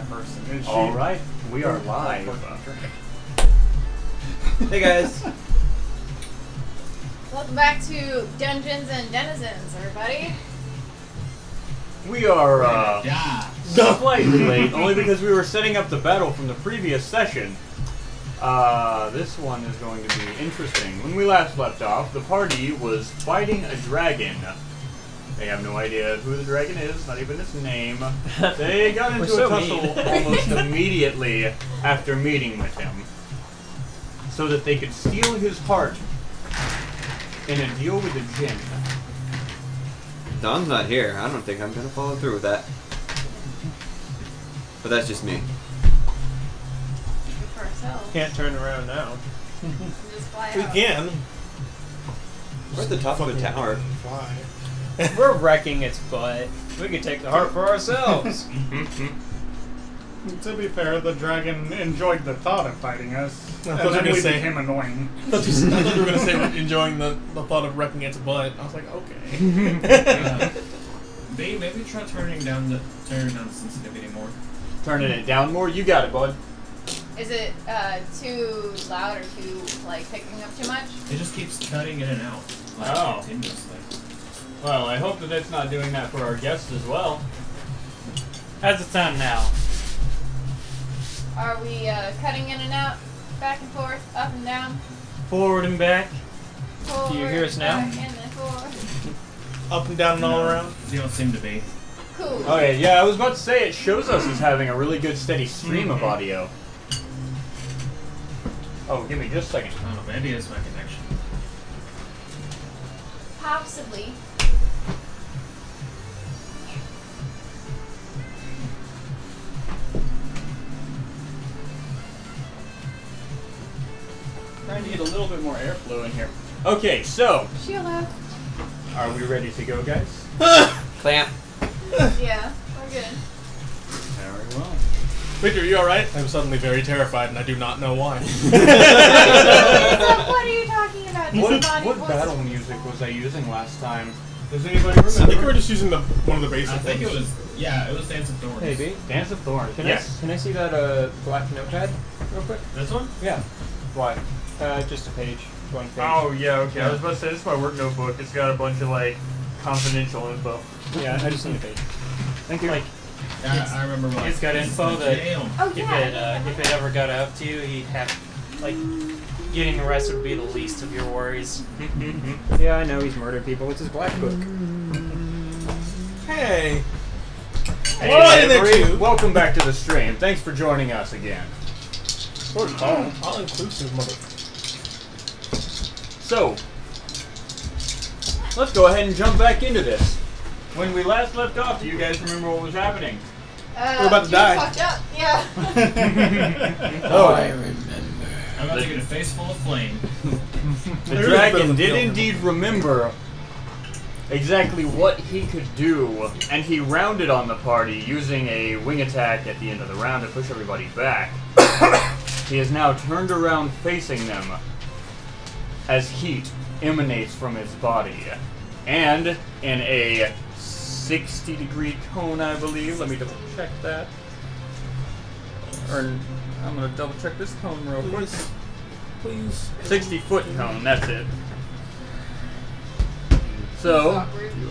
person, is she? All right, we are live. Hey guys. Welcome back to Dungeons and Denizens, everybody. We are slightly late, only because we were setting up the battle from the previous session. This one is going to be interesting. When we last left off, the party was fighting a dragon. They have no idea who the dragon is, not even his name. They got into a tussle almost immediately after meeting with him, so that they could steal his heart in a deal with the djinn. Don's not here. I don't think I'm gonna follow through with that. But that's just me. Good for ourselves. Can't turn around now. Just fly We out. can. We're at the top of a tower. Fly. We're wrecking its butt. We could take the heart for ourselves. To be fair, the dragon enjoyed the thought of fighting us, I and thought you were then gonna we say- became annoying. I thought you were going to say enjoying the thought of wrecking its butt. I was like, okay. Maybe try turning down the sensitivity more. Turning it down more? You got it, bud. Is it too loud or too, like, picking up too much? It just keeps cutting in and out, like, Oh. continuously. Well, I hope that it's not doing that for our guests as well. How's it sound now? Are we cutting in and out, back and forth, up and down, Forward and back. forward, Do you hear us now? back, and then forward? Up and down and all around. You don't seem to be. Cool. Okay, yeah, I was about to say it shows us as having a really good steady stream of audio. Oh, give me just a second. I don't know, maybe it's my connection. Possibly. Trying to get a little bit more airflow in here. Okay, so, Shield out. are we ready to go, guys? Clamp. Yeah, we're good. Very well. Victor, are you alright? I'm suddenly very terrified and I do not know why. So what are you talking about? What battle music was I using last time? Does anybody I think we were remember? just using one of the basic I think it ones. was, yeah, it was Dance of Thorns. Maybe. Dance of Thorns. Can Yes. I see that black notepad real quick? This one? Yeah. Why? Just a page. One page. Oh, yeah, okay. I was about to say, this is my work notebook. It's got a bunch of, like, confidential info. Yeah, I just need a page. Thank you. Like, Yeah, I remember when it's got this is info the that jail. Oh yeah. if it ever got out to you, he'd have like getting arrested would be the least of your worries. Yeah, I know he's murdered people. It's his black book. Hey! Hey, What in there, everybody, too? welcome back to the stream. Thanks for joining us again. All inclusive, mother. So, let's go ahead and jump back into this. When we last left off, do you guys remember what was happening? We're about to you die. Fucked up. Yeah. Oh, I remember. I'm about to get a face full of flame. the There is a bit of dragon a did film. indeed remember exactly what he could do, and he rounded on the party using a wing attack at the end of the round to push everybody back. He is now turned around facing them as heat emanates from his body. And in a 60-degree cone, I believe. Let me double check that. Or I'm gonna double check this cone real quick. Please. 60-foot cone, that's it. So, Awkward. 20,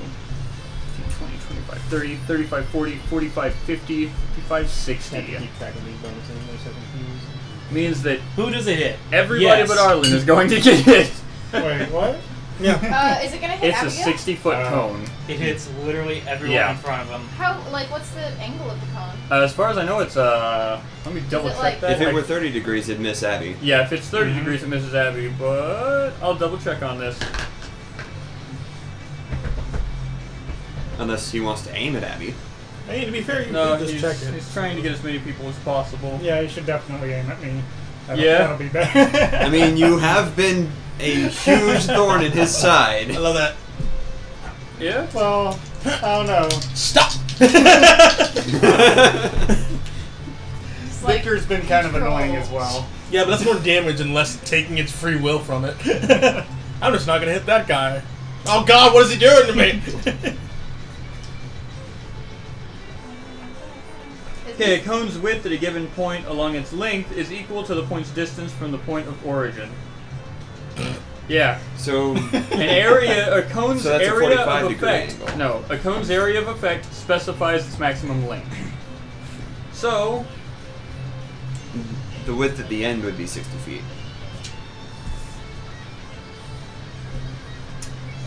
25, 30, 35, 40, 45, 50, 55, 60. Have to keep track of these bonuses. They're so confused. Means that Who does it hit? everybody Yes. but Arlen is going to get hit. Wait, what? Yeah. Is it gonna hit It's a Abigail? 60-foot cone. It hits literally everyone Yeah. in front of him. How? Like, what's the angle of the cone? As far as I know, it's let me double check like- that. If it Like- were 30 degrees, it'd miss Abby. yeah, if it's 30 degrees, it misses Abby, but I'll double check on this. Unless he wants to aim at Abby. Hey, to be fair, you No, can just check it. he's trying to get as many people as possible. Yeah, you should definitely aim at me. Yeah. That'll be better. I mean, you have been a huge thorn in his side. I love that. Yeah? well, I don't know. Stop! It's like Victor's been kind of control. annoying as well. Yeah, but that's more damage than less taking its free will from it. I'm just not gonna hit that guy. Oh god, what is he doing to me? Is Okay, a cone's width at a given point along its length is equal to the point's distance from the point of origin. Yeah. So A cone's So that's a area 45 of degree effect. angle. No, a cone's area of effect specifies its maximum length. So, the width at the end would be 60 feet.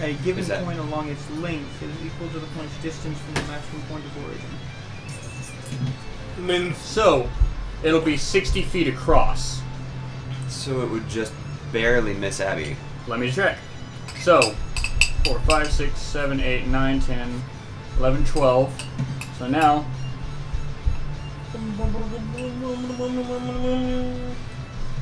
a given Is that- point along its length is equal to the point's distance from the maximum point of origin. I mean, So, it'll be 60 feet across. So it would just barely miss Abby. Let me check. So, 4, 5, 6, 7, 8, 9, 10, 11, 12. So now,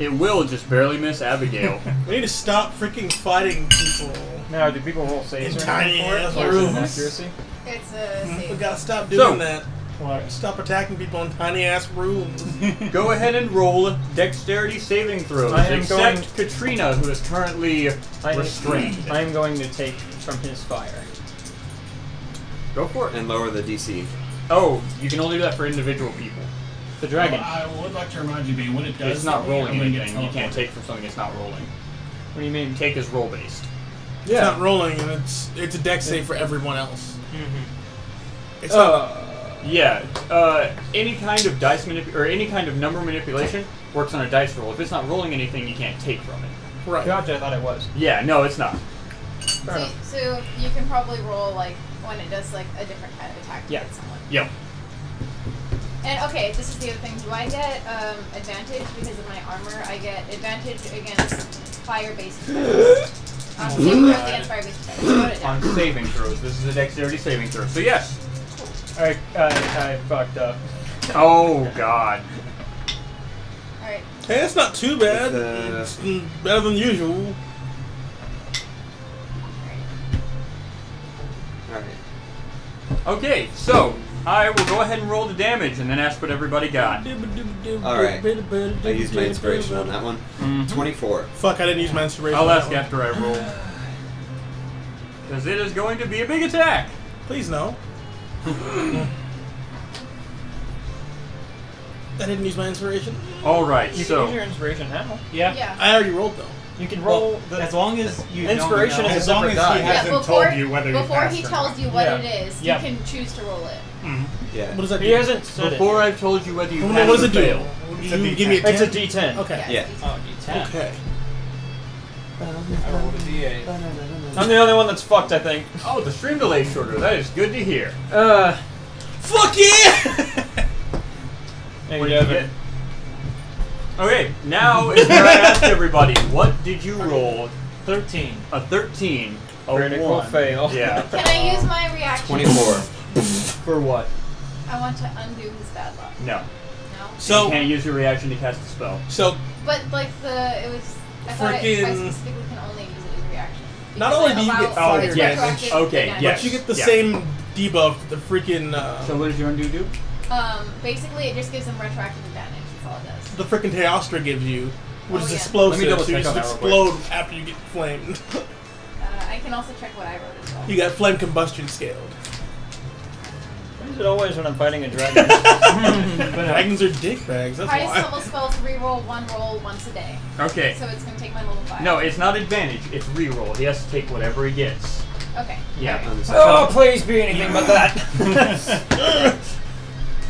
it will just barely miss Abigail. we need to stop freaking fighting people. Now, do people roll saves In or tiny anything for it? ass Or is it rooms. accuracy? It's a We save. gotta stop doing So- that. What? Stop attacking people in tiny ass rooms. Go ahead and roll dexterity saving throws. I am Except going- Katrina, who is currently restrained. I am going to take from his fire. Go for it. And lower the DC. Oh, you can only do that for individual people. The dragon. I would like to remind you, B, when it does. It's not hit me, rolling I'm gonna get anything. You can't teleported. take from something it's not rolling. What do you mean? Take is roll based. It's not rolling, and it's a dex save for everyone else. Mm-hmm. It's not. Yeah. Any kind of dice or any kind of number manipulation works on a dice roll. If it's not rolling anything, you can't take from it. Right. Gotcha, I thought it was. Yeah. No, it's not. Fair enough. So you can probably roll like when it does like a different kind of attack to Yeah. hit someone. Yep. And okay, this is the other thing. Do I get advantage because of my armor? I get advantage against fire-based attacks. Saving throws against fire-based attacks. Wrote it On down. saving throws. This is a dexterity saving throw. So yes. I fucked up. Oh God. All right. Hey, that's not too bad. With, It's better than usual. Alright. Okay. So I will go ahead and roll the damage and then ask what everybody got. Alright. I used my inspiration on that one. 24. Fuck, I didn't use my inspiration. I'll on ask that one. after I roll. Because it is going to be a big attack. Please no. I didn't use my inspiration. All right. You can So use your inspiration now. Yeah. I already rolled though. You can roll the. As long as you Inspiration don't know, is As a long separate as he die. has- hasn't told you whether you before passed he or tells not. you what Yeah. it is, Yeah. you can choose to roll it. Yeah. What does that do? He hasn't said before it. I've told you whether you What pass does or it do? fail. It's a You give me a 10? It's a D10. Okay. Yeah. Oh, D10. Okay. I rolled a D8. I'm the only one that's fucked, I think. Oh, the stream delay is shorter. That is good to hear. Fuck yeah! Hey, What did you Devin. get? Okay, now is where I ask everybody, what did you roll? 13. A 13. A Critical 1. fail. Yeah. Can I use my reaction? 24. For what? I want to undo his bad luck. No. No. You So, can't use your reaction to cast a spell. But like it was. I thought I Freaking- specifically can only use it as reaction. Not Because only it do you get allows fire for damage. retroactive Okay, damage. yes. but you get the Yeah. same debuff, the freaking, So what does your undo do? Basically, it just gives him retroactive advantage. That's all it does. the freaking Teostra gives you, which Oh, is yeah. explosive, Let me double so you check just on that real explode after you get flamed. I can also check what I wrote as well. You got flame combustion scaled. Why is it always when I'm fighting a dragon? Dragons are dick bags, that's Highest why. level spells reroll one roll once a day. Okay. So it's going to take my level 5. No, it's not advantage. It's reroll. He has to take whatever he gets. Okay. Yeah. Alright. On the Oh, please be anything but that.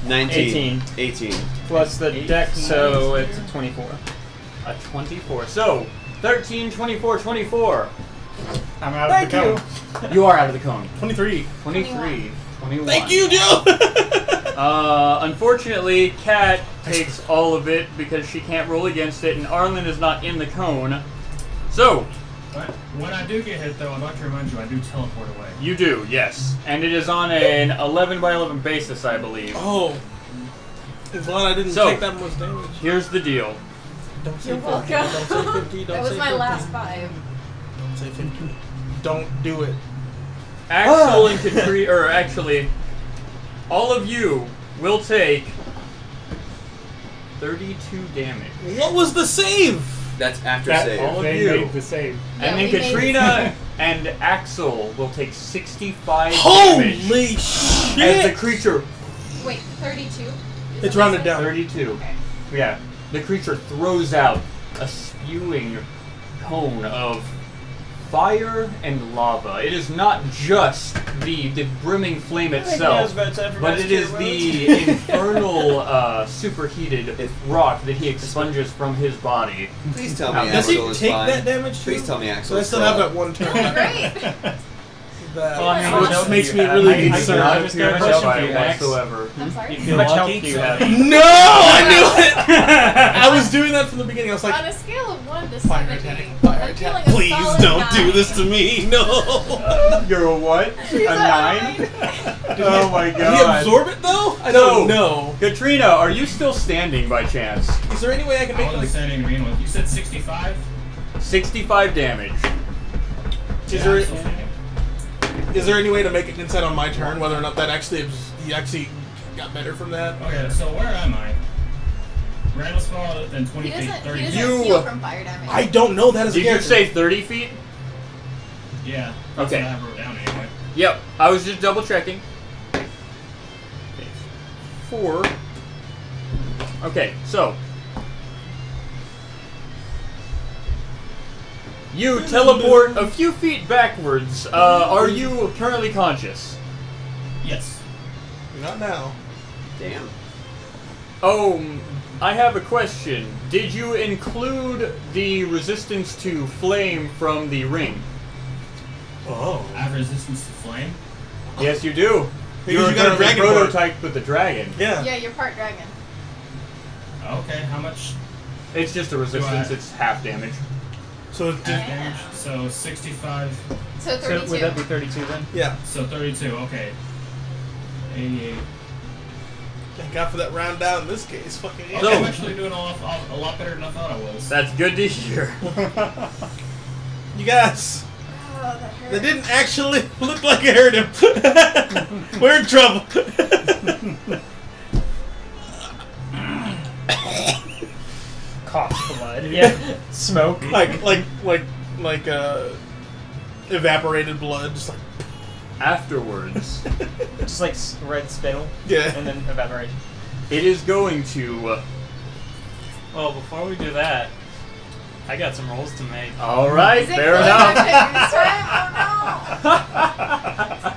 19. 18. Plus the deck, so it's a 24. A 24. So, 13, 24, 24. I'm out Thank of the you. cone. You are out of the cone. 23. 23. 21. Thank you, Joe! Unfortunately, Kat takes all of it because she can't roll against it, and Arlen is not in the cone. So, But when I do get hit, though, I'd like to remind you, I do teleport away. you do, yes. And it is on an 11 by 11 basis, I believe. Oh. It's glad I didn't So- take that much damage. Here's the deal. Don't say You're 50. welcome. Don't say 50. Don't That was say my 50. last 5. Don't say 50. Don't do it. Axel and Katrina, or actually, all of you will take 32 damage. What was the save? That's after That, save. all of they you. made the save. Yeah, And then we made Katrina and Axel will take 65 damage Holy as the shit! creature. Wait, 32? It's rounded down. 32. Okay. Yeah. The creature throws out a spewing cone of fire and lava. It is not just the brimming flame itself, but it is the infernal superheated rock that he expunges from his body. Please tell me Does he Axel is take fine. that damage too? Please tell me Axel So I is still have fine. that one turn. Great. Well, I mean, Which what health makes do me you really have? concerned. I just got a question for you, Max. whatsoever. I'm sorry. You feel Much lucky? health do you So- have? No, I knew it. I was doing that from the beginning. I was On like, a scale of 1 to fire 70, attack, fire I'm feeling attack. a Please solid don't 9. do this to me. No. You're a what? She's A 9? Oh my Did god. he absorb it though? I No. don't know. Katrina, are you still standing by chance? Is there any way I can I make wasn't like? standing green with. You said 65? 65 damage. Is there any way to make it inside on my turn? Whether or not that he actually got better from that? Okay, so where am I? Randall spell then 20 He feet, doesn't, 30 he feet. doesn't You- heal from fire damage. I don't know that as a Did you character. say 30 feet? Yeah. That's Okay. what I have wrote down anyway. Yep. I was just double checking. 4. Okay, so. You teleport a few feet backwards. Are you currently conscious? Yes. Not now. Damn. Oh, I have a question. Did you include the resistance to flame from the ring? Oh. I have resistance to flame. Yes, you do. Because You're you got a currently dragon part. prototyped with the dragon. Yeah. Yeah, you're part dragon. Okay, how much It's just a resistance. Do I- It's half damage. So it's just, damage? So 65. So 32. So would that be 32 then? yeah. So 32, okay. 88. Thank God for that round down in this case. Fucking Okay, So- I'm actually doing a lot better than I thought I was. That's good to hear. You guys, Oh, that hurt. that didn't actually look like it hurt him. We're in trouble. Cough blood. Yeah. Smoke. like evaporated blood, just like Afterwards, Just like red spittle. yeah. And then evaporate. it is going to. Well, before we do that, I got some rolls to make. All right, Is it fair good? enough. This time? Oh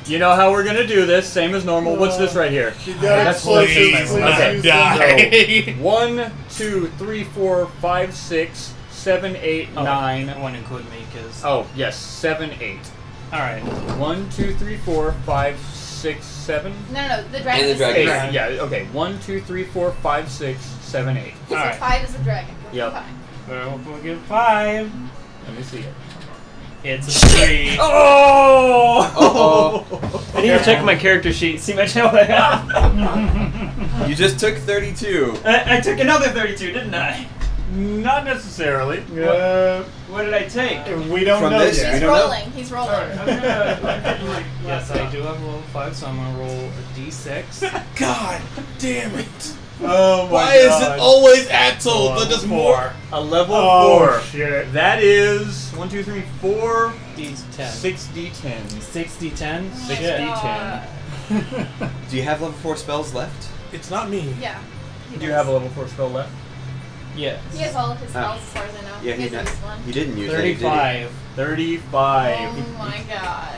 You know how we're gonna do this, same as normal. What's this right here? You got That's explosives. please not use die. them. 1, 2, 3, 4, 5, 6, 7, 8, 9. I won't include me because. Oh, yes, 7, 8. Alright. 1, 2, 3, 4, 5, 6, 7. no. No, the dragon And the is dragon. 8. six. Yeah, okay. 1, 2, 3, 4, 5, 6, 7, 8. He said Alright. 5 is a dragon. Yep. Fine. Well, we'll give 5. Let me see it. It's a 3. Oh! I need to check my character sheet, see much health I have. You just took 32. I took another 32, didn't I? Not necessarily. What did I take? We don't From know this, yet. we He's don't know. rolling. He's rolling. Yes, I do have a level 5, so I'm gonna roll a d6. God damn it! Oh my Why is God. it always Axel that does more? A level Oh, 4. shit. That is 1, 2, 3, 4, d10. 6d10. 6d10? Oh my 6d10. Do you have level 4 spells left? It's not me. Yeah. Do you have a level 4 spell left? Yeah. He has all of his spells as far as I know. Yeah, he he, has at least one. he didn't use any, did he? 35. 35. Oh my god.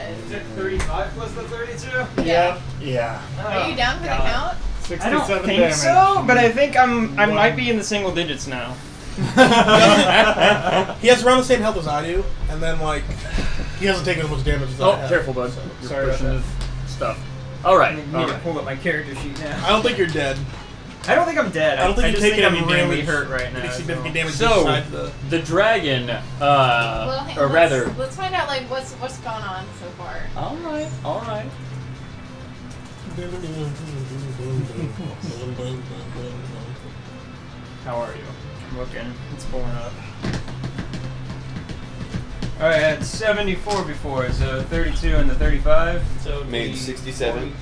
35 plus the 32? Yeah. Yeah. Are you down for the God. count? 67 I don't think damage. so, but I think I might be in the single digits now. He has around the same health as I do, and then like he hasn't taken as much damage as I Oh, have. careful, bud. You're sorry about pushing that. the stuff. Alright, I need to alright. pull up my character sheet now. I don't think you're dead. I don't think I'm dead. I don't think I you're just taking think any I'm really damage. hurt right now. Any significant damage So- besides the. The dragon, Well, hang or on, rather... let's find out like what's gone on so far. Alright, alright. How are you? I'm looking. It's pulling up. Alright, I had 74 before, so 32 and the 35. So it'd Made be 67. 40.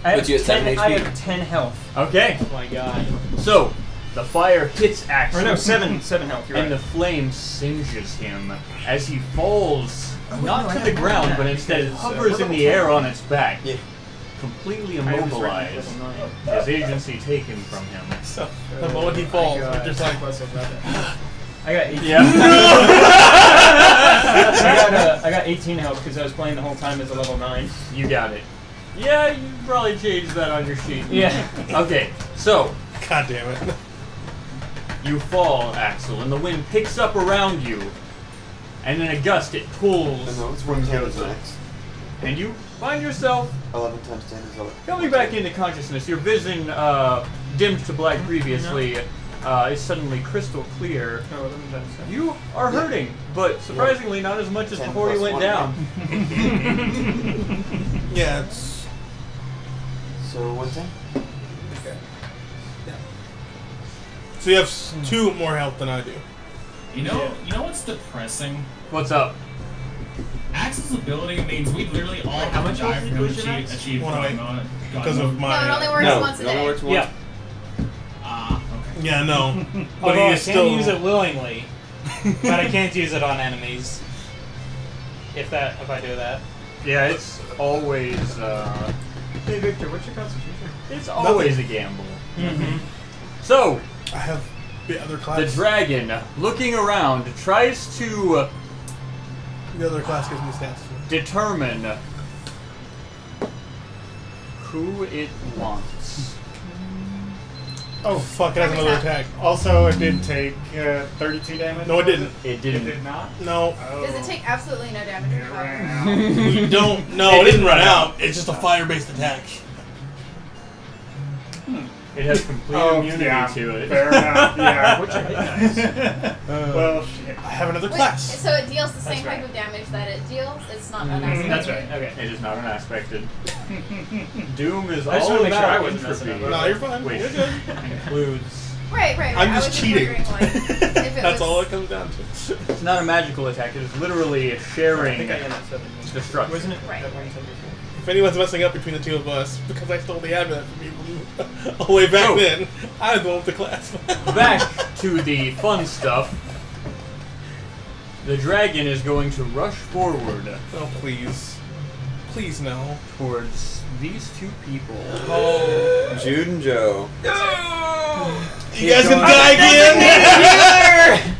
I have, But you had 7 I HP. have 10 health. Okay, Oh my god. so the fire hits Axel. Or no, 7 health, you're And right. the flame singes him as he falls wait, not no, I to have the more ground, than but that instead because, hovers we're in the level air 10. on its back. Yeah. completely immobilized, his agency taken from him. So the moment he falls, we're just like. I got 18. Yeah. I got 18 health because I was playing the whole time as a level 9. You got it. Yeah, you probably changed that on your sheet. Yeah. Okay, so God damn it. you fall, Axel, and the wind picks up around you, and in a gust it pulls No, it's from 1 10 Joseph. max. And you find yourself 11 times 10 is 11. coming back into consciousness. Your vision, dimmed to black previously, is suddenly crystal clear. Oh, 11 times 10. You are hurting, but surprisingly not as much as 10 before you plus went 1, down. Yeah, it's. So 110? Okay. So you have 2 more health than I do. You know what's depressing? What's up? Axel's ability means we literally all How much die health for did him you push it achieve One away. God Because mode. of No, it my. only works No, once a it only day. works once. Yeah. Okay. Yeah, no. But Although he I is can still. use it willingly, but I can't use it on enemies. If I do that. Yeah, it's always, Hey, Victor, what's your constitution? it's always a gamble. Mm-hmm. So, I have the other the class. dragon, looking around, tries to The other class gives me stats. determine who it wants. Oh, Fuck, it has another attack. Also, it did take 32 damage. No, it didn't. It It didn't. did not. No. Oh. Does it take absolutely no damage? It or ran how? out. You don't. No, it didn't run out. It's just a fire-based attack. It has complete Oh, immunity yeah. to it. Fair enough. Yeah. What's your hit dice? Well, shit. I have another Wait, class. so it deals the same That's type right. of damage that it deals? It's not Mhm. unaspected? That's right. Okay. It is not an aspected. Doom is I just all wanna make sure about I wasn't messing entropy. up. No, you're fine. Which You're good. includes. Right. I'm I just was cheating. wondering, like, if it That's was, all it comes down to. It's not a magical attack. It is literally I sharing think I am at 7. destruction. Wasn't it? Right. That one you said before? If anyone's messing up between the two of us, because I stole the amulet from you all the way back So- then, I'm the one with the class. Back to the fun stuff. The dragon is going to rush forward Oh, please. Please, no. towards these 2 people. Oh. Jude and Joe. You guys gonna die again?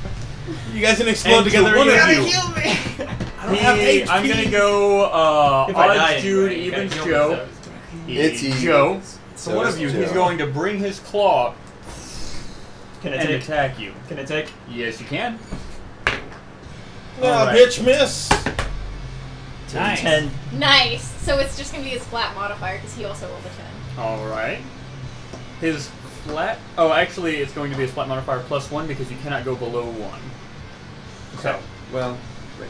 You guys gonna explode And to together one of again? you. I don't have HP. I'm gonna go If I die odds Jude, anyway, you even gotta kill Joe. me, It's easy. Joe. So So one is of you, Joe. he's going to bring his claw Can I and take? attack you. Can I take? Yes, you can. Nah, Alright. bitch, miss. Nice. 10. nice. So it's just going to be his flat modifier because he also rolled a 10. All right. His flat. Oh, actually, it's going to be his flat modifier +1 because you cannot go below 1. So, Well, wait.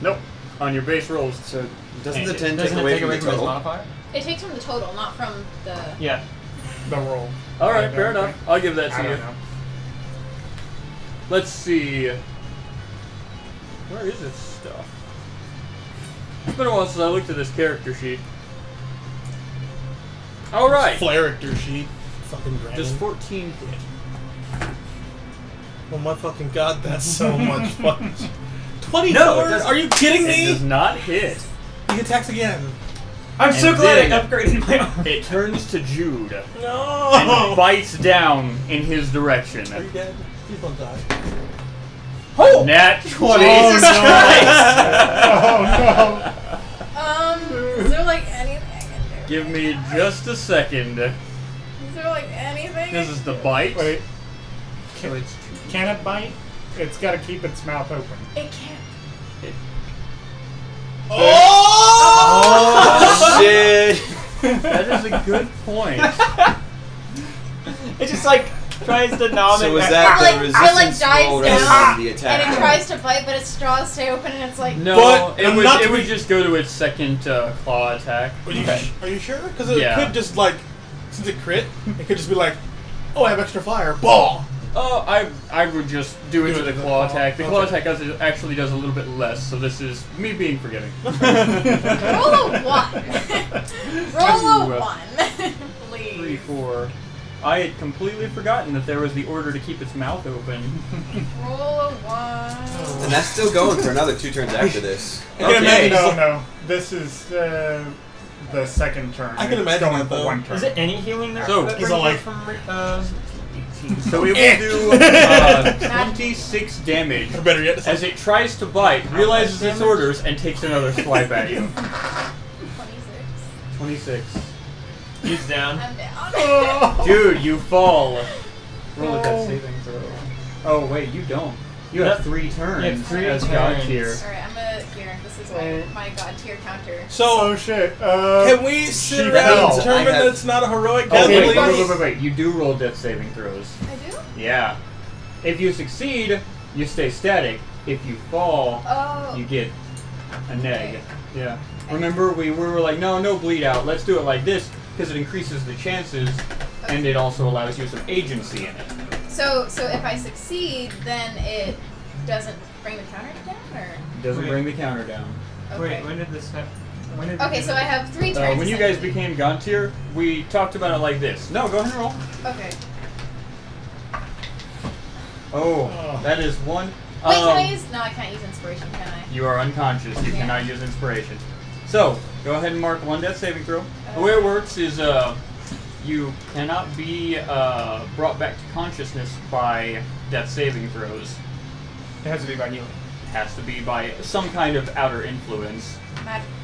nope. On your base rolls. So doesn't the 10 take Doesn't it away take from away the from his total? modifier? It takes from the total, not from the... Yeah. The roll. All right, Okay. fair enough. I'll give that I to you. don't know. Let's see. Where is this stuff? It's been a while since I looked at this character sheet. All right. Flaracter sheet. Fucking dragon. Does 14 hit? Oh my fucking god, that's so much fucking. 24? No, it doesn't. Are you kidding It does me? not hit. He attacks again. I'm so And glad then- I upgraded my armor. It turns to Jude No. and bites down in his direction. Are you dead? Please don't die. Oh! Nat 20. Jesus Oh Is there like anything I can do? Give me just a second. Is there like anything? This is the bite. no! Wait, So it's can it bite? It's got to keep its mouth open. It can't. Oh! Shit! that is a good point. It just like tries to nom So it was back. that Or, like, the I, like, resistance dives roll down, rather than the And attack? it tries to bite, but its straws stay open, and it's like... No, But it I'm would not it would re- just go to its second claw attack. Are you, are you sure? Because it Yeah. could just like, since it crit, it could just be like, oh, I have extra fire. Ball! Oh, I would just do it Do to it the to the claw claw. attack. The claw Okay. attack actually does a little bit less, so this is me being forgiving. Roll a 1. Roll a 1. 3, Please. 4. I had completely forgotten that there was the order to keep its mouth open. Roll a 1. And that's still going for another 2 turns after this. I can Okay. imagine No. This is the second turn. I can It's imagine going that, for though. one turn. Is it any healing that, So, that he's brings like- it from So we will do 26 damage Or better yet, as it tries to bite, realizes its orders, and takes another swipe at you. 26. 26. He's down. I'm down. Dude, you fall. Roll a death saving throw. Oh wait, you don't. You have 3 turns. You have 3 as God turns. tier. Alright, I'm here. This is my god tier counter. So, Oh shit. can we sit she around fell. and determine I have- that it's not a heroic Oh, death? wait, please? wait. You do roll death saving throws. I do? Yeah. If you succeed, you stay static. If you fall, Oh. you get a neg. Yeah. Remember, we were like, no bleed out. Let's do it like this because it increases the chances, and it also allows you some agency in it. So if I succeed, then it doesn't bring the counter down, or? It doesn't Wait. bring the counter down. Okay. Wait, when did this happen? When did Okay, so I have 3 turns. When you guys became God tier, we talked about it like this. No, go ahead and roll. Okay. Oh, that is 1. Wait, can I use? No, I can't use inspiration, can I? You are unconscious. You Yeah. cannot use inspiration. So, go ahead and mark 1 death saving throw. The way it works is you cannot be brought back to consciousness by death saving throws. It has to be by healing. It has to be by some kind of outer influence.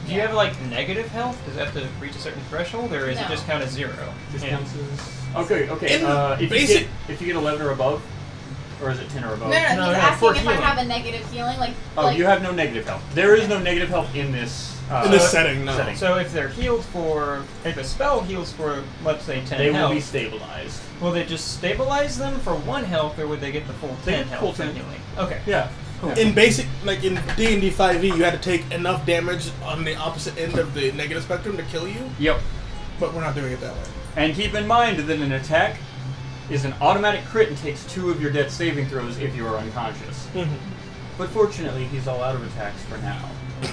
Do you have like negative health? Does it have to reach a certain threshold, or is it No. just count as 0? Just Yeah. counts as... Okay. In If you get 11 or above, or is it 10 or above? No, No, he's no, asking for if healing. I have a negative healing, like. Oh, like, you have no negative health. There is no negative health in this setting, no. So if they're healed for, if a spell heals for, let's say 10 They health, will be stabilized. will they just stabilize them for 1 health, or would they get the full 10 They get health full from 10. healing? Okay. Yeah. Cool. In basic, like in D&D 5e, you had to take enough damage on the opposite end of the negative spectrum to kill you, Yep. but we're not doing it that way. And keep in mind that an attack is an automatic crit and takes 2 of your death saving throws if you are unconscious. But fortunately, he's all out of attacks for now.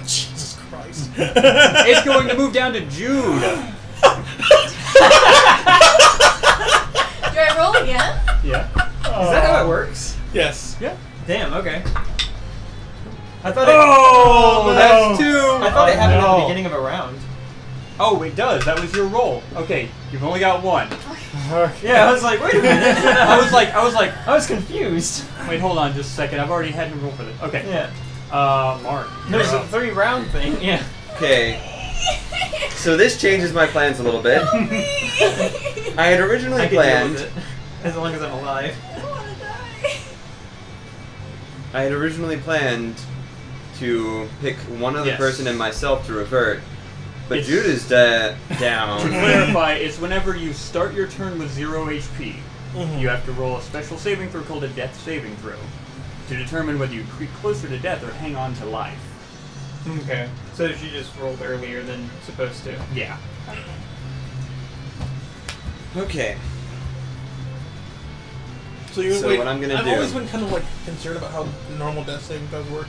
Jesus Christ. It's going to move down to Jude. Do I roll again? Yeah. Is that how it works? Yes. Yeah. Damn. Okay. I thought it. Oh, that's 2. I thought it happened at no. the beginning of a round. Oh, it does. That was your roll. Okay, you've only got 1. Yeah, I was like, wait a minute. I was like, I was confused. wait, hold on just a second. I've already had him roll for this. Okay. Yeah. Mark. There's you're a up. 3-round thing. Yeah. Okay. So this changes my plans a little bit. I had originally I can deal planned. with it as long as I'm alive. I don't want to die. I had originally planned to pick one other Yes. person and myself to revert, but It's- Jude is To down. clarify, it's whenever you start your turn with 0 HP, you have to roll a special saving throw called a death saving throw to determine whether you creep closer to death or hang on to life. Okay. So she just rolled earlier than supposed to. Yeah. Okay. So, you So wait, what I'm gonna I've do- always been kind of like concerned about how normal death saving throws work.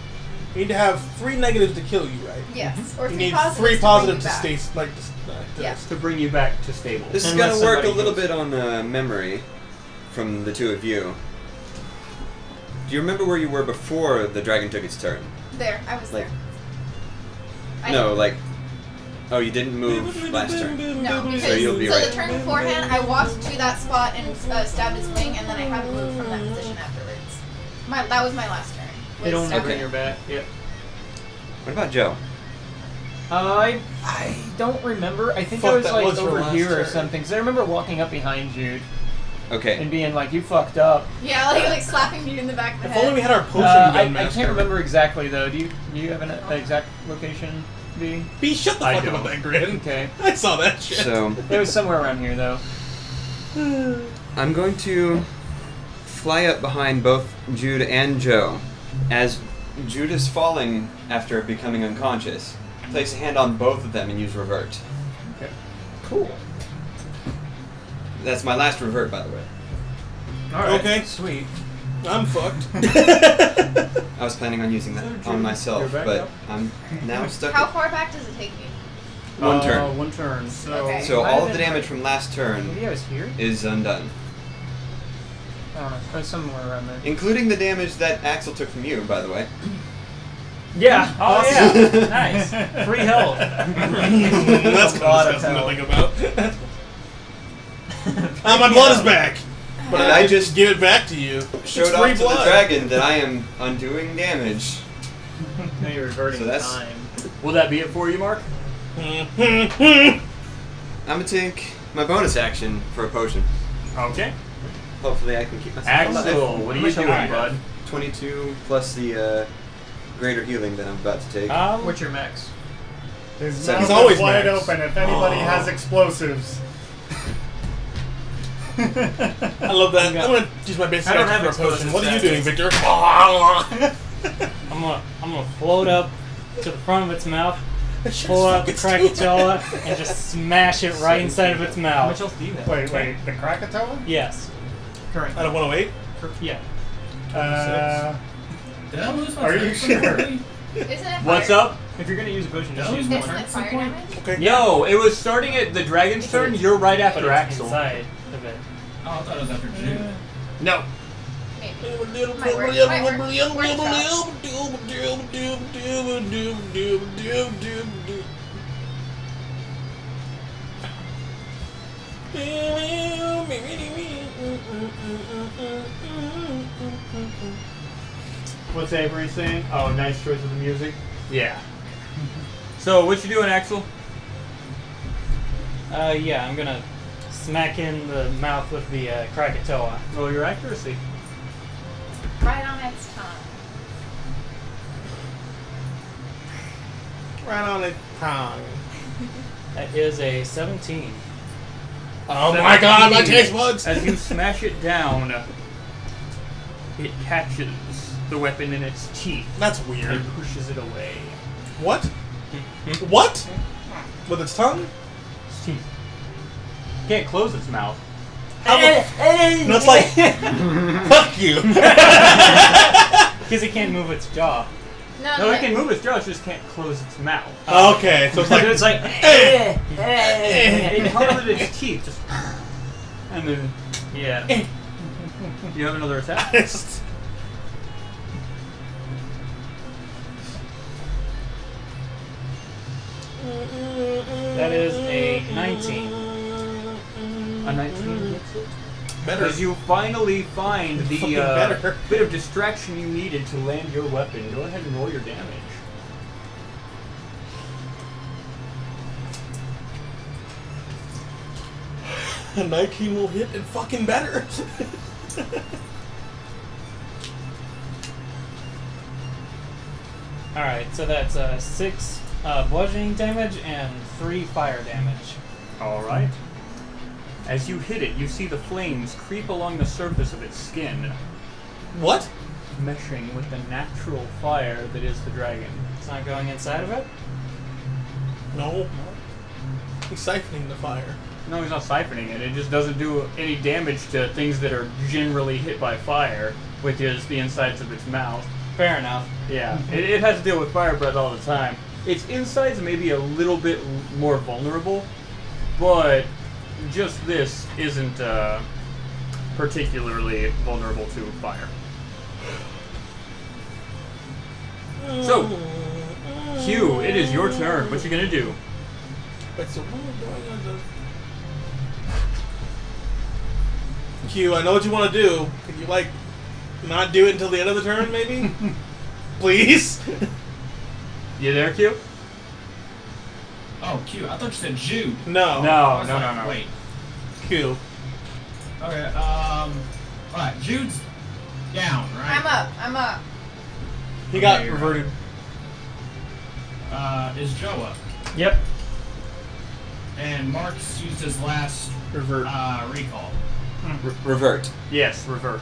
You need to have 3 negatives to kill you, right? Yes. Or You 3 need positives 3 to positives to bring you stay, back. like, to Yeah. To bring you back to stable. This is Unless gonna work a somebody little goes- bit on memory from the 2 of you. Do you remember where you were before the dragon took its turn? There, I was Like, there. no, like, oh, you didn't move last turn. No, because So you'll be the right. turn beforehand, I walked to that spot and stabbed his wing, and then I haven't moved from that position afterwards. That was my last turn. They don't was- have in your back. Yep. What about Joe? I don't remember. I think I Fuck, was that like was your over last here or turn. something. Because I remember walking up behind Jude Okay. and being like, "You fucked up." Yeah, like slapping me in the back of the If head. only we had our potion I gun master. can't remember exactly though. Do you have an exact location, B? B, shut the I fuck up don't. with that grin. Okay. I saw that shit. So, It was somewhere around here though. I'm going to fly up behind both Jude and Joe. As Jude is falling after becoming unconscious, place a hand on both of them and use revert. Okay. Cool. That's my last revert, by the way. All right. Okay. Sweet. I'm fucked. I was planning on using that on myself, You're back but up. I'm now stuck How at far back does it take me? one turn. 1 turn. So. Okay. So Might all have of the been- damage from last turn Maybe I was here. is undone. I don't know. I was somewhere around there. Including the damage that Axel took from you, by the way. Yeah. Oh Awesome. yeah. Nice. Free health. That's A lot kind of of disgusting to health. think about. My blood is back. But And I I just just give it back to you. showed It's off free to blood. the dragon that I am undoing damage. Now you're reverting So that's- time. Will that be it for you, Mark? I'm gonna take my bonus action for a potion. Okay. Hopefully I can keep myself alive. Axel, what are you doing, bud? 22 plus the greater healing that I'm about to take. What's your max? His So mouth he's is always wide max. open if anybody has explosives. I love that. I'm gonna use my basic I don't action have for a potion. explosive What are you doing, stats. Victor? I'm gonna float up to the front of its mouth, pull out the Krakatoa, and just smash it right inside of its How mouth. much else do you have? Wait, the Krakatoa? Yes. Current. Out of 108? Yeah. Did I lose my Are you turn sure? completely? Isn't it fire? What's up? If you're gonna use a potion, just That use was one. Isn't it fire damage? Okay. No, it was starting at the dragon's turn. You're right But after it's Axel. inside of it. Oh, I thought it was after June. No. Maybe. Might work. Might work. Worth a shot. What's Avery saying? Oh, nice choice of the music. Yeah. So, what you doing, Axel? Yeah, I'm gonna smack in the mouth with the Krakatoa. Roll your accuracy. Right on its tongue. Right on the tongue. That is a 17. Oh my god, my 17. taste buds! As you smash it down, it catches the weapon in its teeth That's weird. and pushes it away. What? What? With its tongue? Its teeth. Can't close its mouth. How the no, it's like, fuck you. Because it can't move its jaw. No, it can move its jaw, it just can't close its mouth. Okay, so it's like, It's like, It held it its teeth, just and then yeah. You have another attack? that is a 19. A 19 hits it. better. As you finally find the Fucking better. bit of distraction you needed to land your weapon, go ahead and roll your damage. A 19 will hit and fucking better. Alright, so that's 6 bludgeoning damage and 3 fire damage. Alright. As you hit it, you see the flames creep along the surface of its skin, What? meshing with the natural fire that is the dragon. It's not going inside of it? No. He's siphoning the fire. No, he's not siphoning it. It just doesn't do any damage to things that are generally hit by fire, which is the insides of its mouth. Fair enough. Yeah, it has to deal with fire breath all the time. Its insides may be a little bit more vulnerable, but just this isn't particularly vulnerable to fire. So, Q, it is your turn. What you gonna do? Wait, so what am I doing? Q, I know what you want to do. Could you, like, not do it until the end of the turn, maybe? Please? You there, Q? Oh, Q. I thought you said Jude. No. I was like, Wait. Q. Okay, alright, Jude's down, right? I'm up. He got Okay, you're reverted. Is Joe up? Yep. And Mark's used his last Revert. recall. Revert. Yes, revert.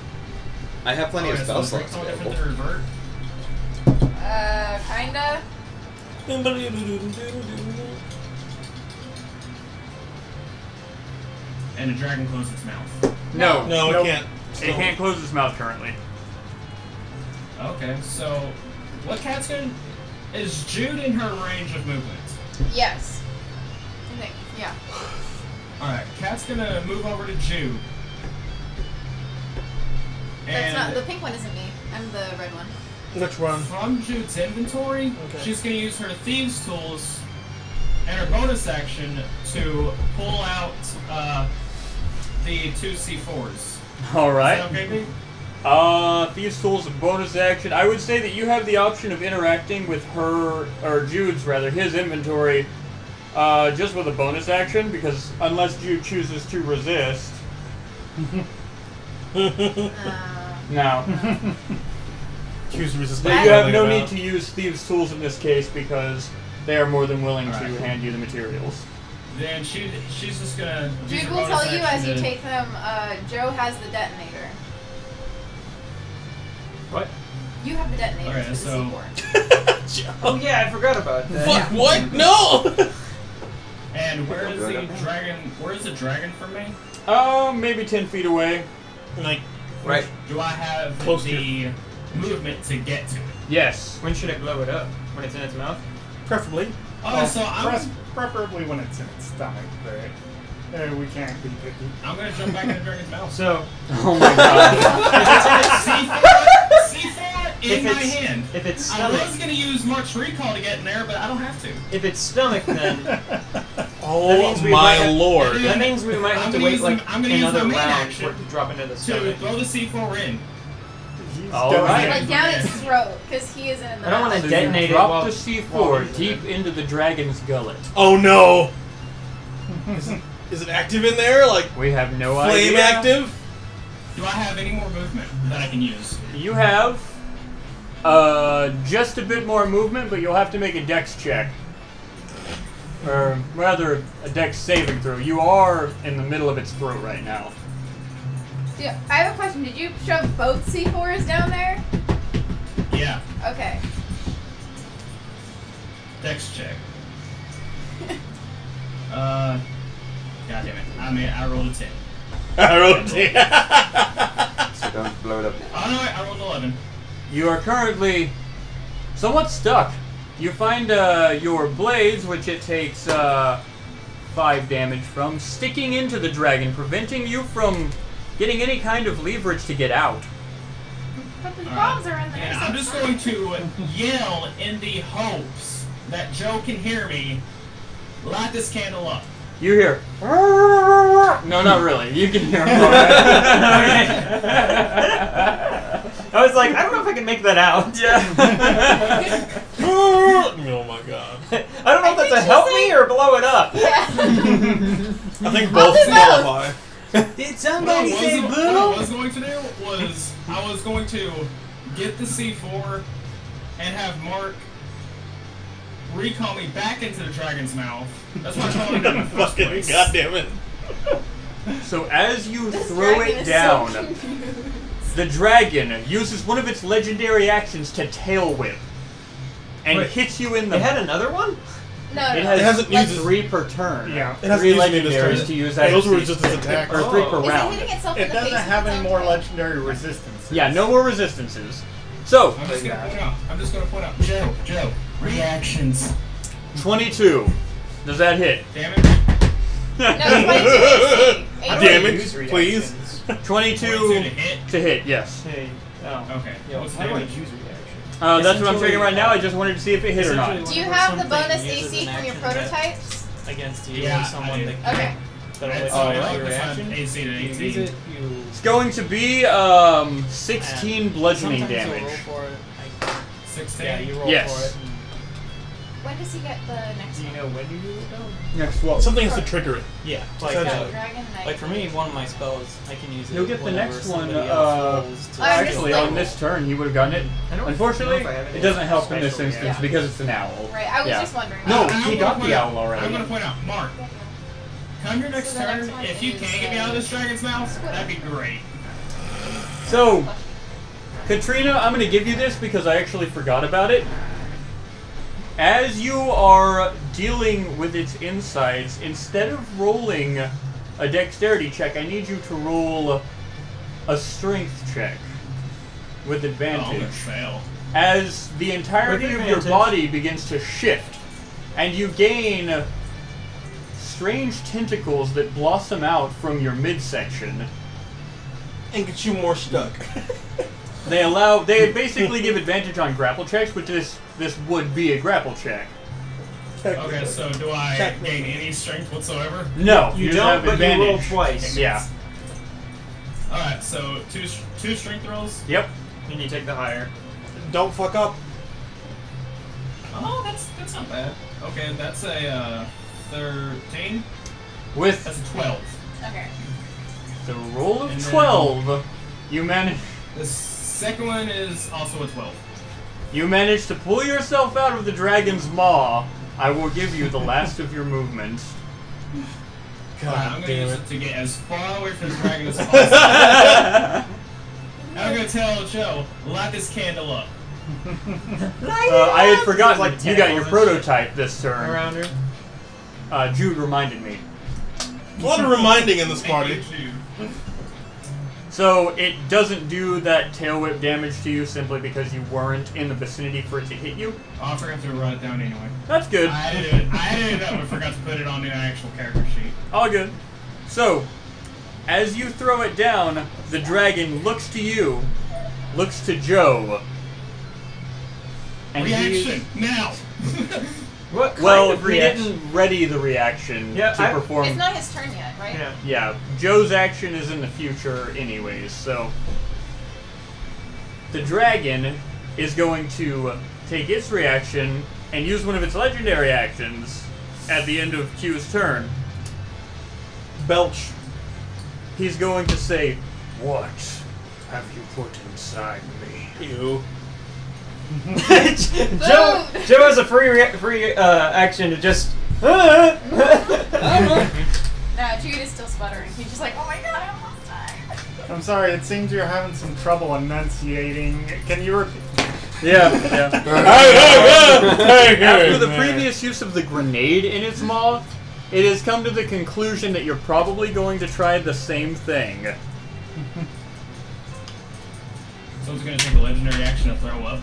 I have plenty of Okay, spell so is slots recall different available. than revert? Kinda. And the dragon closed its mouth. No, No, nope. it can't. It can't close its mouth currently. Okay, so what cat's gonna... Is Jude in her range of movement? Yes. I think. Yeah. Alright, cat's gonna move over to Jude. That's And not the pink one. Isn't me. I'm the red one. Which one? From Jude's inventory, she's going to use her Thieves' Tools and her bonus action to pull out the 2 C4s. Alright. Is that okay, Pete? Thieves' Tools and bonus action. I would say that you have the option of interacting with her, or Jude's rather, his inventory, just with a bonus action, because unless Jude chooses to resist. No. Choose resist. But you have no need to use Thieves' Tools in this case because they are more than willing to hand you the materials. Then she's just gonna. Jude will tell you as you take them. Joe has the detonator. What? You have the detonator. Okay, for the so- C4. Oh yeah, I forgot about that. Fuck, what? No! And where is the dragon? Where's the dragon from me? Maybe 10 feet away. Like, Right. Do I have Close the movement to get to it? Yes. When should I blow it up? When it's in its mouth? preferably. Oh, so I'm Preferably when it's in its stomach, but we can't be picky. gonna jump back in the dragon's mouth. So, Oh my god. C4 in If my it's- hand. if it's I stomach, was gonna use Mark's recall to get in there, but I don't have to. if it's stomach, then Oh means we might my have- lord. that means we might I'm have to gonna wait use like I'm gonna use another my main round action for it to drop into the To stomach. throw the C4 in. Alright. Like down its throat, because he isn't in the I don't mouth. want So to detonate you it drop while the C4 deep into the dragon's gullet. Oh no! Is it active in there? Like, We have no flame idea. active? Do I have any more movement that I can use? You have just a bit more movement, but you'll have to make a dex check. Or rather, a dex saving throw. You are in the middle of its throat right now. I have a question. Did you shove both C4s down there? Yeah, Okay. dex check. God damn it. I rolled a 10. I rolled it. So don't blow it up now. Oh no, wait, I rolled 11. You are currently somewhat stuck. You find your blades, which it takes 5 damage from, sticking into the dragon, preventing you from getting any kind of leverage to get out. But the All bombs right. are in there. And so I'm it's just fine. going to yell in the hopes that Joe can hear me. Light this candle up. You hear. No, not really. You can hear him. I was like, I don't know if I can make that out. Yeah. Oh my god. I don't know if that's a help me or blow it up. Yeah. I think both do both. qualify. Did What somebody say I boo? was going to do was I was going to get the C4 and have Mark recall me back into the dragon's mouth. That's what I told him in the first Fucking place. goddamn it. So as you This throw dragon it is down, so confused. the dragon uses one of its legendary actions to tail whip and Wait, hits you in the. They had another one? No, It no. has It hasn't Like- used 3 per turn. Yeah. It hasn't 3 used any of this legendaries turn. to use as Those a were C- just his attacks. or 3 per Is it round. hitting itself It in the doesn't face have with any its more own legendary resistances. Yeah, no more resistances. So, I'm just gonna point out. Joe, reactions. 22. Does that hit? Damn it. No, it's 22 AC. Damage, please. 22 22 to hit. to hit, yes. Hey, oh. Okay. What's the How do I damage? use reaction? That's what I'm Essentially, checking right now. I just wanted to see if it hit or not. essentially Do you whenever have the something bonus uses AC an from your action that- prototypes? Against you Yeah, or someone I do. that Okay. that'll That's let all you right. your That's reaction. on AC to You 18. use it, you It's going to be 16 bludgeoning sometimes you'll damage. roll for it. 16. Yeah, you roll Yes. for it. When does he get the next Do you one? know when you do it though? Next what? Something has to trigger it. Yeah, like Essentially. Dragon Knight. like for me, one of my spells I can use it. You'll get the whenever next one, somebody else rolls to I'm just Actually, like- on this turn, he would have gotten it. I don't Unfortunately, know if I have any it doesn't help in this special instance reaction. because it's an owl. Right, I was Yeah. just wondering. No, And I'm he gonna got point the out- owl already. I'm gonna point out, Mark. Come your next So the next turn. one If you is, can get me out of this dragon's mouth, that'd be great. So, Katrina, I'm going to give you this because I actually forgot about it. As you are dealing with its insides, instead of rolling a dexterity check, I need you to roll a strength check with Oh, I'm advantage. gonna fail. As the entirety With of your advantage. body begins to shift, and you gain strange tentacles that blossom out from your midsection. And get you more stuck. They basically give advantage on grapple checks, but this would be a grapple check. Okay, so do I gain any strength whatsoever? No, You just don't, have but advantage. you roll twice. Yeah. Alright, so two strength rolls. Yep. And you take the higher. Don't fuck up. Oh, that's not bad. Okay, that's a 13. With That's a 12. Okay. the roll of And then- 12, you manage. The second one is also a 12. You manage to pull yourself out of the dragon's maw. I will give you the last of your movement. Alright, I'm gonna use it to get as far away from the dragon as possible. I'm gonna tell Joe, light this candle up. I had forgotten Like you got your tails and prototype this turn. Around her. Jude reminded me. A lot of reminding in this party. Thank you, Jude. So it doesn't do that tail whip damage to you simply because you weren't in the vicinity for it to hit you. Oh, I forgot to write it down anyway. That's good. I added it up but forgot to put it on the actual character sheet. All good. So, as you throw it down, the dragon looks to you, looks to Joe. And Reaction, now! What kind Well, of he reaction? didn't ready the reaction Yeah, to perform. It's not his turn yet, right? Yeah. Yeah, Joe's action is in the future anyways, so the dragon is going to take its reaction and use one of its legendary actions at the end of Q's turn. Belch. He's going to say, "What have you put inside me?" Ew. Joe has a free action to just. No, Jude is still sputtering. He's just like, oh my god, I almost died. I'm sorry, it seems you're having some trouble enunciating. Can you repeat? Yeah, After the previous use of the grenade in its maw, it has come to the conclusion that you're probably going to try the same thing. So it's gonna take a legendary action to throw up.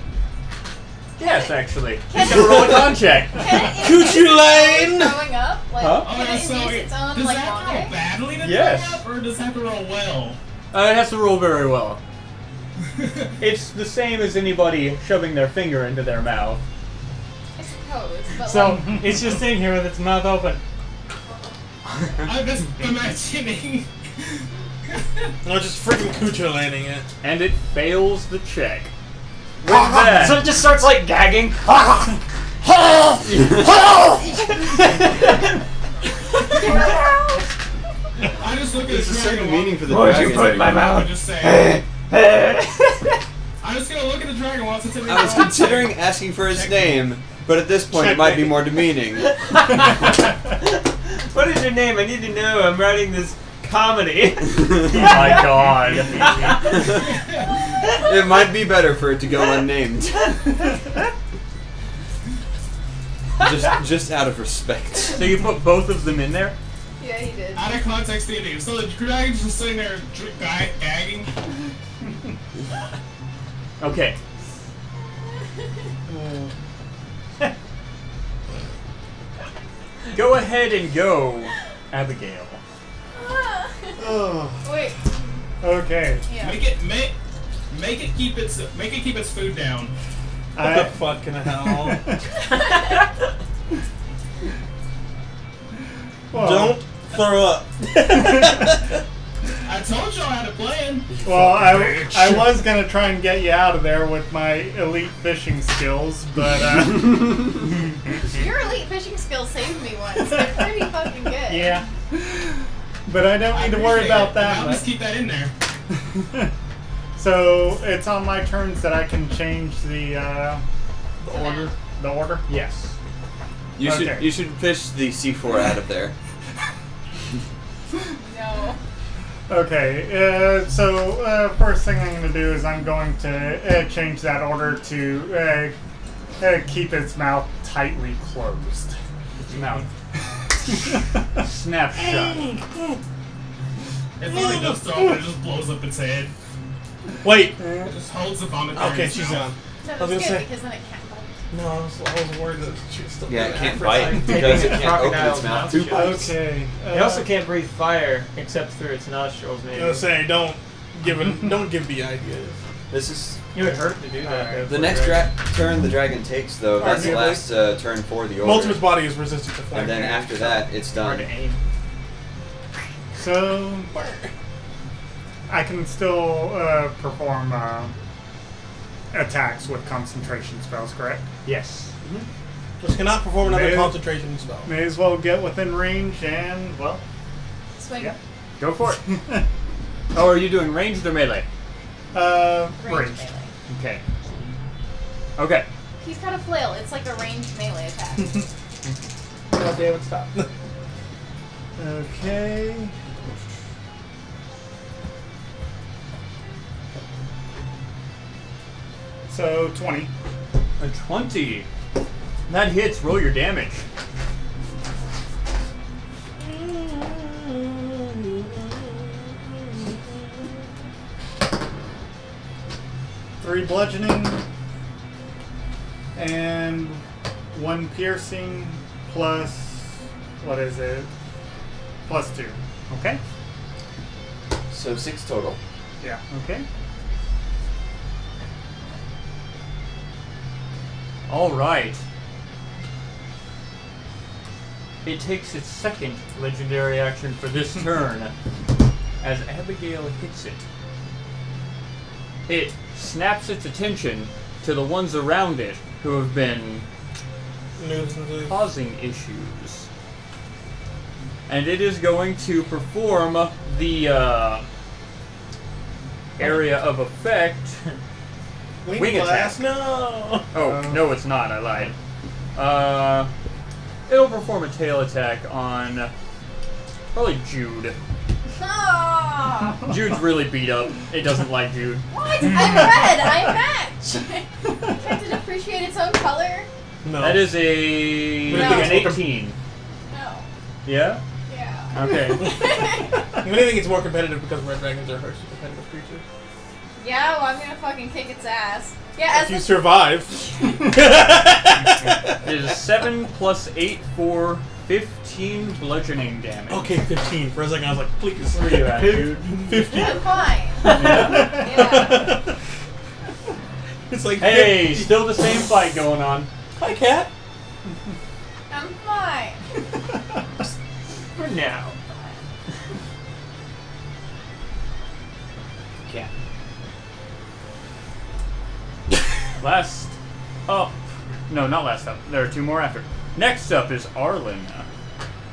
Yes, actually. You can roll a con check. Coochie Lane! Throwing up? Like, Huh? Oh, can yeah, it so induce it, its own, does like, that roll vomiting? badly to Yes. throw up, or does that have to roll well? It has to roll very well. It's the same as anybody shoving their finger into their mouth. I suppose, but So like, it's just sitting here with its mouth open. I'm just imagining. No, just freaking Coochie Laning it. And it fails the check. With that, So it just starts like gagging. I just look at There's a the certain dragon. meaning for the What'd dragon. you put in my mouth? I'm just saying. I'm just gonna look at the dragon once it's in the I was considering asking for his name, but at this point it might be more demeaning. What is your name? I need to know. I'm writing this comedy. oh my god. It might be better for it to go unnamed. just out of respect. So you put both of them in there? yeah, he did. Out of context, the idea. So the dragon's just sitting there gagging. Okay. Go ahead and go, Abigail. Oh, Wait, okay. yeah. Make it keep its food down. What the fucking hell? Well, Don't throw up. I told y'all I had a plan. Well, I was gonna try and get you out of there with my elite fishing skills, but Your elite fishing skills saved me once. They're pretty fucking good. Yeah. but I don't need to worry about that I'll much. just keep that in there. So it's on my turns that I can change the Order? The order. Yes. You Okay. should fish the C4 out of there. No. Okay. So first thing I'm going to do is I'm going to change that order to keep its mouth tightly closed. Its mouth. Snap shut. It probably does throw up and it just blows up its head. Wait. It just holds the vomit there in Okay, its she's mouth. on. So I was that's gonna good say- because then it can't bite. No, I was worried that she was still Yeah, it doing can't for bite time. because it can't open Crocodile's its mouth mouth two shut. parts. Okay. It also can't breathe fire except through its nostrils, I maybe. was gonna say, don't give the ideas. This is It would hurt to do that. though, the for next dragon. turn the dragon takes, though. That's the last turn for the order. Most of his body is resistant to fire. And then after that, it's Hard done. to aim. So I can still perform attacks with concentration spells, correct? Yes. Just cannot perform another May- concentration spell. May as well get within range and, well, Swing. yeah. Go for it. Oh, are you doing ranged or melee? Range Range. melee. Okay. Okay. He's got a flail. It's like a ranged melee attack. God damn it, stop. Okay. So 20. A 20. That hits. Roll your damage. Three bludgeoning and 1 piercing plus, what is it? Plus 2. Okay. So 6 total. Yeah. Okay. All right. It takes its second legendary action for this turn as Abigail hits it. It snaps its attention to the ones around it who have been causing issues. And it is going to perform the area of effect. Wing attack. No. Oh, no, it's not. I lied. It'll perform a tail attack on probably Jude. Oh! Jude's really beat up. It doesn't like Jude. What? I'm red. I'm match. Can't it appreciate its own color? No. That is a No. an 18. No. Yeah. Yeah. Okay. If anything, it's more competitive because red dragons are harshly competitive creatures. Yeah, well, I'm gonna fucking kick its ass. Yeah, If you as the survive. It is 7 plus 8 for 15 bludgeoning damage. Okay, 15. For a second, I was like, please. Where are you at, Jude? 50. I'm fine. Yeah. Yeah. It's like, Hey, 50. still the same fight going on. Hi, cat. I'm fine. For now. Cat. Last up. No, not last up. There are 2 more after. Next up is Arlen,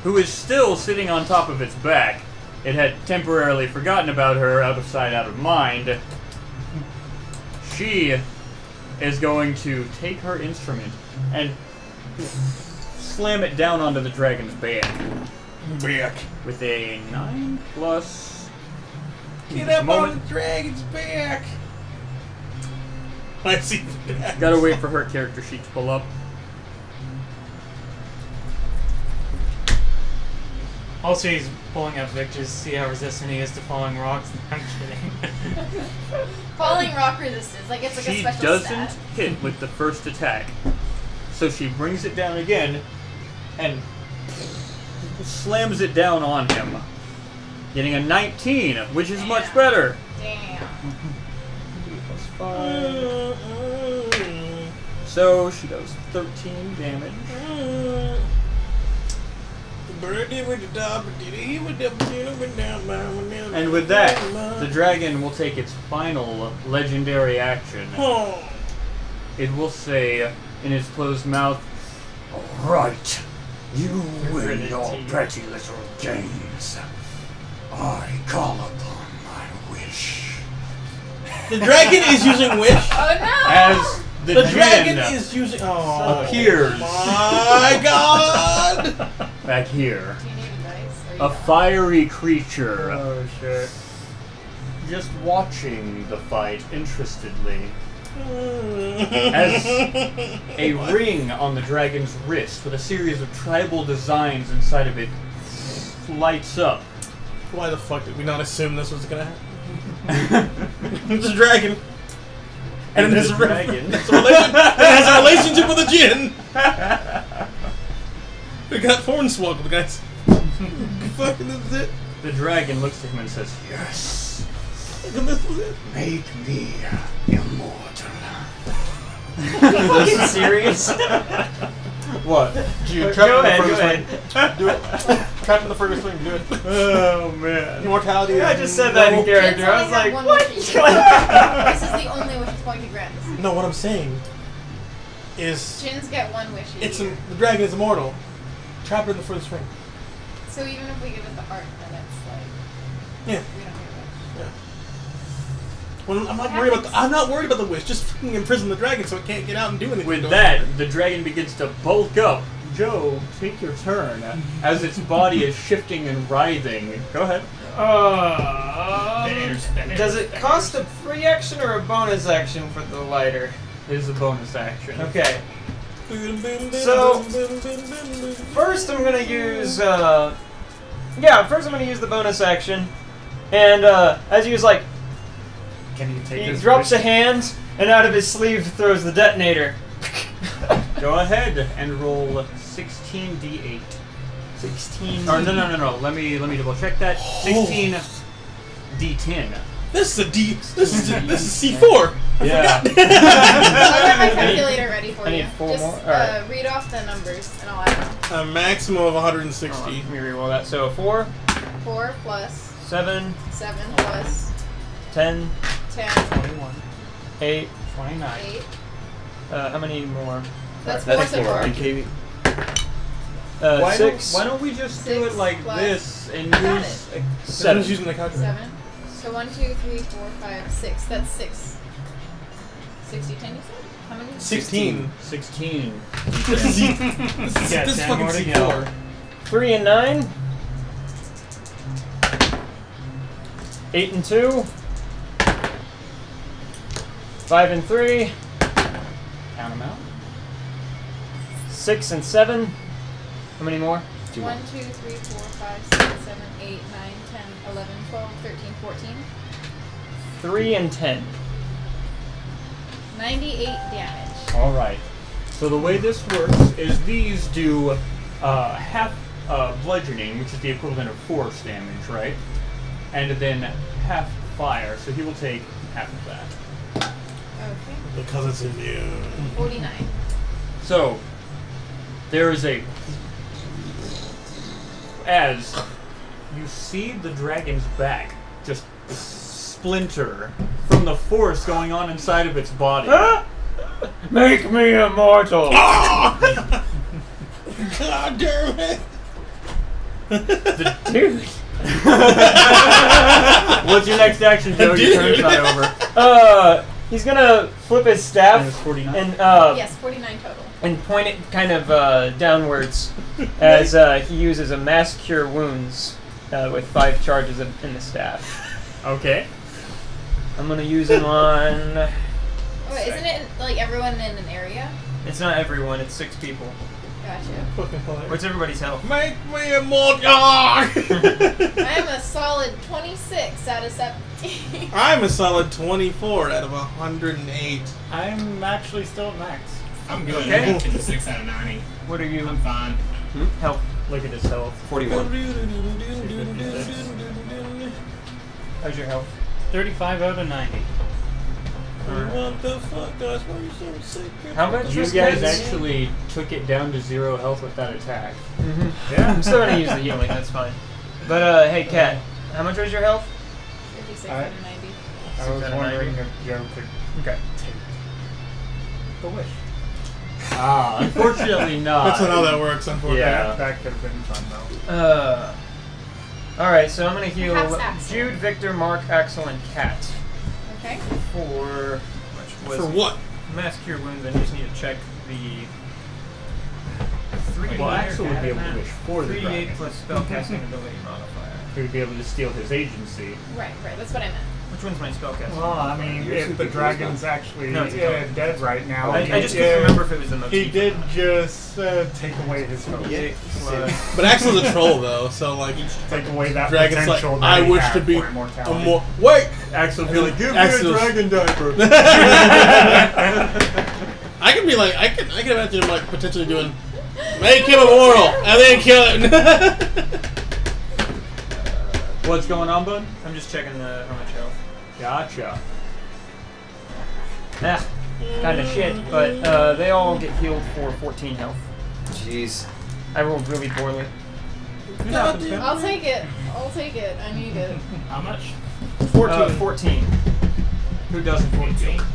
who is still sitting on top of its back. It had temporarily forgotten about her, out of sight, out of mind. She is going to take her instrument and slam it down onto the dragon's back Back. with a 9 plus. Get up on the dragon's back. I see that. Gotta wait for her character sheet to pull up. Also, he's pulling up Victor's to see how resistant he is to falling rocks. I'm kidding. Falling rock resistance. Like it's like a She special doesn't stat. hit with the first attack. So she brings it down again and slams it down on him. Getting a 19, which is much better. Damn. So she does 13 damage. And with that, the dragon will take its final legendary action. It will say in its closed mouth, "Right, you win your pretty little games. I call upon my wish." The dragon is using wish. Oh no! As the dragon djinn is using. Oh. appears My god! back here. Do you need a dice? Or you A don't? fiery creature, Oh shit. just watching the fight interestedly. As a ring on the dragon's wrist with a series of tribal designs inside of it lights up. Why the fuck did we not assume this was gonna happen? It's a dragon. And it has a dragon. it has a relationship with a djinn. We got hornswoggle, guys. Fucking this is it. The dragon looks to him and says, "Yes, Make me immortal. This is serious. What? Jude, Go trap in the ahead. furthest ring. Do it. Trap in the furthest ring. Do it. Oh man. Immortality. I just said that in character. I was like, what? This is the only wish it's going to grant us. No, what I'm saying is Jin's get one wish a it's year. the dragon is immortal. Trap it in the furthest ring. So even if we give it the art, then it's like Yeah. we don't get a wish. Well, I'm not worried about the wish. Just freaking imprison the dragon so it can't get out and do anything. With that, the dragon begins to bulk up. Joe, take your turn as its body is shifting and writhing. Go ahead. Does it cost a free action or a bonus action for the lighter? It is a bonus action. Okay. So, first I'm gonna use, first I'm gonna use the bonus action. And, as he was like, Can you take he his drops a wish? hand, and out of his sleeve throws the detonator. Go ahead and roll 16d8. 16. Or no. Let me double check that. 16d10. This is this is C4. Yeah. I'll get my calculator ready for I you. need 4 Just more. Alright. read off the numbers and I'll add them. A maximum of 160. Let me reroll that. So 4, 4 plus 7, 7 plus 10, 10, 21, 8. 29. 8. How many more? That's 4 so far. Why 6. don't we just do 6 it like plus- this and I got use... Seven's using the calculator. 7. So 1, 2, 3, 4, 5, 6. That's 6. 60, 10 you said? How many? 16. 16. This is Yeah, this 10 fucking more to C4. go. 3 and 9. 8 and 2. 5 and 3. Count them out. 6 and 7. How many more? 1, 2, 3, 4, 5, 6, 7, 8, 9, 10, 11, 12, 13, 14. 3 and 10. 98 damage. Alright. So the way this works is these do half bludgeoning, which is the equivalent of force damage, right? And then half fire, so he will take half of that. Okay. Because it's immune. 49. So, there is as you see the dragon's back just splinter from the force going on inside of its body. Make me immortal! God damn it! Dude! What's your next action, Joe? Your turn's not over. He's gonna flip his staff And it's 49? and Yes, 49 total. and point it kind of downwards as he uses a mass cure wounds with 5 charges in the staff. Okay. I'm gonna use him on. Oh, wait, isn't it like everyone in an area? It's not everyone. It's 6 people. Gotcha. Fucking hilarious. What's everybody's health? Make me immortal! I am a solid 26 out of 17. I'm a solid 24 out of 108. I'm actually still at max. I'm good. Okay. It's a 6 out of 90. What are you? I'm fine. Health. Look at his health. 41. How's your health? 35 out of 90. What the fuck, guys? Why are you so sick? How much You was guys Ken's? actually took it down to 0 health with that attack. Yeah. I'm still gonna use the healing. That's fine. But hey, Kat, how much was your health? 56 Alright. out of 90. I was out of wondering 90. if Joe could Okay. take the wish. Unfortunately not. That's not how that works, unfortunately. Yeah. That could have been fun though. All right. So I'm gonna heal Perhaps Axel. Jude, Victor, Mark, Axel, and Kat Okay. for which was For what? mass cure wounds. I just need to check the 3d8. Well, Axel would be able to wish for the 3d8 dragon. plus spellcasting ability modifier. He would be able to steal his agency. Right, that's what I meant. Which one's my spellcasting? Well, I mean, if the dragon's actually No, it's dead right now, I just couldn't remember if it was the motif. He did just take away his focus. 3d8 plus. But Axel's a troll, though, so like, Take away that Dragon's like, potential that I he wish had to be for immortality. Wait! Axel would be like, give me Axel's- a dragon diaper. I can be like, I can imagine him like potentially doing, make him immortal, and then kill him. What's going on, bud? I'm just checking how much health. Gotcha. Kind of shit, but they all get healed for 14 health. Jeez. I rolled really poorly. I'll take it. I'll take it. I need it. How much? 14. Who doesn't want to?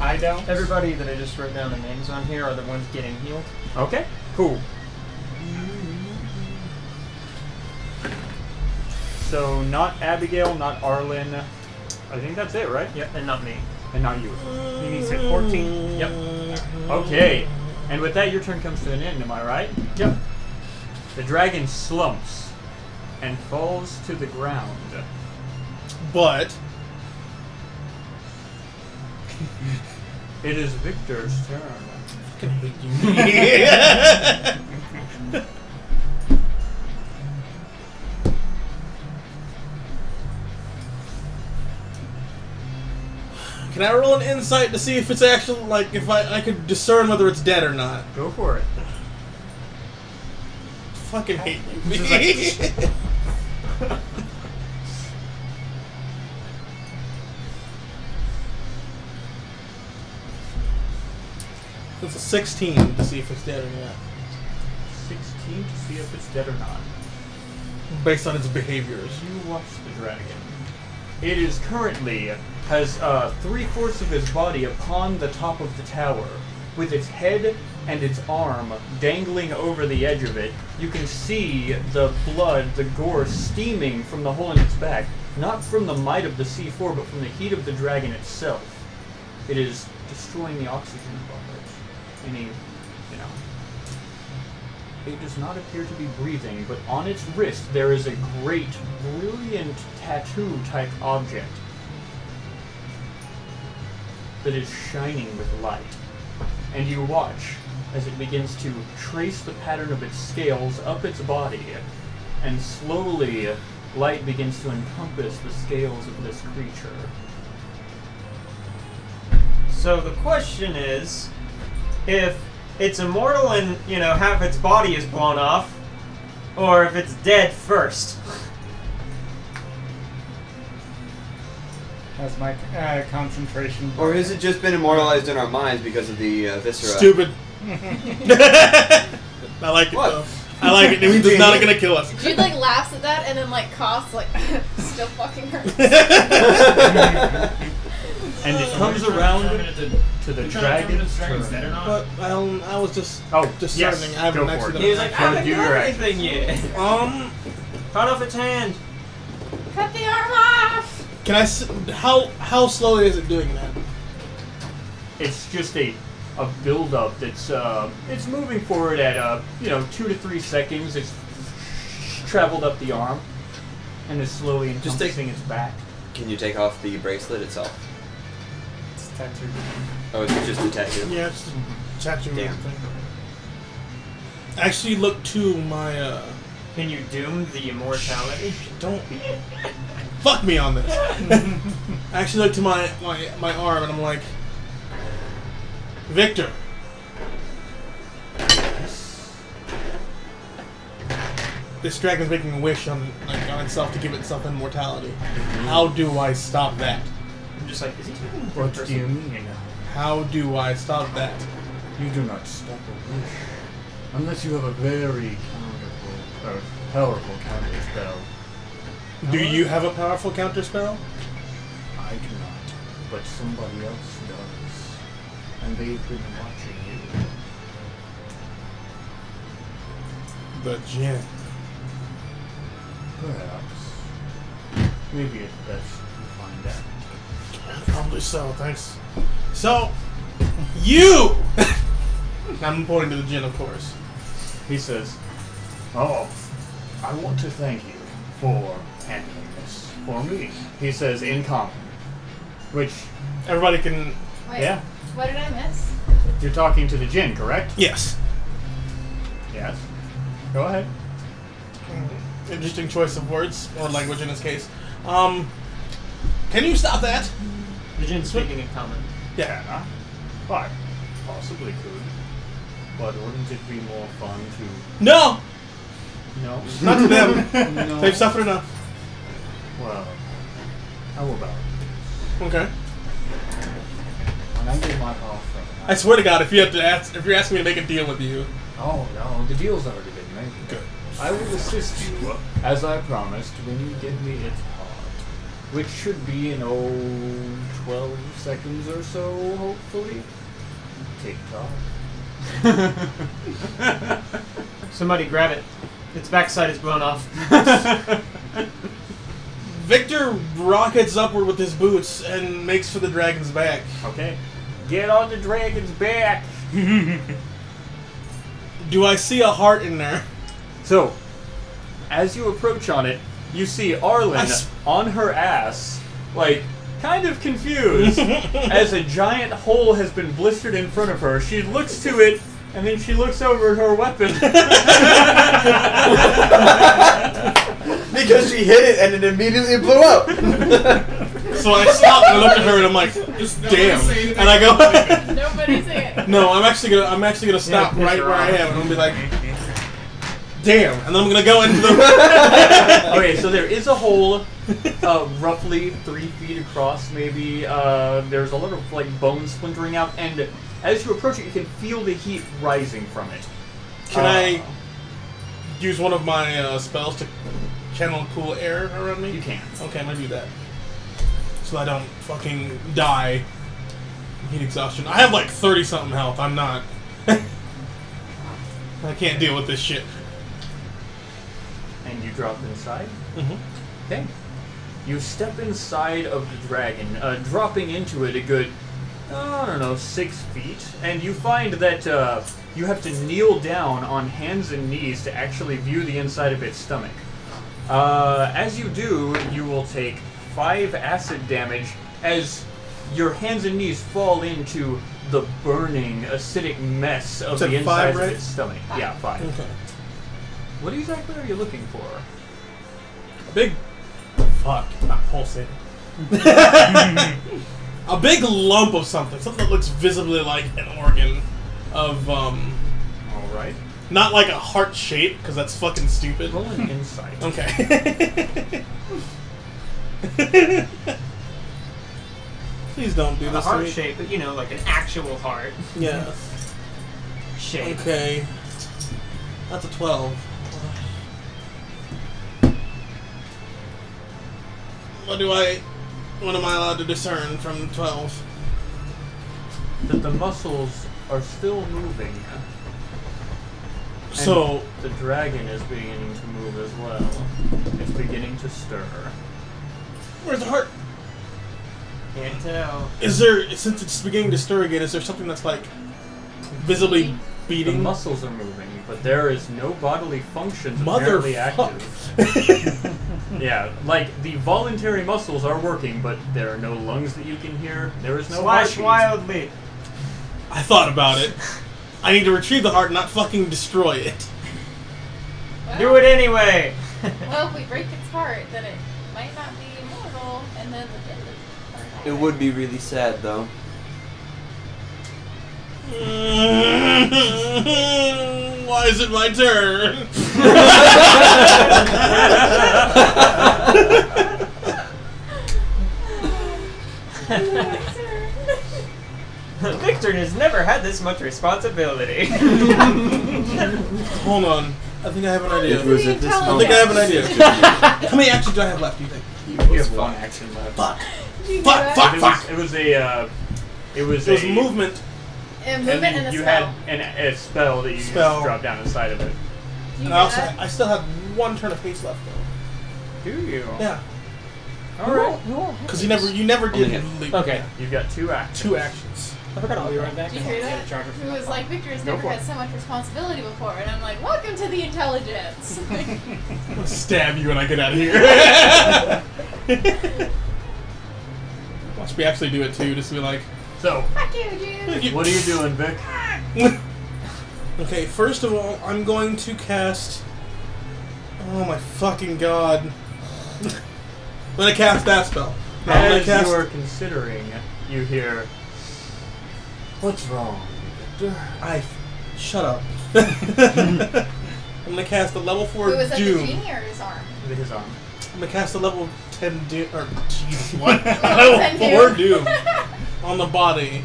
I don't. Everybody that I just wrote down the names on here are the ones getting healed. Okay, cool. So, not Abigail, not Arlen. I think that's it, right? Yep, and not me. And not you. You said 14. Yep. Okay. And with that, your turn comes to an end, am I right? Yep. The dragon slumps and falls to the ground. But It is Victor's turn. I fucking hate you. Can I roll an insight to see if it's actually, like, if I could discern whether it's dead or not? Go for it. Fucking hate you. It's a 16 to see if it's dead or not. 16 to see if it's dead or not. Based on its behaviors. You watch the dragon. It is currently has 3/4 of his body upon the top of the tower, with its head and its arm dangling over the edge of it. You can see the blood, the gore steaming from the hole in its back, not from the might of the C4, but from the heat of the dragon itself. It is destroying the oxygen above it. Any, it does not appear to be breathing, but on its wrist there is a great, brilliant tattoo-type object that is shining with light. And you watch as it begins to trace the pattern of its scales up its body, and slowly light begins to encompass the scales of this creature. So the question is, if it's immortal and, half its body is blown off, or if it's dead first. Has my concentration. Or has it just been immortalized in our minds because of the viscera? Stupid. I like it, What? though. I like it. It means it's not gonna kill us. Jude laughs at that and then coughs still fucking hurts. And it comes around to the dragon's dragon's dead or turn. not? But I was just Yes, discerning. I haven't go for actually it. done He was like, I Don't haven't do done your anything yet. Cut off its hand. Cut the arm off! Can I? How slowly is it doing that? It's just a build-up that's it's moving forward at 2 to 3 seconds. It's traveled up the arm and is slowly Just encompassing its back. Can you take off the bracelet itself? It's tattooed. Oh, it's just a tattoo? Yeah, it's tattoo. Damn. Thing. Actually, look to my. Can you doom the immortality? Don't fuck me on this. I actually look to my arm and I'm like, Victor. This dragon's making a wish on itself to give itself immortality. How do I stop that? I'm just like, is he talking in What third do you person? mean? How do I stop that? You do not stop a wish unless you have a very powerful counter spell. Do you have a powerful counter spell? I do not, but somebody else does, and they've been watching you. The Jinn. Perhaps. Maybe it's best you find out. Probably so, thanks. So, you! I'm pointing to the Jinn, of course. He says, "Oh, I want to thank you for handling this for me." He says in common, which, Everybody can... Wait, yeah, what did I miss? you're talking to the Jinn, correct? Yes. Yes. Go ahead. Interesting choice of words, or language in this case. Can you stop that? The Jinn speaking in common. Yeah. I possibly could, but wouldn't it be more fun to? No! No. Not to them. No. They've suffered enough. Well, how about Okay. When I get my paw from it. I swear to God, if you're asking me to make a deal with you. Oh no, the deal's already been made. Good. I will assist you, as I promised, when you give me its part. Which should be in, 12 seconds or so, hopefully. Tick-tock. Somebody grab it. Its backside is blown off. Victor rockets upward with his boots and makes for the dragon's back. Okay. Get on the dragon's back! Do I see a heart in there? So, as you approach on it, you see Arlen on her ass, like, kind of confused, as a giant hole has been blistered in front of her. She looks to it, and then she looks over at her weapon. Because she hit it and it immediately blew up. So I stop and I look at her and I'm like, damn. And I go, Nobody say it. no, I'm actually gonna stop right where I am and I'm gonna be like, damn. And then I'm gonna go into the. Okay, so there is a hole, roughly 3 feet across, maybe. There's a lot of like bone splintering out, and as you approach it, you can feel the heat rising from it. Can I use one of my spells to channel cool air around me? You can. Okay, I'm gonna do that. So I don't fucking die from heat exhaustion. I have like 30-something health. I'm not. I can't deal with this shit. And you drop inside? Mm-hmm. Okay. You step inside of the dragon, dropping into it a good, I don't know, 6 feet, and you find that you have to kneel down on hands and knees to actually view the inside of its stomach. As you do, you will take 5 acid damage as your hands and knees fall into the burning, acidic mess of the inside of its stomach. Yeah, 5. Okay. What exactly are you looking for? A big... Fuck, not pulsating. A big lump of something. Something that looks visibly like an organ of, Alright. Not like a heart shape, because that's fucking stupid. Roll an insight. Okay. Please don't do A this to heart me. shape, but you know, like an actual heart Yeah. shape. Okay. That's a 12. What am I allowed to discern from 12? That the muscles are still moving. So... And the dragon is beginning to move as well. It's beginning to stir. Where's the heart? Can't tell. Is there, since it's beginning to stir again, is there something that's like visibly The beating? muscles are moving, but there is no bodily functions apparently active. Yeah, like the voluntary muscles are working, but there are no lungs that you can hear. There is no Slash heartbeat. wildly. I thought about it. I need to retrieve the heart, not fucking destroy it. Well, Do it anyway. Well, if we break its heart, then it might not be immortal, and then the dead It would be really sad, though. Why is it my turn? Victor has never had this much responsibility. Hold on. I think I have an idea. It was at this I moment. think I have an idea. How many actions do I have left, do you think? You have 1 action left. Fuck. You do Fuck, it. fuck, It fuck. was a It was movement. And and movement then and a you spell. had a spell that you just Spell. dropped down inside of it. Do you And do I also, that? I still have 1 turn of haste left, though. Do you? Yeah. Alright. Because you never did Okay. leap. Okay, you've got 2 actions. 2 actions. I forgot I'll be right back. Did you hear that? He was like, Victor has never for had it. so much responsibility before. And I'm like, welcome to the intelligence. I'm gonna stab you when I get out of here. Watch me actually do it, too, just to be like... So, Fuck you, dude. what are you doing, Vic? Okay, first of all, I'm going to cast... Oh my fucking god. I'm gonna cast that spell. No, I'm gonna As cast... you are considering, you hear, "What's wrong, Victor?" Shut up. I'm gonna cast a level 4 Who was that, the Doom. genie or his arm? His arm. I'm gonna cast a level 10 Doom. Or, jeez, what? Level 4 Doom on the body.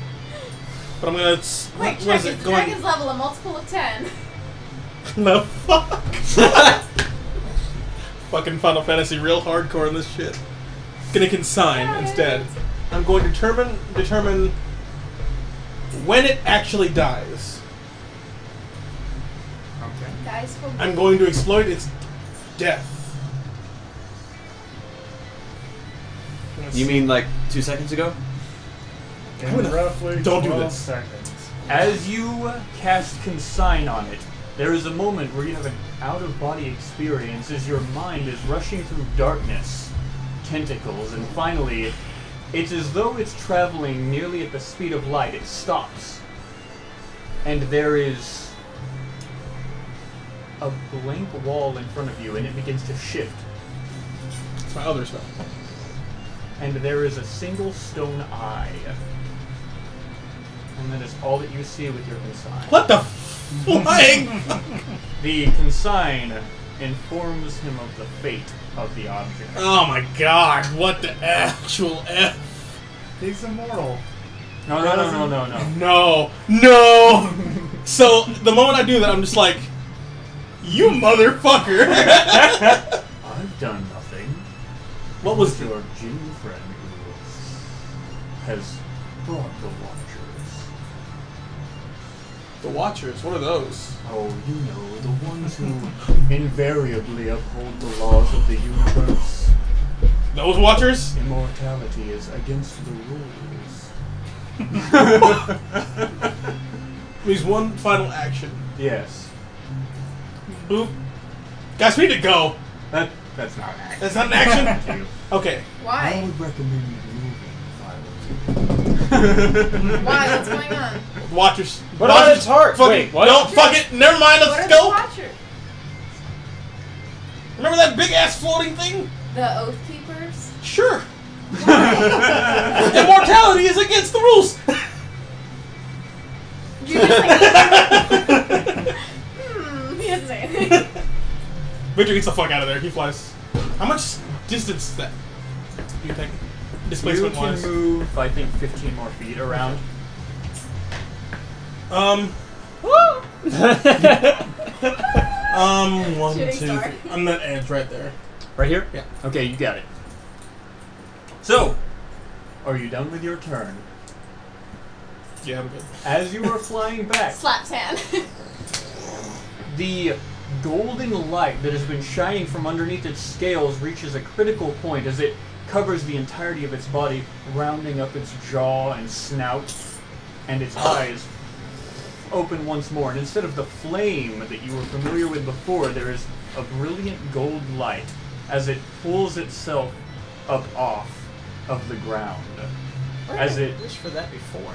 But I'm gonna. Wait, what is it? Dragon's level a multiple of 10. No, fuck. Fucking Final Fantasy real hardcore in this shit. Gonna consign instead. I'm going to determine when it actually dies. Okay. Dies for I'm going to exploit its death. You mean like 2 seconds ago? In roughly Don't do 12 this. seconds. As you cast Consign on it, there is a moment where you have an out-of-body experience as your mind is rushing through darkness, tentacles, and finally, it's as though it's traveling nearly at the speed of light. It stops. And there is a blank wall in front of you, and it begins to shift. It's my other spell. And there is a single stone eye. And that is all that you see with your Consign. What the flying? The Consign informs him of the fate of the object. Oh my god, what the actual F? He's immortal. No. No! So, the moment I do that, I'm just like, you motherfucker! I've done nothing. What was your Jin friend who has brought the Watchers? The Watchers, what are those? Oh, you know, the ones who invariably uphold the laws of the universe. Those Watchers? Immortality is against the rules. Means one final action. Yes. Boop. Guys, we need to go. That's not an action. That's not an action? Okay. I Why? would recommend you moving if I Why? What's going on? Watchers. What about its heart? Fuck Wait, it. what? No, fuck it. Never mind, What let's are the go. Watchers? Remember that big ass floating thing? The Oath Keepers? Sure. Immortality is against the rules. You just like... he doesn't say anything. Victor gets the fuck out of there. He flies. How much distance is that? Do you think? You Displacement can wise. move, I think, 15 more feet around. One, Shooting two, star. three. On that edge right there. Right here? Yeah. Okay, you got it. So, are you done with your turn? Yeah, I'm good. As you are flying back, Slaps hand. the golden light that has been shining from underneath its scales reaches a critical point as it covers the entirety of its body, rounding up its jaw and snout, and its eyes open once more. And instead of the flame that you were familiar with before, there is a brilliant gold light as it pulls itself up off of the ground. As it wish for that before.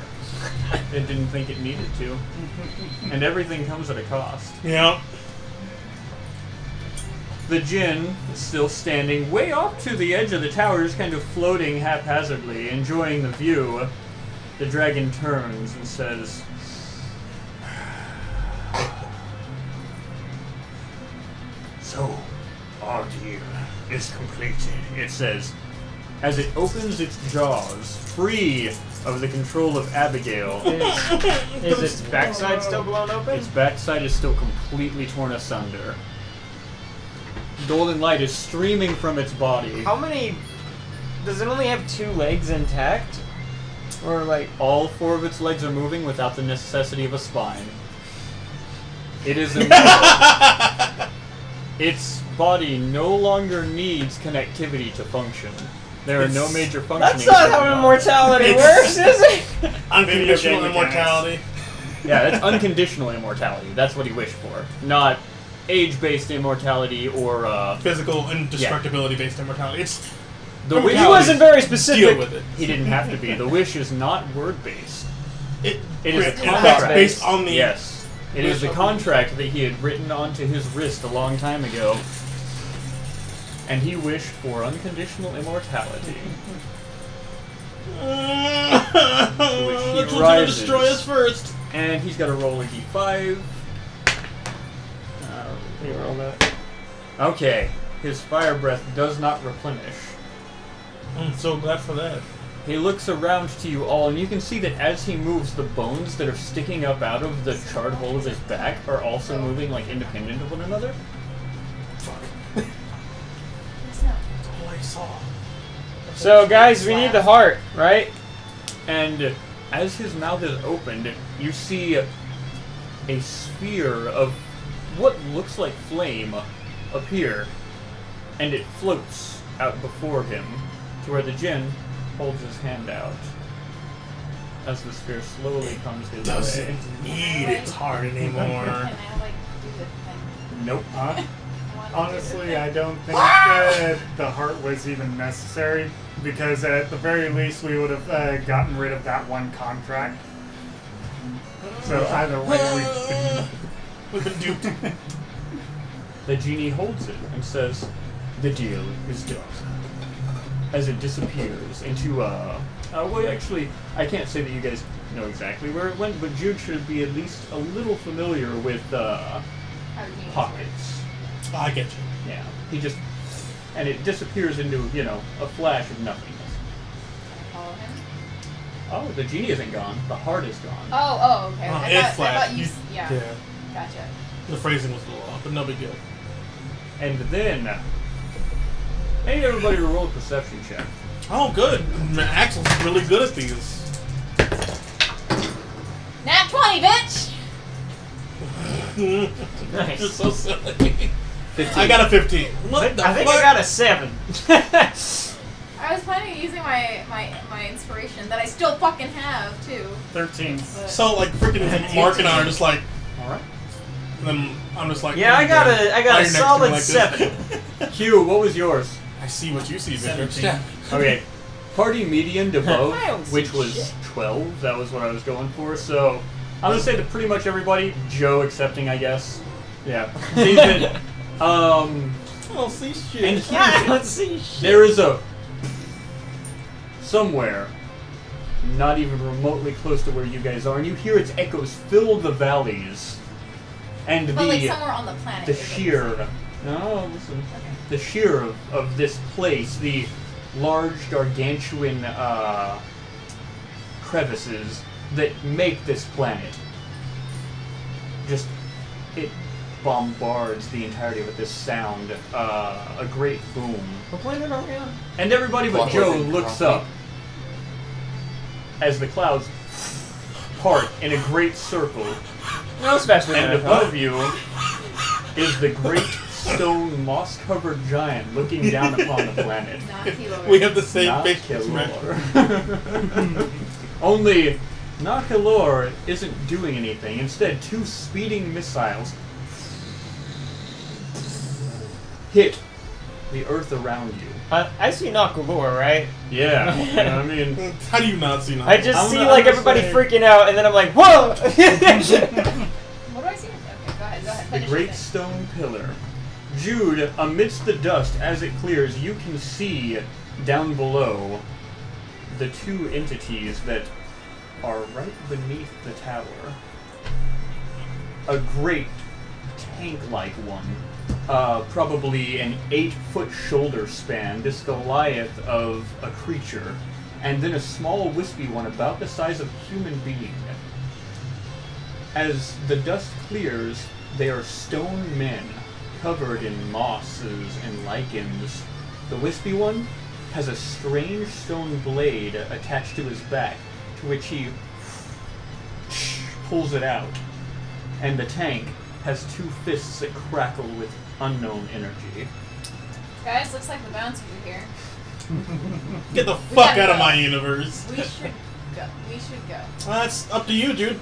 it didn't think it needed to. And everything comes at a cost. Yeah. The Djinn is still standing way off to the edge of the tower, just kind of floating haphazardly, enjoying the view. The dragon turns and says, "So, our deal is completed," it says, as it opens its jaws, free of the control of Abigail. Is its backside still blown open? Its backside is still completely torn asunder. Golden light is streaming from its body. How many... Does it only have 2 legs intact? Or like... All 4 of its legs are moving without the necessity of a spine. It is its body no longer needs connectivity to function. There are no major functioning. That's not how immortality works, is it? Unconditional game immortality. Yeah, that's unconditional immortality. That's what he wished for. Not age-based immortality or Physical indestructibility based immortality. It's the wish. He wasn't very specific. deal with it. He didn't have to be. The wish is not word-based. It It is a it's contract based on the Yes. It is the contract that he had written onto his wrist a long time ago. And he wished for unconditional immortality. Which one's gonna destroy us first? And he's got to roll a d5. You roll that. Okay. his fire breath does not replenish. I'm so glad for that. He looks around to you all, and you can see that as he moves, the bones that are sticking up out of the charred hole of his back are also moving, like, independent of one another. Fuck. That's all I saw. So, guys, we need the heart, right? And as his mouth is opened, you see a sphere of what looks like flame appear, and it floats out before him to where the Jinn holds his hand out as the sphere slowly comes his way. Doesn't need its heart anymore. Can I, like, do the thing? Nope. Honestly, I don't think the heart was even necessary, because at the very least we would have gotten rid of that one contract. So either way, we've been duped. The genie holds it and says, "The deal is done." As it disappears into well, actually, I can't say that you guys know exactly where it went, but Jude should be at least a little familiar with pockets. I get you. Yeah, he just, and it disappears into, you know, a flash of nothingness. Follow him? Oh, the genie isn't gone. The heart is gone. Oh, okay. Oh, I it thought flashed. you, yeah. Gotcha. The phrasing was a little off, but no big deal. And then, I need everybody to roll a perception check. Oh, good. Axel's really good at these. Nat 20, bitch! Nice. You're so silly. 15. I got a 15. What the I think fuck? I got a 7. I was planning on using my inspiration that I still fucking have, too. 13. But So, like, freaking Mark and I are just like, Alright. and then I'm just like, Yeah, I got a Why are you solid next to me like 7. this? Q, what was yours? I see what you see, Victor. 17. Okay. Party median above, I don't see which was shit. 12. That was what I was going for. So, I'm going to say that pretty much everybody, Joe accepting, I guess. Yeah. Sees that, I don't see shit. and I here's don't it. see shit. There is a somewhere, not even remotely close to where you guys are, and you hear its echoes fill the valleys, and But like somewhere on the planet. the is what you're sheer. saying. No, listen. Okay. The sheer of this place, the large gargantuan crevices that make this planet, just it bombards the entirety with this sound, a great boom. What planet are we on? And everybody but Joe looks up as the clouds part in a great circle, No, it's faster than and I thought. above you is the great stone moss-covered giant looking down upon the planet. Not Kilo. We have the same Not facial expression. Kilor. Only not Kilor isn't doing anything. Instead, 2 speeding missiles hit the earth around you. I see Nakalor, right? Yeah, you know what I mean, How do you not see nothing? I just I'm see gonna- like I'm gonna everybody say- freaking out, and then I'm like, whoa! What do I see? Okay, go ahead. the Finish your great thing. stone pillar. Jude, amidst the dust as it clears, you can see down below the 2 entities that are right beneath the tower. A great tank-like one, probably an 8-foot shoulder span, this Goliath of a creature, and then a small wispy one about the size of a human being. As the dust clears, they are stone men, covered in mosses and lichens. The wispy one has a strange stone blade attached to his back, to which he pulls it out. And the tank has 2 fists that crackle with unknown energy. Guys, looks like the bouncers are here. Get the We fuck gotta out of go. my universe. We should go. We should go. That's up to you, dude.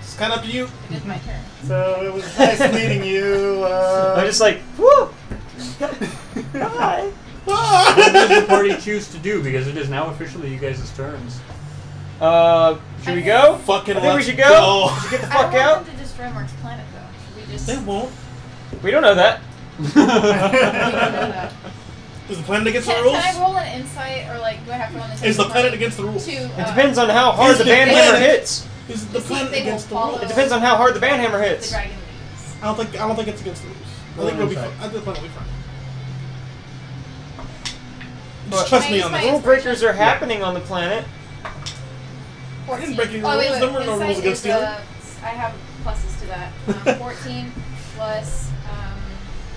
It's kind of up to you. It is my turn. So it was nice meeting you. I'm just like, whoo! Bye! What does the party choose to do? Because it is now officially you guys' turns. Should we go? Fucking I think we let's should go. We should get the I fuck don't out. want them to destroy Mark's planet, though. Should we just? They won't. We don't know that. We don't know that. Is the planet against the Can rules? I roll an insight, or like, do I have to roll an insight? Is the for planet money against the rules? To, It depends on how hard Is the the band hammer planet- hits. Is the to see if planet they will against the follow- rules? It depends on how hard the band hammer The hits. dragon leaves. I don't think it's against the rules. I think we'll be fine. I think the planet will be fine. Just trust me on My this. inspiration. Rule breakers are happening on the planet. 14. didn't break any Oh, wait, rules. wait. There were no rules Insight against is, stealing. I have pluses to that. 14 plus.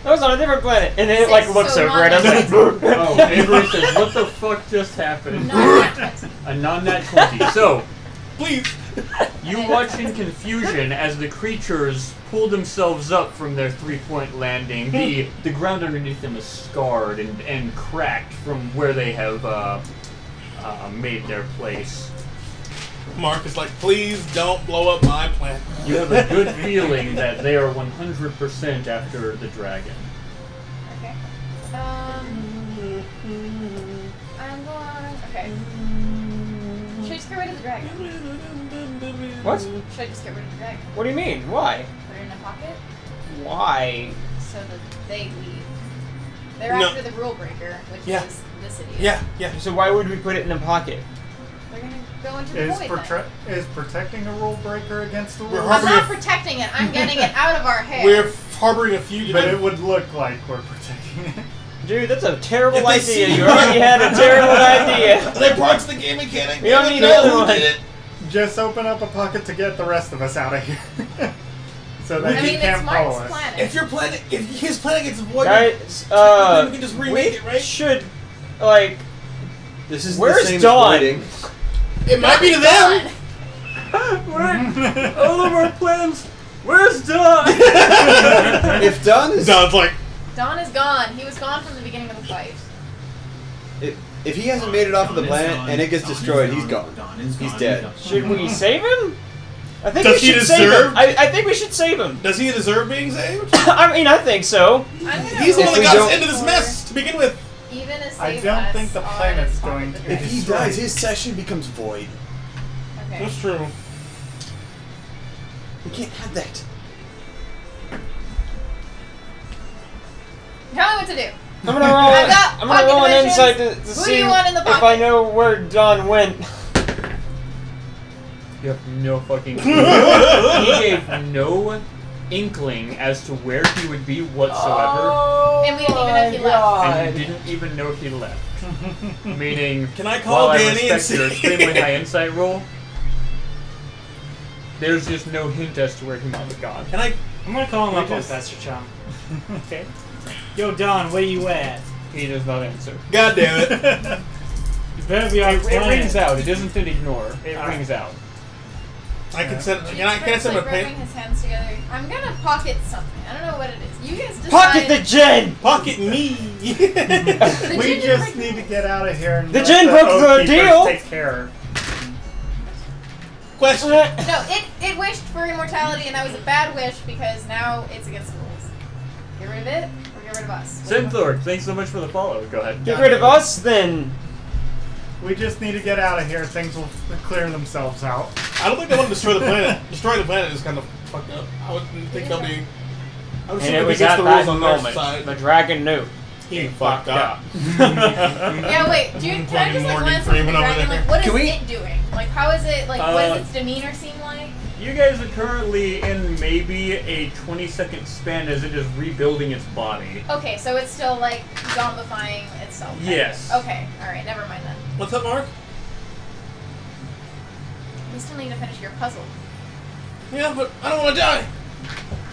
That was on a different planet. And then it like Six, looks so over it. I'm like, Oh, Avery says, what the fuck just happened? Not 20. A non-nat 20. So, Please. you watch in confusion as the creatures pull themselves up from their three-point landing. The ground underneath them is scarred and cracked from where they have made their place. Mark is like, please don't blow up my planet. You have a good feeling that they are 100% after the dragon. Okay. I'm going. Okay. Should I just get rid of the dragon? what? Should I just get rid of the dragon? What do you mean? Why? Put it in a pocket Why? so that they leave. They're No. after the Rulebreaker, which Yeah. is this idiot. Yeah. So why would we put it in a pocket? They're gonna go into the void. Is protecting a rule breaker against the We're rules? I'm harboring not a- protecting it. I'm getting it out of our hair. We're harboring a But fugitive. it would look like we're protecting it. Dude, that's a terrible If they idea. see- You already had a terrible idea. They're parts of the game mechanic. We don't Damn it, need know another who one. did it. Just open up a pocket to get the rest of us out of here. So that I he mean, can't it's follow Mark's us. planet. If his planet gets voided, Guys, then we can just remake it, right? should, like, This is Where's the same Dawn? as voiding. it might be to them. Where? All of our plans. Where's Don? If Dawn is Sounds like Dawn is gone. He was gone from the beginning of the fight. if he hasn't made it off of the planet and it gets destroyed, he's gone. He's dead. should we save him? I think Does we he should save deserve- him. I think we should save him. does he deserve being saved? I mean, I think so. I'm gonna He's the roll one that we got us don't- into this mess to begin with. Even a I save don't us think the on planet's top of going the to- dragon. If he dies, his session becomes void. Okay. That's true. We can't have that. Tell me what to do. I'm gonna roll. I've got I'm gonna pocket roll an dimensions. insight to Who do see you want in the if I pocket? know where Don went. You have no fucking clue. He gave no inkling as to where he would be whatsoever, And we didn't even know if he left. and he didn't even know he left. Meaning, Can I call while Danny I and respect your see? extremely high insight roll, there's just no hint as to where he might have gone. Can I? I'm gonna call him up on just- Pastor Chum. Okay. Yo, Don, where you at? He does not answer. God damn it! You better be on It planet. rings out. It doesn't ignore. It Alright. rings out. I can send. Can I First, send him a like, rubbing paint? his hands together. I'm gonna pocket something. I don't know what it is. You guys decide. Pocket the gin. Pocket me. The We gin just is need to get out of here and The let gin broke the Oath Keepers deal. take care. Question. No, it wished for immortality, and that was a bad wish because now it's against the rules. Get rid of it, or get rid of us. Synthor, thanks so much for the follow. Go ahead. Get rid of us, then. We just need to get out of here. Things will clear themselves out. I don't think they want to destroy the planet. Destroying the planet is kind of fucked up. I wouldn't think they'll be. I would And assume it they'd be was against at the that rules on their moment side. the dragon knew. He fucked up. Yeah, wait, dude, can I just like Morgan glance at the Freeman over dragon? there. Like, what is Can we- it doing? Like, how is it? Like, what does its demeanor seem like? You guys are currently in maybe a 20-second span as it is rebuilding its body. Okay, so it's still like zombifying itself. then. Yes. Okay, all right, never mind then. What's up, Mark? We still need to finish your puzzle. Yeah, but I don't want to die.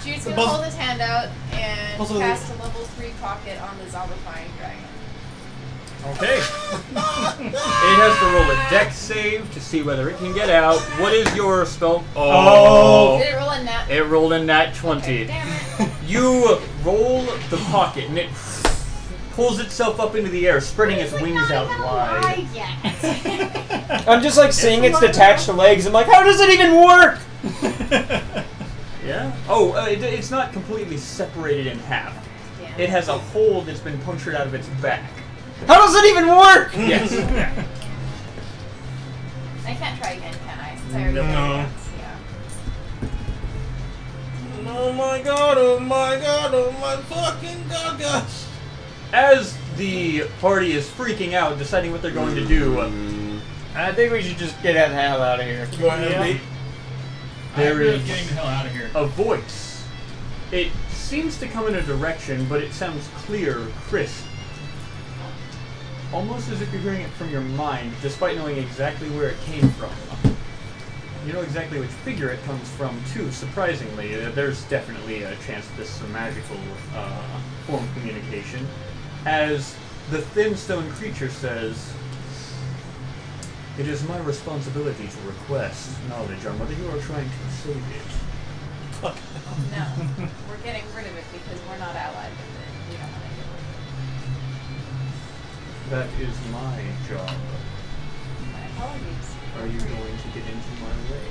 Jude's The gonna puzzle- hold his hand out and Puzzle- cast a level 3 pocket on the zombifying dragon. Okay. It has to roll a dex save to see whether it can get out. What is your spell? Oh. Did it roll a nat? It rolled a nat 20. Okay, damn it. You roll the pocket and it pulls itself up into the air, spreading its It's, like, wings not out even wide. alive yet. I'm just like seeing its detached legs. I'm like, how does it even work? Yeah? Oh, it's not completely separated in half. Damn. It has a hole that's been punctured out of its back. How does it even work? Yes. Yeah. I can't try again, can I? Since I already did it No. once. Yeah. Oh my god, oh my god, oh my fucking god, gosh. As the party is freaking out, deciding what they're going to do, I think we should just get the hell out of here. Go ahead, Yeah. mate. there I'm really is getting the hell out of here. a voice. It seems to come in a direction, but it sounds clear, crisp. almost as if you're hearing it from your mind, despite knowing exactly where it came from. You know exactly which figure it comes from, too, surprisingly. There's definitely a chance this is a magical form of communication. As the thin stone creature says, "It is my responsibility to request knowledge on whether you are trying to save it." No, we're getting rid of it because we're not allied with it. We don't want to deal with it. That is my job. My apologies. Are you going to get into my way?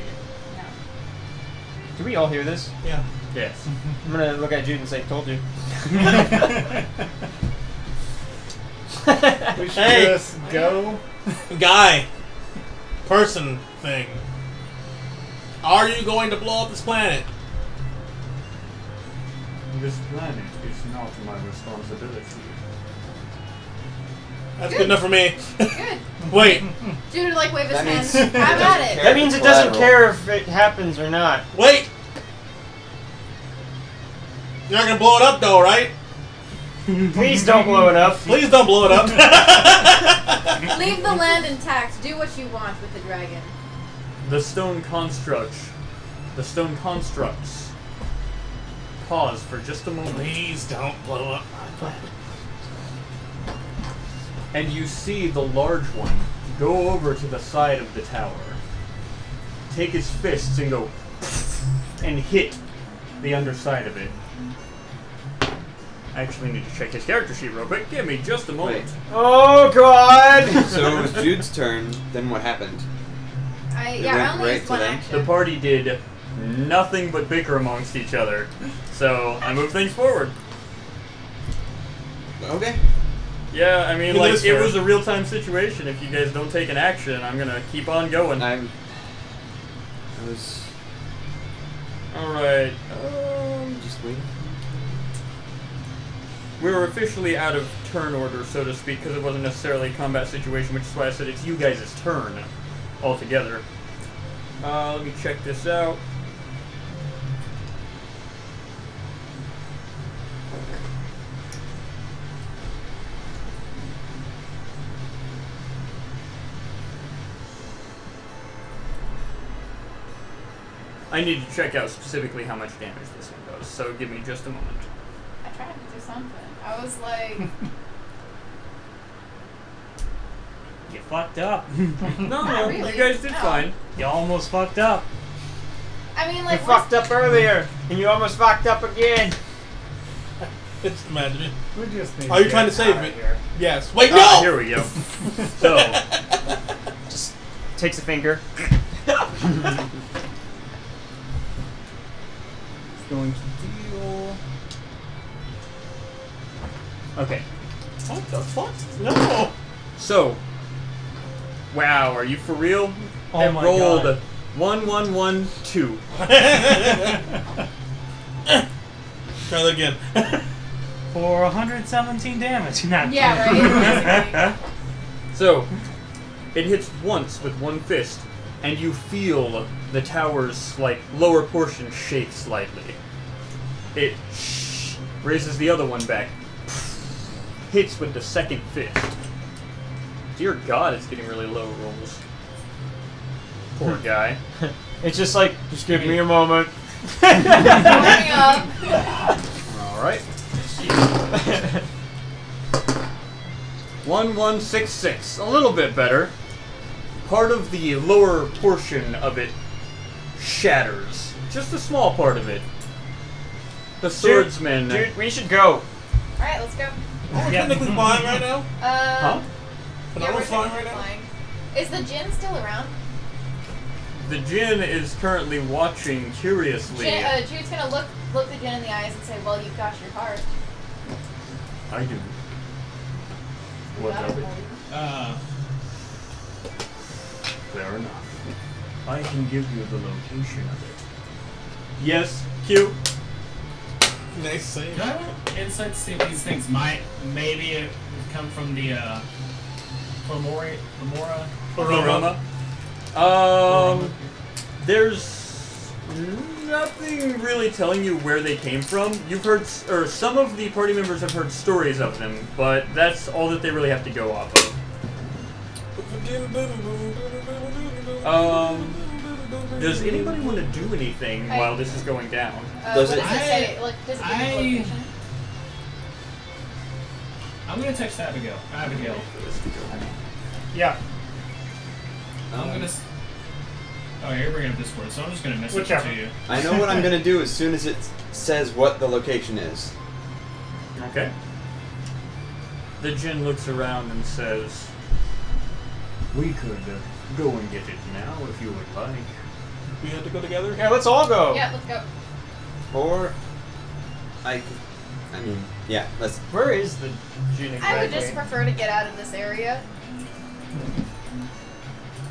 No. Do we all hear this? Yeah. Yes. I'm gonna look at Jude and say, "Told you." We should just go. Guy. Person thing. Are you going to blow up this planet? This planet is not my responsibility. That's good enough for me. Good. Wait. Jude would like wave his That hand. means- I'm at it. That means it doesn't care if it happens or not. Wait. You're not gonna blow it up though, right? Please don't blow it up. Please don't blow it up. Leave the land intact. Do what you want with the dragon. The stone constructs pause for just a moment. Please don't blow up my planet. And you see the large one go over to the side of the tower, take his fists and go and hit the underside of it. I actually need to check his character sheet real quick. Give me just a moment. Wait. Oh God! So it was Jude's turn. Then what happened? I went only right used to one them. action. The party did nothing but bicker amongst each other, so I moved things forward. Okay. Yeah, I mean, It like, is it fair. was a real-time situation. If you guys don't take an action, I'm gonna keep on going. I was Alright, just waiting. we were officially out of turn order, so to speak, because it wasn't necessarily a combat situation, which is why I said it's you guys' turn altogether. Let me check this out. I need to check out specifically how much damage this one does, so give me just a moment. I tried to do something. I was like, You fucked up. No, Not really. you guys did No. fine. You almost fucked up. I mean, You like, fucked up earlier, and you almost fucked up again. It's imagining. We just need Are you get trying to save out it? of here. Yes. Wait, Ah, no! here we go. So, Just takes a finger. going to deal. Okay. What the fuck? No! So, wow, are you for real? Oh It my rolled God. 1, 1, 1, 2. Try that again. For 117 damage. Not yeah, right? So, it hits once with one fist, and you feel the tower's like lower portion shake slightly. It raises the other one back, hits with the second fist. Dear God, it's getting really low rolls. Poor guy. It's just like, just give me a moment. Warming up. All right. 1166, a little bit better. Part of the lower portion of it shatters. Just a small part of it. The swordsman. Dude, we should go. Alright, let's go. We're Yeah. technically flying right now? Huh? Can Yeah, I we're flying technically right now? flying. Is the Jinn still around? The Jinn is currently watching curiously. Jude's gonna look the Jinn in the eyes and say, "Well, you've got your heart." I do. We What got of it it? for you. Fair enough. I can give you the location of it. Yes, Q. Nice save. Can I have insight to see if these things might maybe come from the Flamora? Panorama. There's nothing really telling you where they came from. You've heard, or some of the party members have heard stories of them, but that's all that they really have to go off of. Does anybody want to do anything while this is going down? Does what it- does it say? Like, does it give you location? I'm gonna text Abigail. Yeah. I'm gonna. Oh, you're bringing up Discord, so I'm just gonna message it Whichever. to you. I know what I'm gonna do as soon as it says what the location is. Okay. The djinn looks around and says, "We could go and get it now if you would like." We had to go together? Yeah, let's all go. Yeah, let's go. Or I mean, yeah, let's. Where is the djinn exactly? I would just prefer to get out of this area.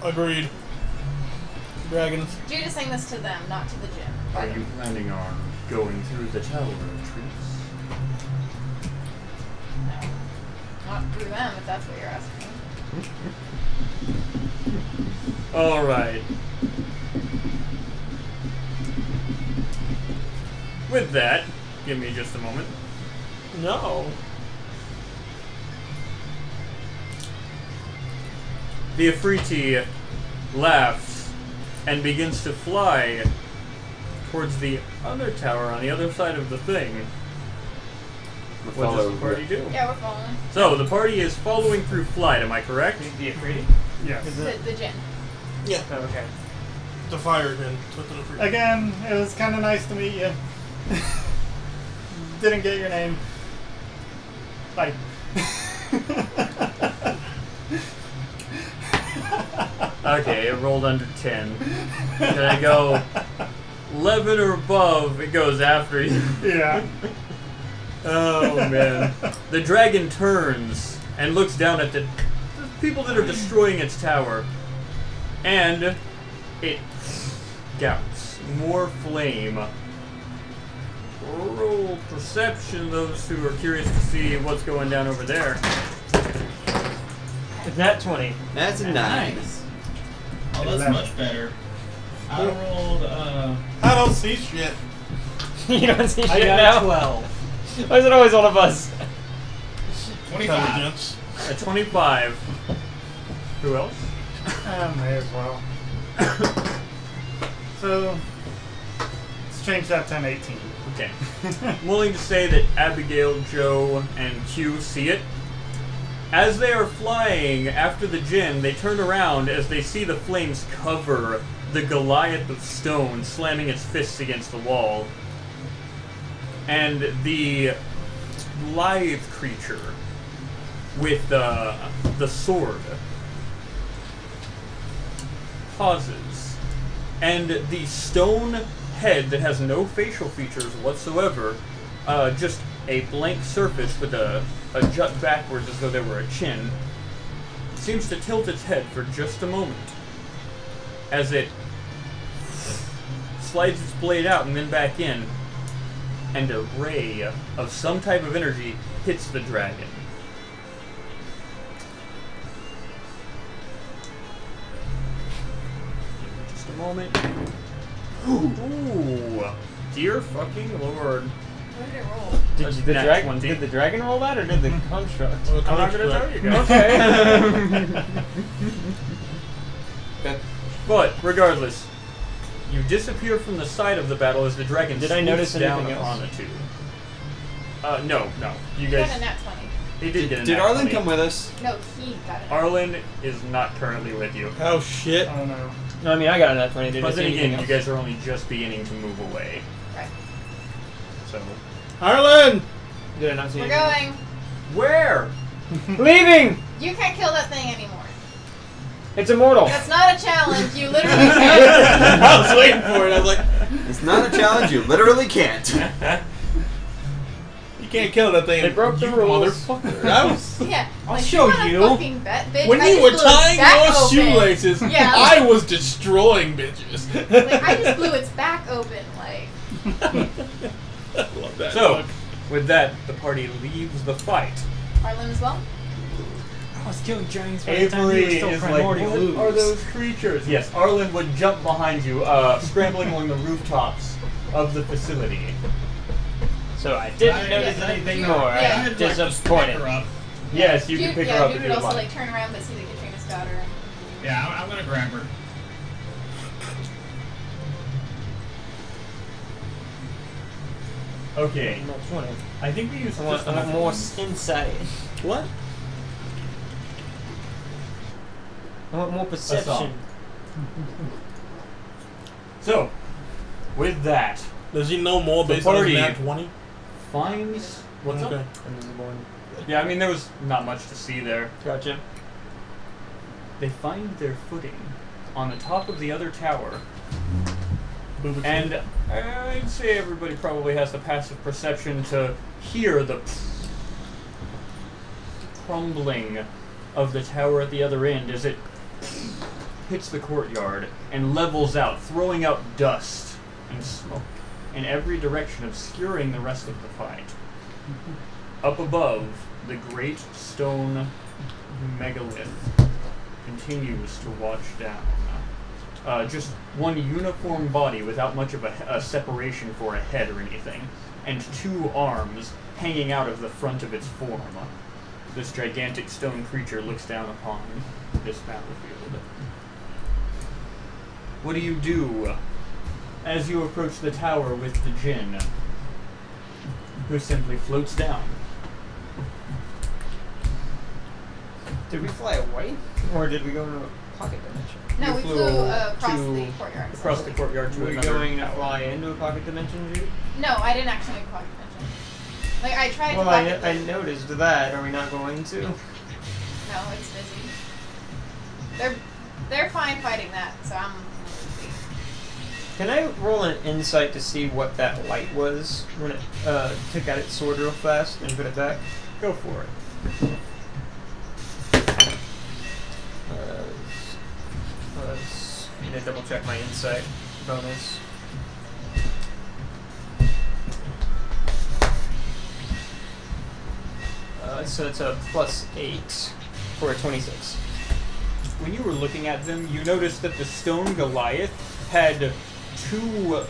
Agreed. Dragons. Jude is saying this to them, not to the gym. Are you planning on going through the tower retreats? No. Not through them, if that's what you're asking. Alright. With that, give me just a moment. No. The Afriti laughs and begins to fly towards the other tower on the other side of the thing. What does the party do? Yeah, we're following. So, the party is following through flight, am I correct? The Afriti? Yes. The gym. Yeah. Oh, okay. The fireman. Again, it was kind of nice to meet you. Didn't get your name. Bye. Okay, it rolled under 10. Can I go 11 or above? It goes after you. Yeah. Oh, man. The dragon turns and looks down at the people that are destroying its tower. And it gouts more flame. Roll perception, those who are curious to see what's going down over there. It's nat 20. That's a 9. Oh, that's much better. I rolled, I don't see shit. You don't see I shit got now? 12. Why is it always one of us? 25. Intelligence. A 25. Who else? May as well. So, let's change that to an 18. Okay. I'm willing to say that Abigail, Joe, and Q see it. As they are flying after the djinn, they turn around as they see the flames cover the Goliath of stone, slamming its fists against the wall. And the lithe creature with the sword pauses. And the stone head that has no facial features whatsoever, just a blank surface with a jut backwards as though there were a chin, seems to tilt its head for just a moment as it slides its blade out and then back in, and a ray of some type of energy hits the dragon. Just a moment. Ooh, dear fucking lord. What did it roll? Did the dragon roll that, or did the construct? I'm not going to tell you guys. Okay. But, regardless, you disappear from the side of the battle as the dragon Did I notice swoops down anything upon else? the two. No. You He got a guys... nat 20. He did get a Did nat Arlen 20. come with us? No, he got it. Arlen is not currently with you. Oh shit. Oh no. No, I mean, I got a nat 20. Did I But see then anything again, you else? guys are only just beginning to move away. Right. So... Harlan! Did I not see We're anything? going. Where? Leaving! You can't kill that thing anymore. It's immortal. That's not a challenge. You literally can't. I was waiting for it. I was like, It's not a challenge. You literally can't. you can't kill that thing. They broke the you rules. motherfucker. I was, Yeah. I'll like, show you. you. wanna fucking bet, bitch? when I you just were blew its tying back your open. shoelaces, Yeah. I was destroying bitches. Like, I just blew its back open. Like, I love that. So, book. with that, the party leaves the fight. Arlen as well. I was killing giants by the time you were Avery still is like, primordial what ooze. are those creatures? Yes, Arlen would jump behind you, scrambling along the rooftops, of the facility. So I didn't notice anything more. Yeah. I'm disappointed. Yes, you can pick her up Dude if would you also want. like turn around but see that Katrina's got her. Yeah, I'm gonna grab her. Okay, Not 20. I think we used I want, just I want enough more ones. insight. What? I want more perception. So, with that, Does he know more The based on party- his nat 20? finds what's Okay. up? Yeah, I mean there was not much to see there. Gotcha. They find their footing on the top of the other tower, Booba and I'd say everybody probably has the passive perception to hear the crumbling of the tower at the other end as it hits the courtyard and levels out, throwing out dust and smoke in every direction, obscuring the rest of the fight. Up above, the great stone megalith continues to watch down. Just one uniform body without much of a separation for a head or anything, and two arms hanging out of the front of its form. This gigantic stone creature looks down upon this battlefield. What do you do as you approach the tower with the Jinn, who simply floats down? Did we fly away? Or did we go into a pocket dimension? No, You we flew flew across to- the courtyard. Across the courtyard to Were we another going to tower. fly into a pocket dimension, Jude? No, I didn't actually make pocket dimension. Like I tried Well, to pocket I the- noticed that. Are we not going to? No, it's busy. They're fine fighting that, so I'm busy. Can I roll an insight to see what that light was when it took out its sword real fast and put it back? Go for it. I need to double check my insight bonus. So it's a +8 for a 26. When you were looking at them, you noticed that the stone Goliath had two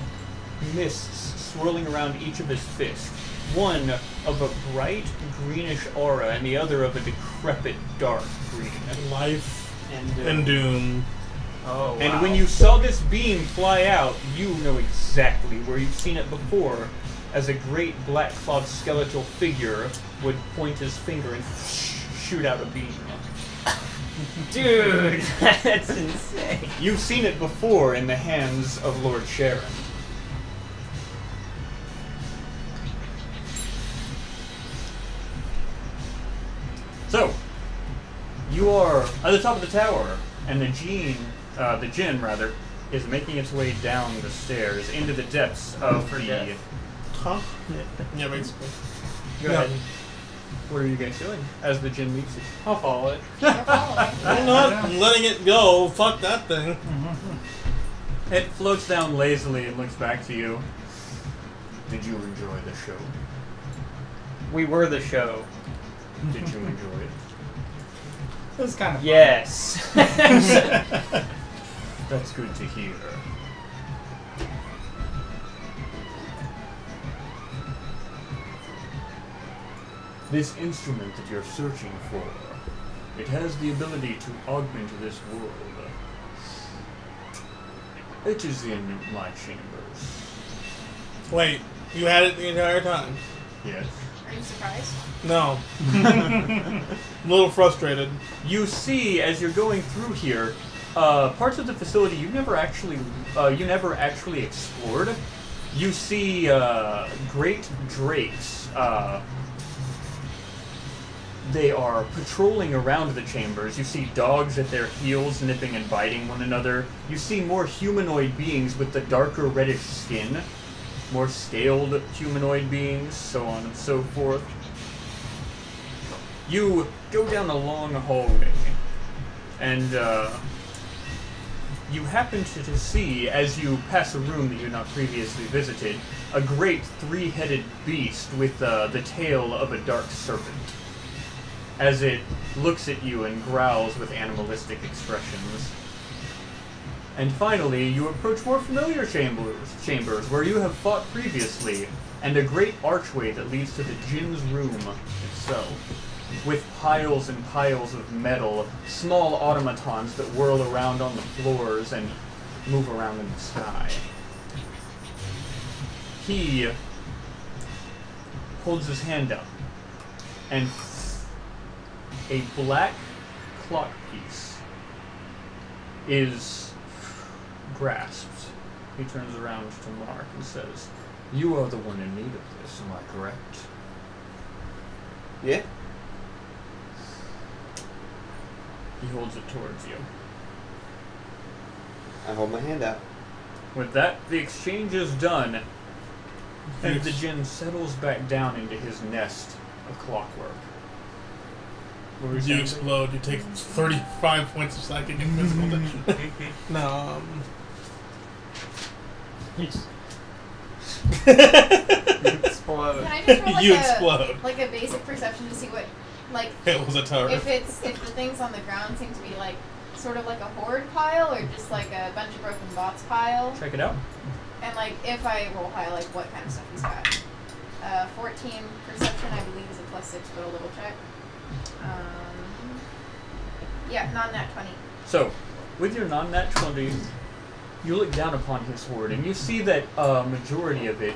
mists swirling around each of his fists. One of a bright greenish aura, and the other of a decrepit dark green. Life And, and doom. Oh, wow. And when you saw this beam fly out, you know exactly where you've seen it before, as a great black-clawed skeletal figure would point his finger and shoot out a beam. Dude, that's insane. You've seen it before in the hands of Lord Sharon. So, you are at the top of the tower, and the Jinn is making its way down the stairs into the depths of For the. death. Huh? Yeah, basically. Go Yeah. ahead. What are you guys doing as the Jinn meets you? I'll follow it. They're following. I'm not letting it go. Fuck that thing. It floats down lazily and looks back to you. Did you enjoy the show? We were the show. Did you enjoy it? It was kind of fun. Yes. That's good to hear. This instrument that you're searching for, it has the ability to augment this world. It is in my chambers. Wait, you had it the entire time? Yes. Are you surprised? No. I'm a little frustrated. You see, as you're going through here, parts of the facility you never actually explored. You see great drakes. They are patrolling around the chambers. You see dogs at their heels nipping and biting one another. You see more humanoid beings with the darker reddish skin. More scaled humanoid beings, so on and so forth. You go down a long hallway, and you happen to see, as you pass a room that you had not previously visited, a great three-headed beast with the tail of a dark serpent, as it looks at you and growls with animalistic expressions. And finally, you approach more familiar chambers where you have fought previously, and a great archway that leads to the Jin's room itself, with piles and piles of metal, small automatons that whirl around on the floors and move around in the sky. He holds his hand up, and a black clock piece is grasped. He turns around to Mark and says, "You are the one in need of this, am I correct?" Yeah. He holds it towards you. I hold my hand out. With that, the exchange is done, and the Jinn settles back down into his nest of clockwork. What were you You saying? explode. You take 35 points of psychic and physical damage. No. Explode. Can I just roll like You a, explode. like a basic perception to see what, like, It was a turret. if the things on the ground seem to be like sort of like a horde pile or just like a bunch of broken bots pile, Check it out. and like if I roll high, like what kind of stuff he's got. 14 perception, I believe, is a +6, but a little check. Yeah, non-nat 20. So, with your non-nat 20, you look down upon his horde, and you see that a majority of it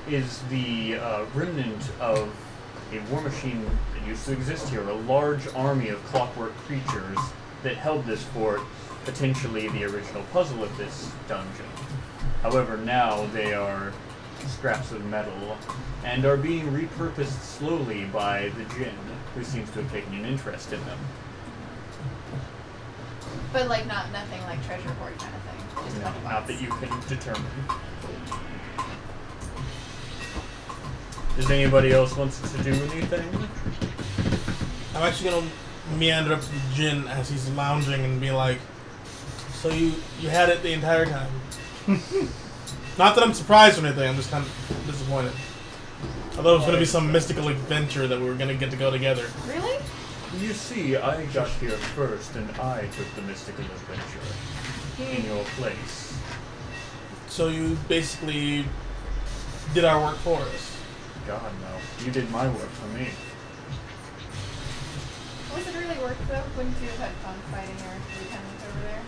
is the remnant of a war machine that used to exist here, a large army of clockwork creatures that held this fort, potentially the original puzzle of this dungeon. However, now they are scraps of metal and are being repurposed slowly by the Jinn, who seems to have taken an interest in them. But like nothing like treasure hoard kind of thing. Just a bunch of Not bots. that you can determine. Does anybody else want to do anything? I'm actually gonna meander up to the Jinn as he's lounging and be like, "So you had it the entire time?" Not that I'm surprised or anything. I'm just kind of disappointed. I thought it was gonna be some mystical adventure that we were gonna get to go together. Really? You see, I got here first, and I took the mystical adventure in your place. So you basically did our work for us. God, no. You did my work for me. Was it really worth though? Wouldn't you have had fun fighting your lieutenant over there?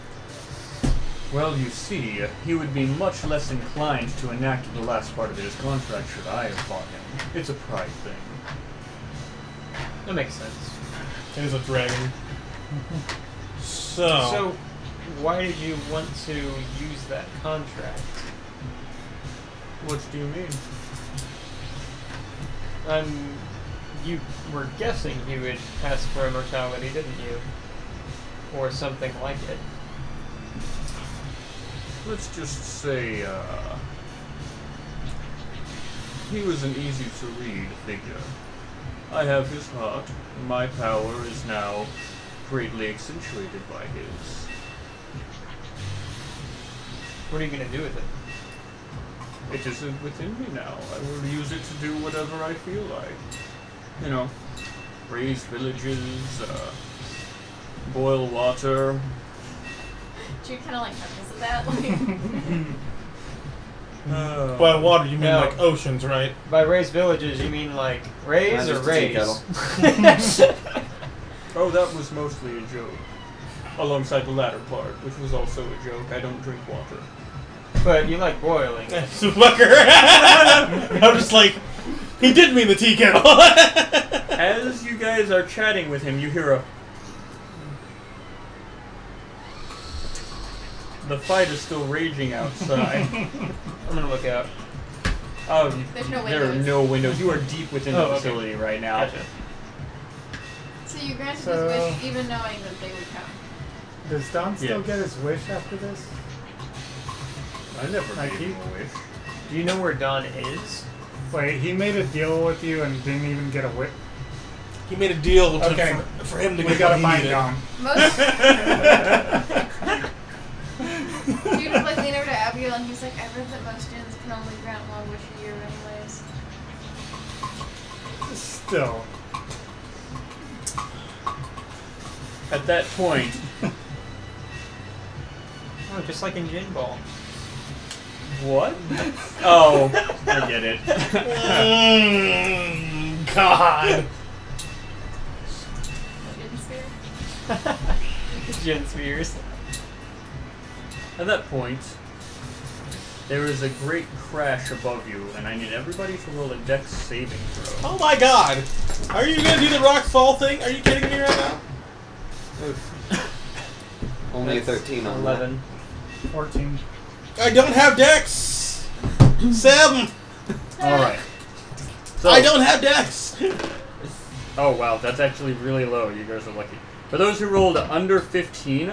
Well, you see, he would be much less inclined to enact the last part of his contract should I have fought him. It's a pride thing. That makes sense. It is a dragon. So why did you want to use that contract? What do you mean? You were guessing you would ask for immortality, didn't you? Or something like it. Let's just say, he was an easy-to-read figure. I have his heart. My power is now greatly accentuated by his. What are you going to do with it? It isn't within me now. I will use it to do whatever I feel like. You know, raise villages, boil water. Do you kind of like revisit that? Like, by water you mean No. like oceans, right? By raise villages, you mean like raise or Just a tea raise? Oh, that was mostly a joke. Alongside the latter part, which was also a joke. I don't drink water. But you like boiling. Fucker. I'm just like, he did mean the tea kettle. As you guys are chatting with him, you hear a... The fight is still raging outside. I'm gonna look out. there's no There are windows. no windows. You are deep within Oh, the okay. facility right now. Gotcha. So you granted So- his wish even knowing that they would come. Does Don still Yes. get his wish after this? I never Like made he- him a wish. Do you know where Don is? Wait, he made a deal with you and didn't even get a wish. He made a deal to, Okay. for him to We get gotta what he find needed. Don. Most. Dude was like leaning over to Abigail and he's like, I read that most gens can only grant one wish a year anyways. Still. At that point, Oh, just like in Gin Ball. What? Oh, I get it. God. Gin Spheres. At that point, there is a great crash above you, and I need everybody to roll a dex saving throw. Oh my God. Are you gonna do the rock fall thing? Are you kidding me right now? Only a 13 on 11. 14. I don't have dex. 7. Alright. So, I don't have dex. oh wow, that's actually really low. You guys are lucky. For those who rolled under 15,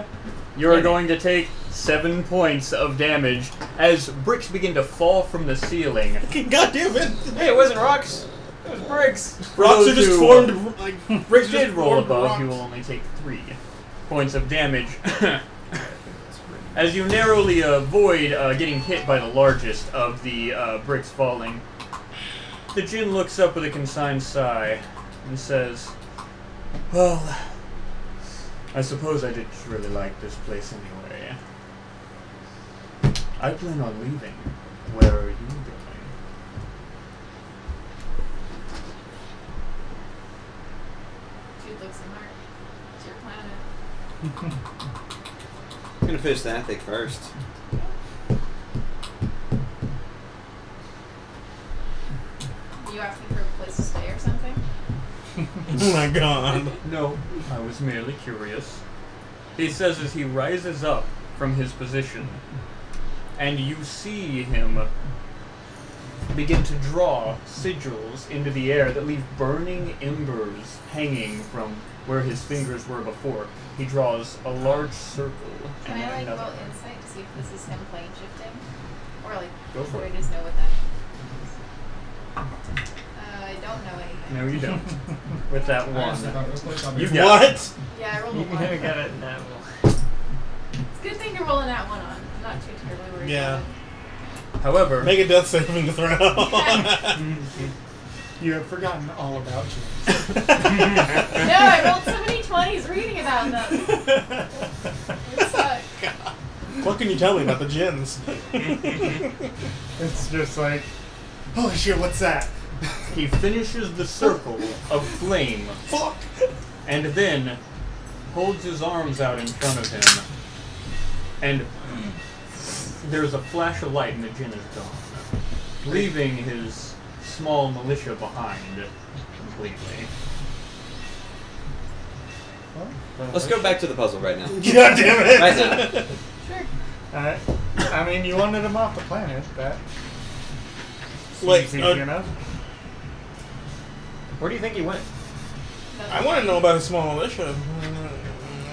you are going to take 7 points of damage as bricks begin to fall from the ceiling. God damn it. Hey, it wasn't rocks. It was bricks. Rocks are those just who- formed like Bricks just did roll formed above, rocks. you will only take 3 points of damage. As you narrowly avoid getting hit by the largest of the bricks falling, the djinn looks up with a consigned sigh and says, well, I suppose I didn't really like this place anyway. I plan on leaving. Where are you going? Jude looks smart. It's your planet. I'm gonna finish the ethic first. Are you asking for a place to stay or something? Oh my God. No, I was merely curious. He says as he rises up from his position, and you see him begin to draw sigils into the air that leave burning embers hanging from where his fingers were before. He draws a large circle Can and I then another. roll insight to see if this is him plane shifting? Or Go for or it. I just know what that is. I don't know anything. No, you don't. With that I one. asked about real quick, I'll be You right got it. What? Yeah, I rolled a You 1. got it in that one. It's a good thing you're rolling that one on. I'm not too terribly worried Yeah. about However, Make a death saving throw. You have forgotten all about you. it. No, I rolled so many 20s reading about them. It sucked. What can you tell me about the gins? It's just like, holy shit, what's that? he finishes the circle of flame Fuck. and then holds his arms out in front of him, and there's a flash of light and the djinn is gone, leaving his small militia behind completely. Let's go back to the puzzle right now. God damn it. Right now. Sure. I mean, you wanted him off the planet. That Wait, seems easy enough. Where do you think he went? I want to know about a small militia.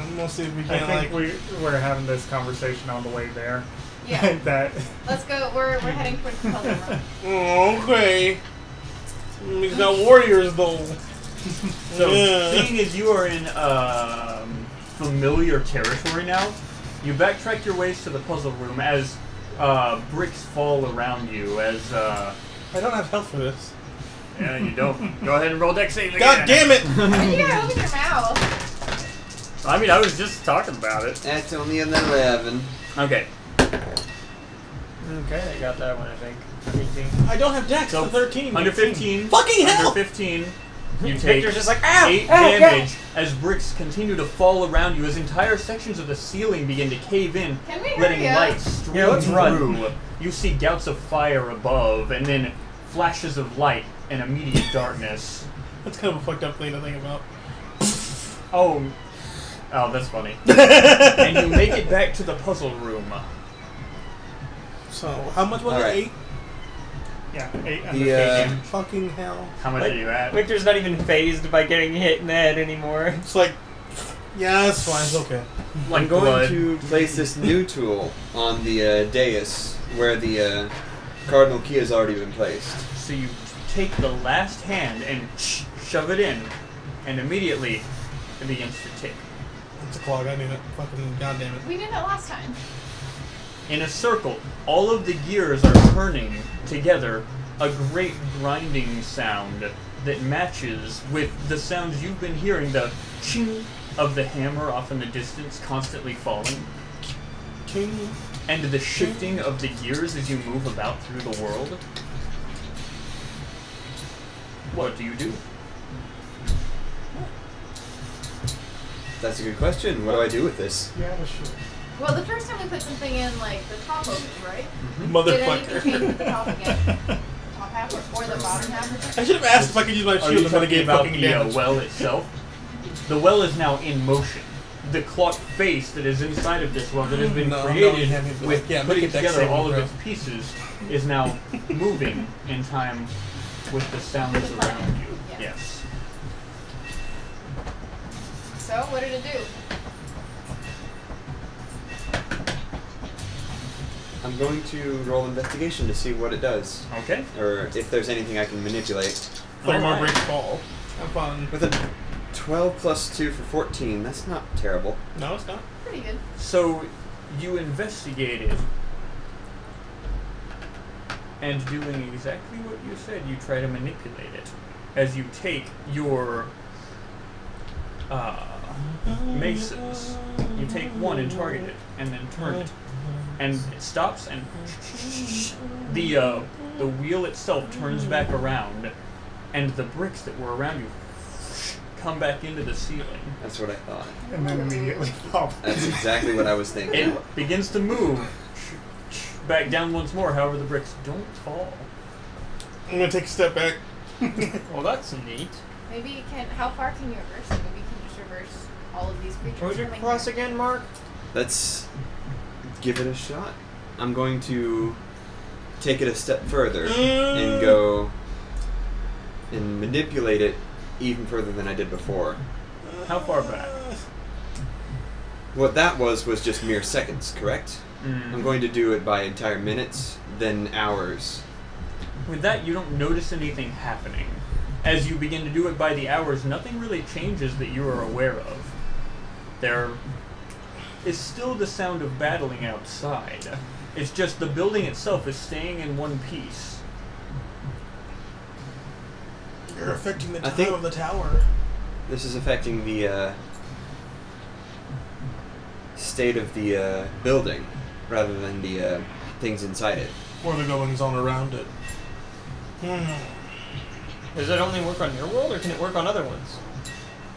I'm gonna see if we I can think like. we're having this conversation on the way there. Yeah. that Let's go. We're heading towards the puzzle room. Oh, okay. He's got warriors though. So, Yeah. seeing as you are in familiar territory now, you backtrack your ways to the puzzle room as bricks fall around you. As I don't have health for this. yeah, you don't. Go ahead and roll dex save again. God damn it! Why do you gotta open your mouth? I mean, I was just talking about it. That's only an 11. Okay. Okay, I got that one, I think. 18. I don't have dex. So, So 13. Under 15. Fucking hell! Under 15. You take Victor's just like, ah! 8 ah, damage as bricks continue to fall around you as entire sections of the ceiling begin to cave in, Can we letting hurry up? light stream Yeah, let's run. through. You see gouts of fire above, and then flashes of light and immediate darkness. That's kind of a fucked up thing to think about. Oh, that's funny. And you make it back to the puzzle room. So, how much was Alright. it? 8? yeah, 8 under The, 15. Fucking hell. How much Like, are you at? Victor's not even phased by getting hit in the head anymore. It's like, yeah, that's fine. It's okay. Like I'm going blood. to place this new tool on the dais where the cardinal key has already been placed. So you take the last hand and shove it in, and immediately it begins to tick. It's a clog. I knew it. Fucking goddamn it. We did that last time. In a circle, all of the gears are turning together, a great grinding sound that matches with the sounds you've been hearing, the ching of the hammer off in the distance constantly falling. and the shifting of the gears as you move about through the world, what do you do? That's a good question. What do I do with this? Yeah, sure. Well, the first time we put something in, like, the top open, right? Did anything Motherfucker. change with the top again? The top half or the bottom half? I should have asked if I could use my Are shield you to talking mitigate about fucking the damage. well itself? The well is now in motion. The clock face that is inside of this well that has been created with putting together all of its pieces is now moving in time with the sounds around you. Yeah. Yes. So, what did it do? I'm going to roll investigation to see what it does, Okay. or if there's anything I can manipulate. Play more Alright. break fall. Have fun. With a 12 plus 2 for 14, that's not terrible. No, it's not. Pretty good. So you investigated, and doing exactly what you said, you try to manipulate it. As you take your maces, you take one and target it, and then turn it, and it stops, and the wheel itself turns back around, and the bricks that were around you come back into the ceiling. That's what I thought. And then immediately fall. That's exactly what I was thinking. It begins to move back down once more. However, the bricks don't fall. I'm gonna take a step back. Well, that's neat. Maybe you can. How far can you reverse it? Maybe you can just reverse all of these creatures. What was your coming cross here. again, Mark? Let's give it a shot. I'm going to take it a step further and go and manipulate it even further than I did before. How far back? What that was just mere seconds, correct? I'm going to do it by entire minutes, then hours. With that, you don't notice anything happening. As you begin to do it by the hours, nothing really changes that you are aware of. There is still the sound of battling outside. It's just the building itself is staying in one piece. You're affecting the I think- time of the tower. This is affecting the state of the building rather than the things inside it. Or the goings on around it. Does it only work on your world, or can it work on other ones?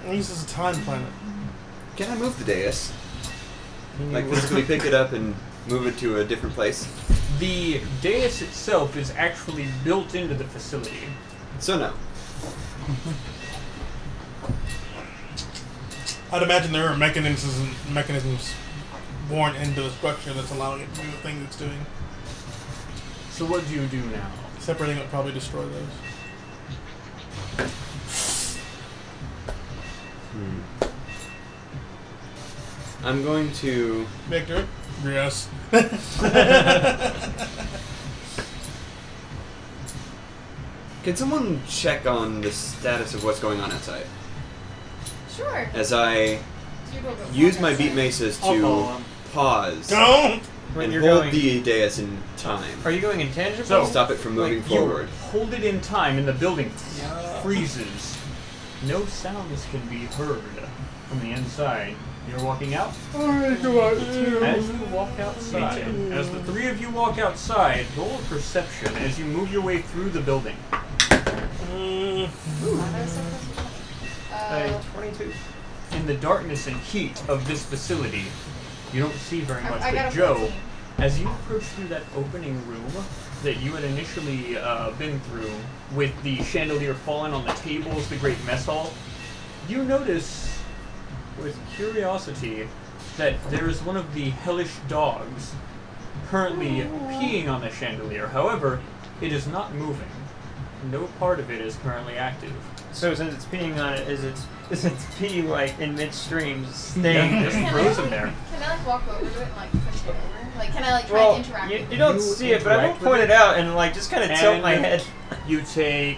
This is a time planet. Can I move the dais? Like physically pick it up and move it to a different place? The dais itself is actually built into the facility. So no. I'd imagine there are mechanisms born into the structure that's allowing it to do the thing it's doing. So what do you do now? Separating it would probably destroy those. I'm going to... Victor? Yes. Can someone check on the status of what's going on outside? Sure. As I So you go use walk my outside. beat maces I'll to follow him. pause Don't! When and you're hold going, the dais in time. are you going intangible? So- Stop it from moving Like, forward. You hold it in time, and the building freezes. No sounds can be heard from the inside. You're walking out. As you walk outside, as the three of you walk outside, roll a perception as you move your way through the building. Ooh, that was so close to 20. 22. In the darkness and heat of this facility, you don't see very much. I got But a Joe, 14. as you approach through that opening room that you had initially been through, with the chandelier falling on the tables, the great mess hall, you notice with curiosity that there is one of the hellish dogs currently peeing on the chandelier. However, it is not moving. No part of it is currently active. So since it's peeing on it, is its pee like in midstream staying? Just frozen there. Can I like walk over to it and like push it over? Like, can I like try Well, and interact you, with you it? don't You see it, but I will interact with point it? it out and like just kind of tilt And my head. You take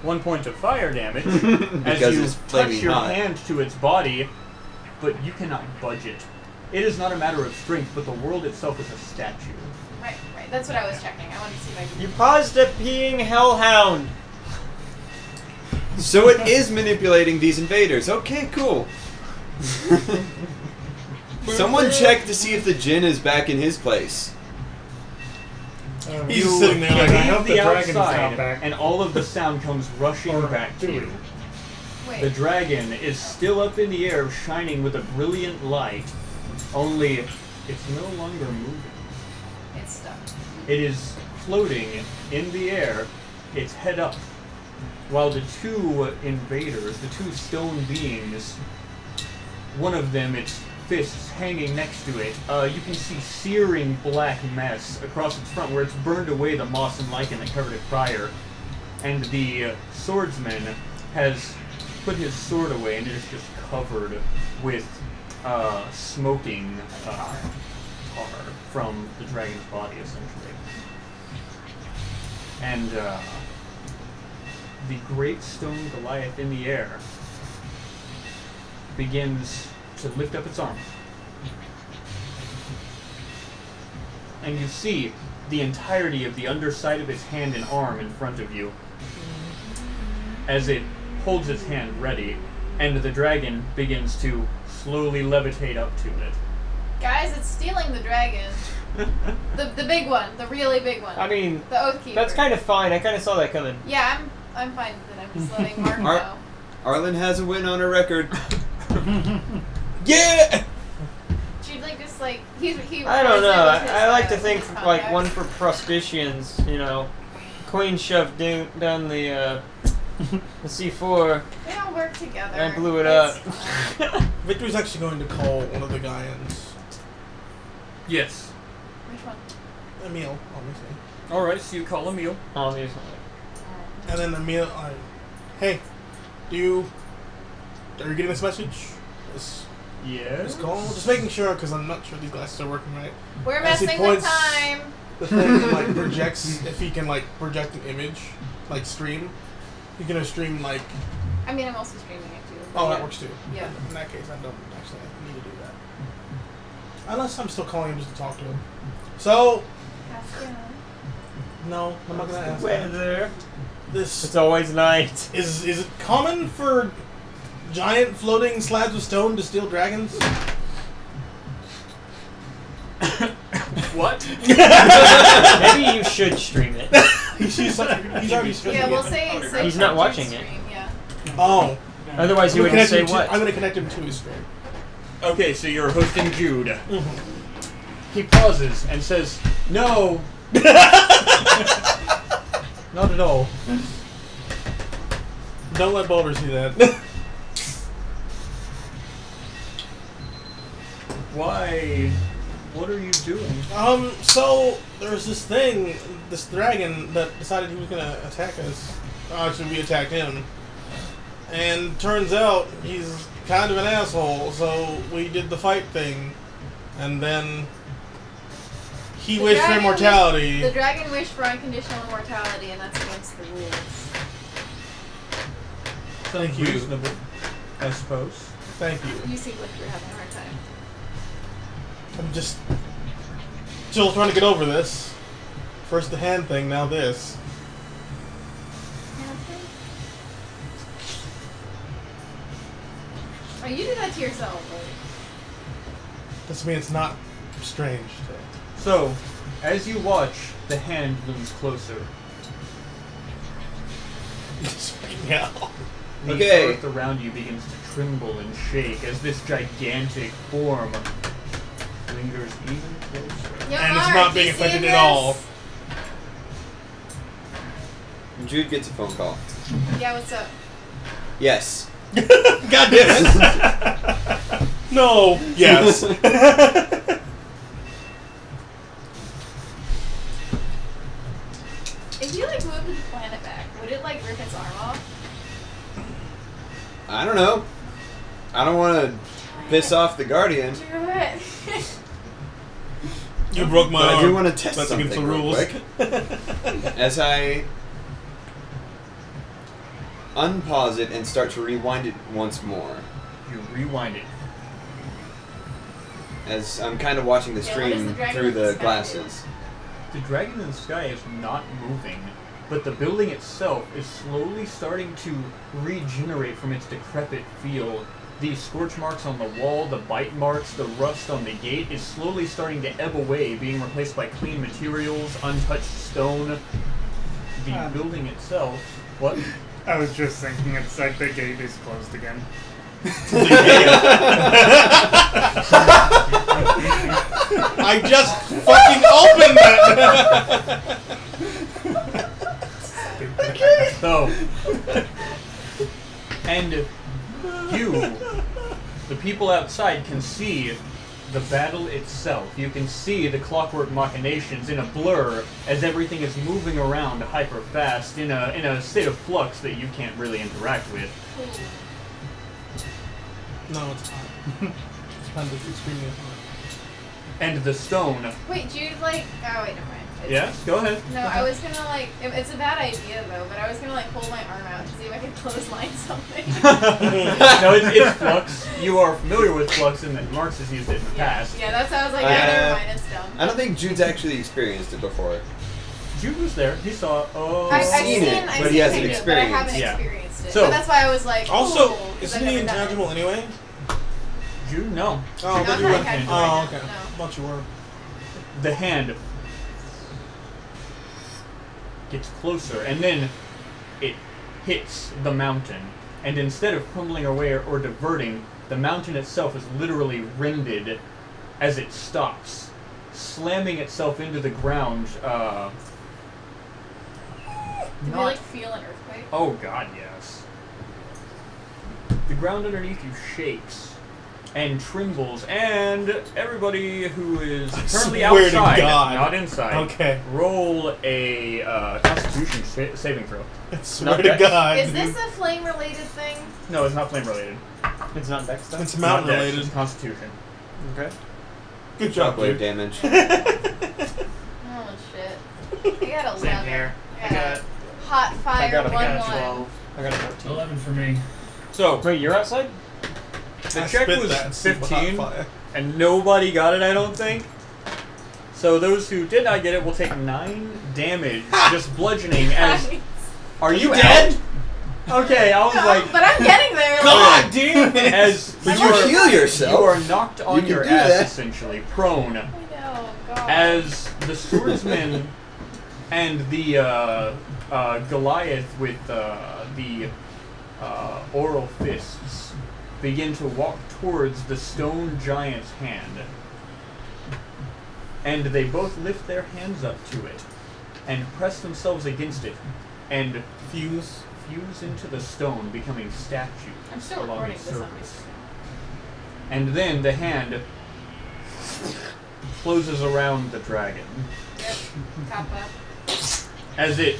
1 point of fire damage as Because you it's touch flaming your hot. hand to its body, but you cannot budge it. It is not a matter of strength, but the world itself is a statue. Right, right. That's what I was checking. I wanted to see if I could. You paused a peeing hellhound. So it is manipulating these invaders. Okay, cool. Someone check to see if the djinn is back in his place. He's just sitting there like, I leave hope the the dragon's outside, not back. and all of the sound comes rushing back to you. Wait. The dragon is still up in the air, shining with a brilliant light, only it's no longer moving. It's stuck. It is floating in the air, its head up, while the two invaders, the two stone beings, one of them, its fists hanging next to it, you can see searing black mess across its front where it's burned away the moss and lichen that covered it prior. And the swordsman has put his sword away and it is just covered with smoking tar from the dragon's body, essentially. And the great stone Goliath in the air begins to lift up its arm. And you see the entirety of the underside of its hand and arm in front of you as it holds its hand ready, and the dragon begins to slowly levitate up to it. Guys, it's stealing the dragon. The big one, the really big one. I mean, the Oathkeeper. that's kind of fine. I kind of saw that coming. Yeah, I'm fine with it. I'm just letting Mark know. Arlen has a win on her record. yeah! She'd like just like he. I don't know. I like to his think contacts. like one for Prospicians. You know, Queen shoved down the C4. They all work together. I blew it It's up. fine. Victory's actually going to call one of the Gaians. Yes. Which one? Emil, obviously. Alright, so you call Emil. Obviously. And then Emil, hey, are you getting this message? This Yes. call? Just making sure, because I'm not sure these glasses are working right. We're As he messing with points- time. The thing like projects, if he can like project an image, like stream, he can stream like, I mean, I'm also streaming it too. oh, Yeah. that works too. Yeah. In that case, I don't actually need to do that. Unless I'm still calling him just to talk to him. So, Ask him. no, I'm not gonna ask that. Weather. This It's always night. is it common for giant floating slabs of stone to steal dragons? What? Maybe you should stream it. He's already streaming Yeah, we'll it. say He's not Crunchy's watching it. stream, Yeah. Oh. Otherwise, you I'm gonna wouldn't connect say him to- what. I'm gonna connect him to his stream. Okay, so you're hosting Jude. He pauses and says, "No." Not at all. Don't let Boulder see that. Why? What are you doing? So there's this thing, this dragon that decided he was gonna attack us. Actually, we attacked him. And turns out he's kind of an asshole, so we did the fight thing. And then he The wished for dragon immortality. The dragon wished for unconditional immortality, and that's against the rules. Thank you. Reasonable, I suppose. Thank you. You seem like you're having a hard time. I'm just still trying to get over this. First the hand thing, now this. Oh, you do that to yourself, right? Doesn't mean it's not strange. So, as you watch, the hand looms closer. Yeah. The Okay. earth around you begins to tremble and shake as this gigantic form lingers even closer. Yo, And it's Mark, not being you see affected this? at all. Jude gets a phone call. Yeah, what's up? Yes. God damn it! No. Yes. If you like moved the planet back, would it like rip its arm off? I don't know. I don't want to piss off the Guardian, Do it. You broke my but arm. I do want to test That's something against the real rules. quick. As I unpause it and start to rewind it once more, You rewind it. as I'm kind of watching the Yeah, what is stream the dragon through in the the sky glasses. The dragon in the sky is not moving, but the building itself is slowly starting to regenerate from its decrepit feel the scorch marks on the wall, the bite marks, the rust on the gate is slowly starting to ebb away, being replaced by clean materials, untouched stone. The building itself... What? I was just thinking it's like the gate is closed again. I just fucking opened it! So, and you, the people outside, can see the battle itself. You can see the clockwork machinations in a blur as everything is moving around hyper fast in a state of flux that you can't really interact with. No, it's hot. It's extremely hot. And the stone. Wait, Jude, like... Oh, wait, never mind. Yes, go ahead. No, I was gonna, like... It's a bad idea, though, but I was gonna, like, pull my arm out to see if I could clothesline something. No, it's flux. You are familiar with flux and that Marx has used it in the past. Yeah, that's how I was like, never mind, it's dumb. I don't think Jude's actually experienced it before. Jude was there. He saw it. Oh. I've seen it, but he hasn't it, but I haven't experienced. experienced it. So- but that's why I was like, Also, ooh, 'cause isn't I've he never done it. intangible anyway? Jude, no. Oh, I No, thought I'm you not were. intangible. Oh, okay. No. I thought you were. The hand gets closer, and then it hits the mountain. And instead of crumbling away or diverting, the mountain itself is literally rended as it stops, slamming itself into the ground. Did we, like, feel an earthquake? Oh god, yes. The ground underneath you shakes and trembles, and everybody who is currently swear to outside, God. not inside, Okay. roll a Constitution saving throw. I swear Not to dex. God. Is this a flame-related thing? No, it's not flame related. It's not dex stuff? It's Not mountain dex, related. it's Constitution. Okay. Good job, Shockwave dude. damage. Oh, shit. I got 11. Same here. I got Hot fire, I got a 1-1. 12. I got a 14. 11 for me. So, Wait, you're outside? the I check spit was that and see what 15, hot fire. and nobody got it, I don't think. So those who did not get it will take 9 damage, just bludgeoning as... Are you dead? Okay, I was No, like... but I'm getting there. God damn it! As But you you are, heal yourself. you are knocked on You your can do ass, that. essentially, prone, I know, God. as the swordsman and the Goliath with the oral fists begin to walk towards the stone giant's hand. And they both lift their hands up to it and press themselves against it and Fuse. fuse into the stone, becoming statues I'm still along recording its this on my surface. screen. And then the hand closes around the dragon Yep, Kappa. as it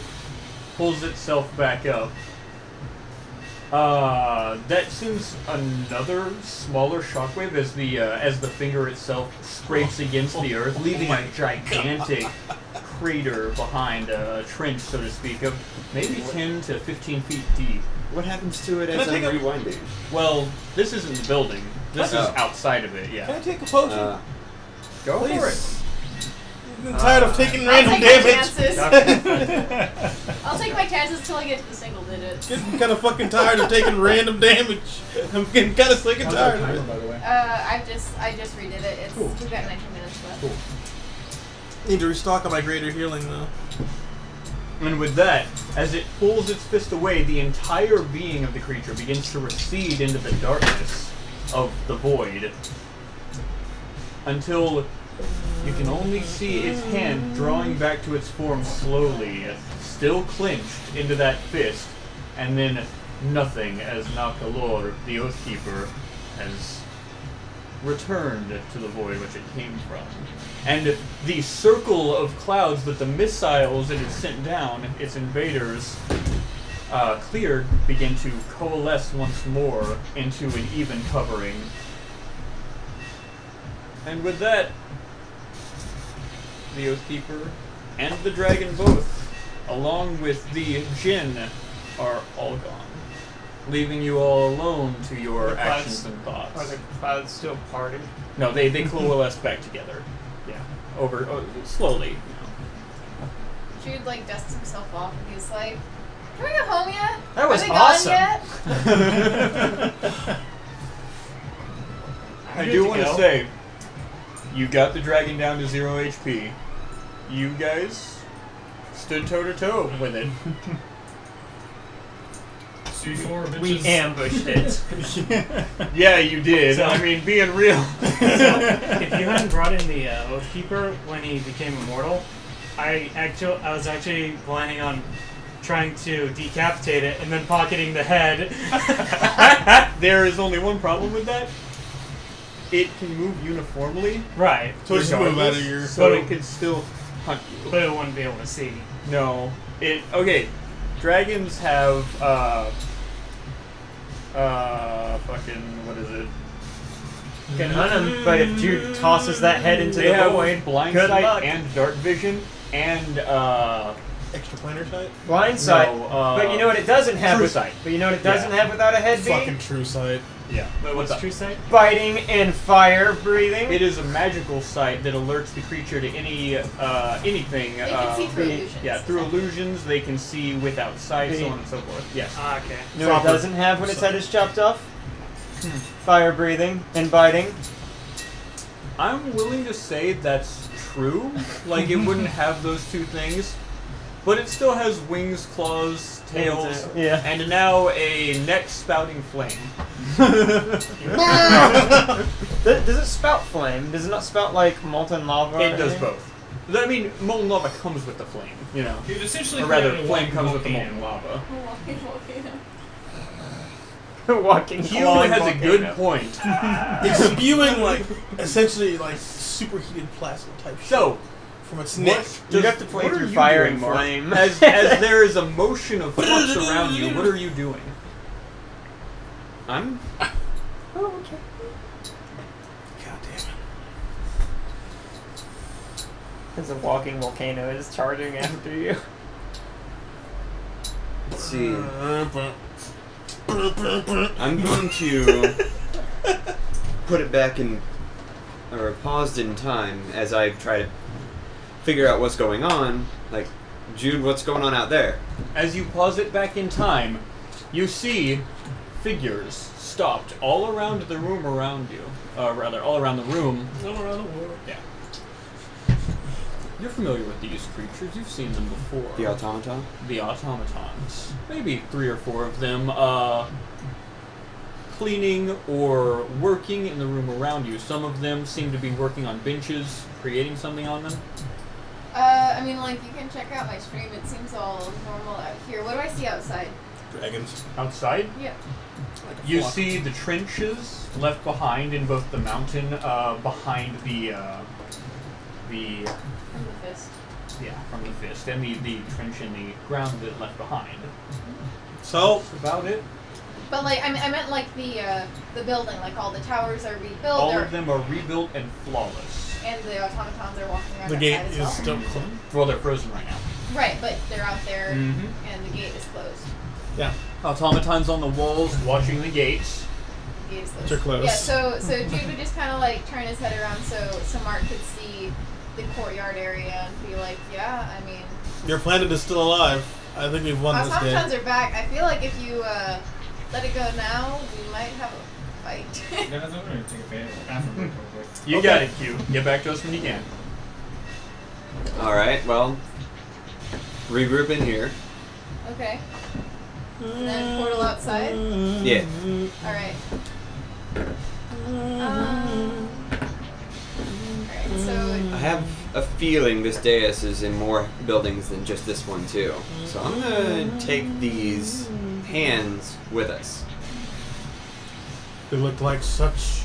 pulls itself back up. That sends another smaller shockwave as the finger itself scrapes against the earth, leaving a gigantic crater behind, a trench, so to speak, of maybe 10 to 15 feet deep. What happens to it Can as I I'm take a- rewinding? Well, this isn't the building. This is Oh. outside of it, Can I yeah. take a potion? Go for it. Please. I'm tired of taking I'll random take my damage. chances. I'll take my chances till I get to the single digits. Getting kind of fucking tired of taking random damage. I'm getting kind of sick and How's tired our of timer, it. by the way? I just redid it. It's Cool. We've got 19 minutes left. Cool. Need to restock on my greater healing though. And with that, as it pulls its fist away, the entire being of the creature begins to recede into the darkness of the void. Until you can only see its hand drawing back to its form slowly, still clenched into that fist, and then nothing as Nakalor, the Oathkeeper, has returned to the void which it came from. And the circle of clouds that the missiles it had sent down, its invaders, cleared, begin to coalesce once more into an even covering. And with that, the Oathkeeper and the dragon both, along with the Jinn, are all gone, leaving you all alone to your The clouds- actions and thoughts. Are the clouds still parting? No, they coalesce back together. Yeah, slowly. Jude like dusts himself off and he's like, "Can we go home yet? That was Are they awesome." gone yet?" I do want to say, you got the dragon down to 0 HP. You guys stood toe to toe with it. C4, We bitches. ambushed it. Yeah, you did. So- I mean, being real. If you hadn't brought in the Oathkeeper when he became immortal, I was actually planning on trying to decapitate it and then pocketing the head. There is only one problem with that. It can move uniformly, Right. So just move out of regardless, your. so it can still hunt you. But it wouldn't be able to see. No. Okay. Dragons have fucking what is it? Can hunt him, but if Jude tosses that head into They the have void, blind good sight luck. and dark vision and Extra planar sight? Blind sight. No, but you know what it doesn't have? true sight. But you know what it doesn't Yeah. have without a head being? Fucking true sight. yeah. Wait, What's true sight? Biting and fire breathing. It is a magical sight that alerts the creature to any anything. They can see through illusions. Yeah, through illusions they can see without sight, so on and so forth. Yes. Ah, okay. You know what it Proper doesn't have when its sight. head is chopped off? Fire breathing and biting. I'm willing to say that's true. Like it wouldn't have those two things, but it still has wings, claws, tails, Yeah. and now a neck spouting flame. Does it spout flame? Does it not spout like molten lava? It or does anything? both. I mean, molten lava comes with the flame, you know. You've essentially Or rather, created a flame walking comes with the volcano. molten lava. Walking volcano. Walking Hugh glowing has a volcano. good point. It's spewing like essentially like superheated plasma type shit So, from its neck. You'd have to play what are through you fire doing, and Mark? flame. as there is a motion of flux around you, what are you doing? I'm. God damn it. As a walking volcano is charging after you. Let's see. I'm going to put it back in, or paused in time as I try to figure out what's going on. Like, Jude, what's going on out there? As you pause it back in time, you see figures stopped all around the room around you. Rather, all around the room. All around the world. Yeah. You're familiar with these creatures. You've seen them before. The automaton? The automatons. Maybe 3 or 4 of them cleaning or working in the room around you. Some of them seem to be working on benches, creating something on them. I mean, like, you can check out my stream. It seems all normal out here. What do I see outside? Dragons. Outside, Yeah. Like a you flock. see the trenches left behind in both the mountain behind the From the fist. yeah, from the fist, and the trench in the ground that it left behind. So, That's about it. But like, I meant like the building. Like all the towers are rebuilt. All they're- of them are rebuilt and flawless. And the automatons are walking around the gate outside as is well. still closed. Well, they're frozen right now. Right, but they're out there, Mhm. and the gate is closed. Yeah. Automatons on the walls watching the gates. The gate is closed. They're closed. Yeah. So Jude would just kind of like turn his head around so Mark could see the courtyard area and be like, yeah, I mean, Your planet is still alive. I think we've won this game. automatons are back. I feel like if you let it go now, we might have a fight. Guys, I'm gonna take a bathroom break real quick. You Okay. got it, Q. Get back to us when you can. Alright, well, regroup in here. Okay. And then portal outside. Yeah. All right. Alright, so I have a feeling this dais is in more buildings than just this one, too. So I'm gonna take these hands with us. They look like such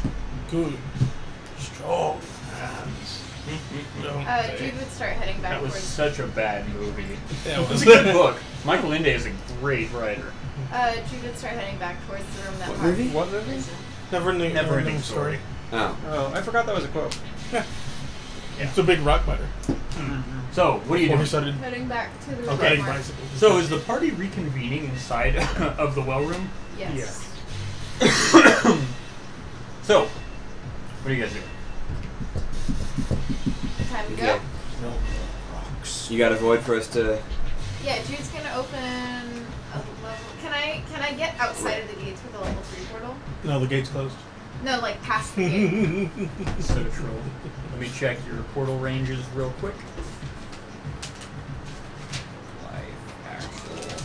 good, strong hands. Jude would start heading back That was towards. such a bad movie. Yeah, It was a good book. Michael Ende is a great writer. Jude would start heading back towards the room that What Mark movie? What movie? is in. Never ending story. Oh. Oh, I forgot that was a quote. It's a big rock biter. So, what are you Before we doing? started Heading back to the room okay, that Mark. bicycles. So, is the party reconvening inside of the well room? Yes. So, what do you guys do? Time to go. Okay. No rocks. You got a void for us to... Yeah, Jude's gonna open a level. Can I get outside of the gates with a level 3 portal? No, the gate's closed. No, like past the gate. So true. Let me check your portal ranges real quick. Life actual.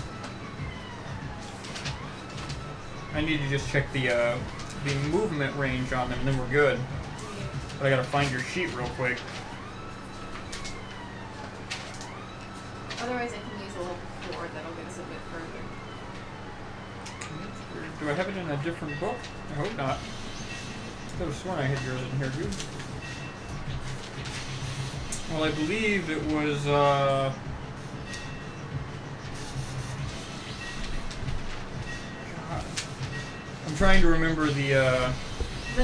I need to just check the movement range on them, and then we're good. But I gotta find your sheet real quick. Otherwise, I can use a level 4. That'll get us a bit further. Do I have it in a different book? I hope not. I could have sworn I had yours in here, dude. Well, I believe it was, God. I'm trying to remember the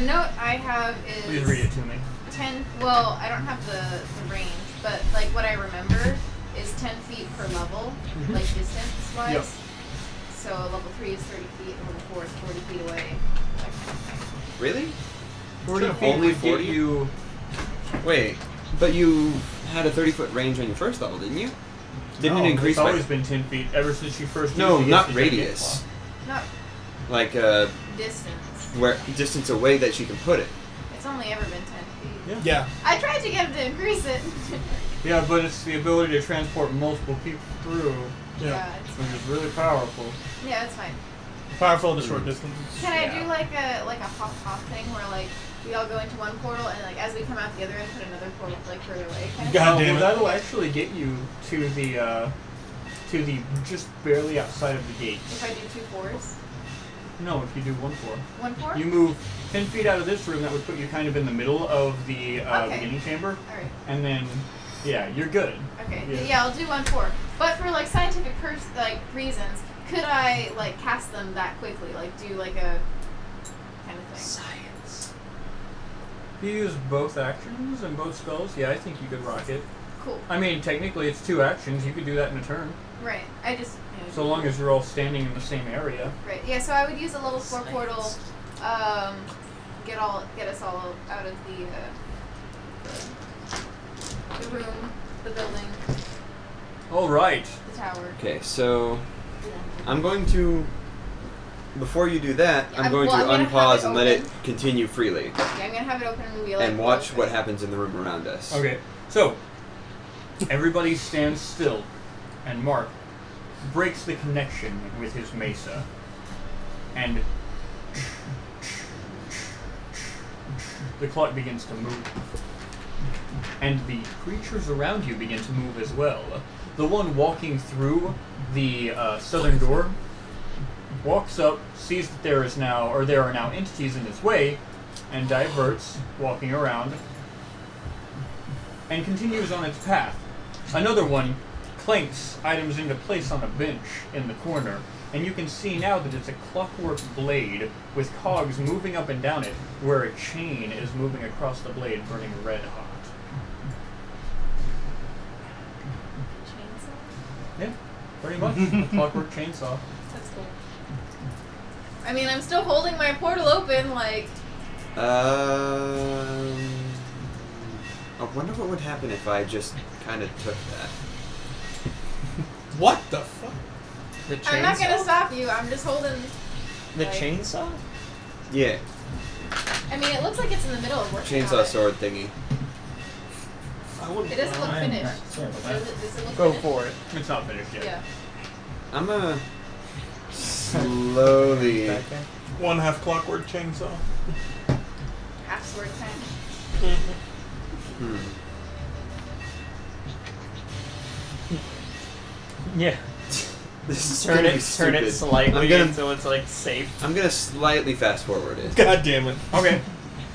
note I have is... Please read it to me. 10... Well, I don't have the range, but, like, what I remember is 10 feet per level, like, distance-wise. Yep. So, level 3 is 30 feet, level 4 is 40 feet away, that kind of thing. Really? 40 Sure, feet only would 40? get you... Wait, but you had a 30-foot range on your first level, didn't you? Didn't No, it increase it's always been 10 feet ever since you first used No, it, not it's radius. Not Like, distance. where distance away that she can put it. It's only ever been 10 feet. Yeah. I tried to get him to increase it. Yeah, but it's the ability to transport multiple people through, Yeah. It's which fine. is really powerful. Yeah, it's fine. Powerful at a short distance. Can I Yeah. do like a hop thing where like we all go into one portal and like as we come out the other end, put another portal like further away? Kind of God Oh, damn well, it. that'll actually get you to the just barely outside of the gate. If I do 2 4s, No, if you do 1 4. 1 4. You move 10 feet out of this room, that would put you kind of in the middle of the Okay. beginning chamber, All right. and then yeah, you're good. Okay. Yeah. Yeah, I'll do 1 4. But for like scientific reasons, could I like cast them that quickly? Like do like a kind of thing. Science. If you use both actions and both spells, yeah, I think you could rock it. Cool. I mean, technically it's 2 actions. You could do that in a turn, Right. I just. so long as you're all standing in the same area. Right. Yeah. So I would use a level 4 portal. Get us all out of the room, the building, All right. the tower. Okay, so I'm going to, before you do that, Yeah, I'm going well, to I'm gonna have unpause it and let it open. continue freely Yeah, I'm gonna have it open and we like. and watch close what it. happens in the room around us. Okay, so everybody stands still, and Mark breaks the connection with his mesa, and the clock begins to move, and the creatures around you begin to move as well. The one walking through the southern door walks up, sees that there are now entities in its way, and diverts, walking around, and continues on its path. Another one clanks items into place on a bench in the corner, and you can see now that it's a clockwork blade with cogs moving up and down it, where a chain is moving across the blade, burning red hot. Chainsaw? Yeah, pretty much. A clockwork chainsaw. That's cool. I mean, I'm still holding my portal open, like. I wonder what would happen if I just kind of took that. What the fuck? The chainsaw? I'm not gonna stop you. I'm just holding. The like- chainsaw? Yeah, I mean, it looks like it's in the middle of working. chainsaw on it. sword thingy. I wouldn't. It doesn't look I'm finished. not sure about Does that. it look Go finished? for it. It's not finished yet. Yeah. I'm gonna slowly. Back there? 1/2 clockwork chainsaw. Half sword kind. Hmm. Yeah. This is Turn gonna be it stupid. slightly I'm gonna, so it's like safe. I'm gonna slightly fast forward it. God damn it. Okay.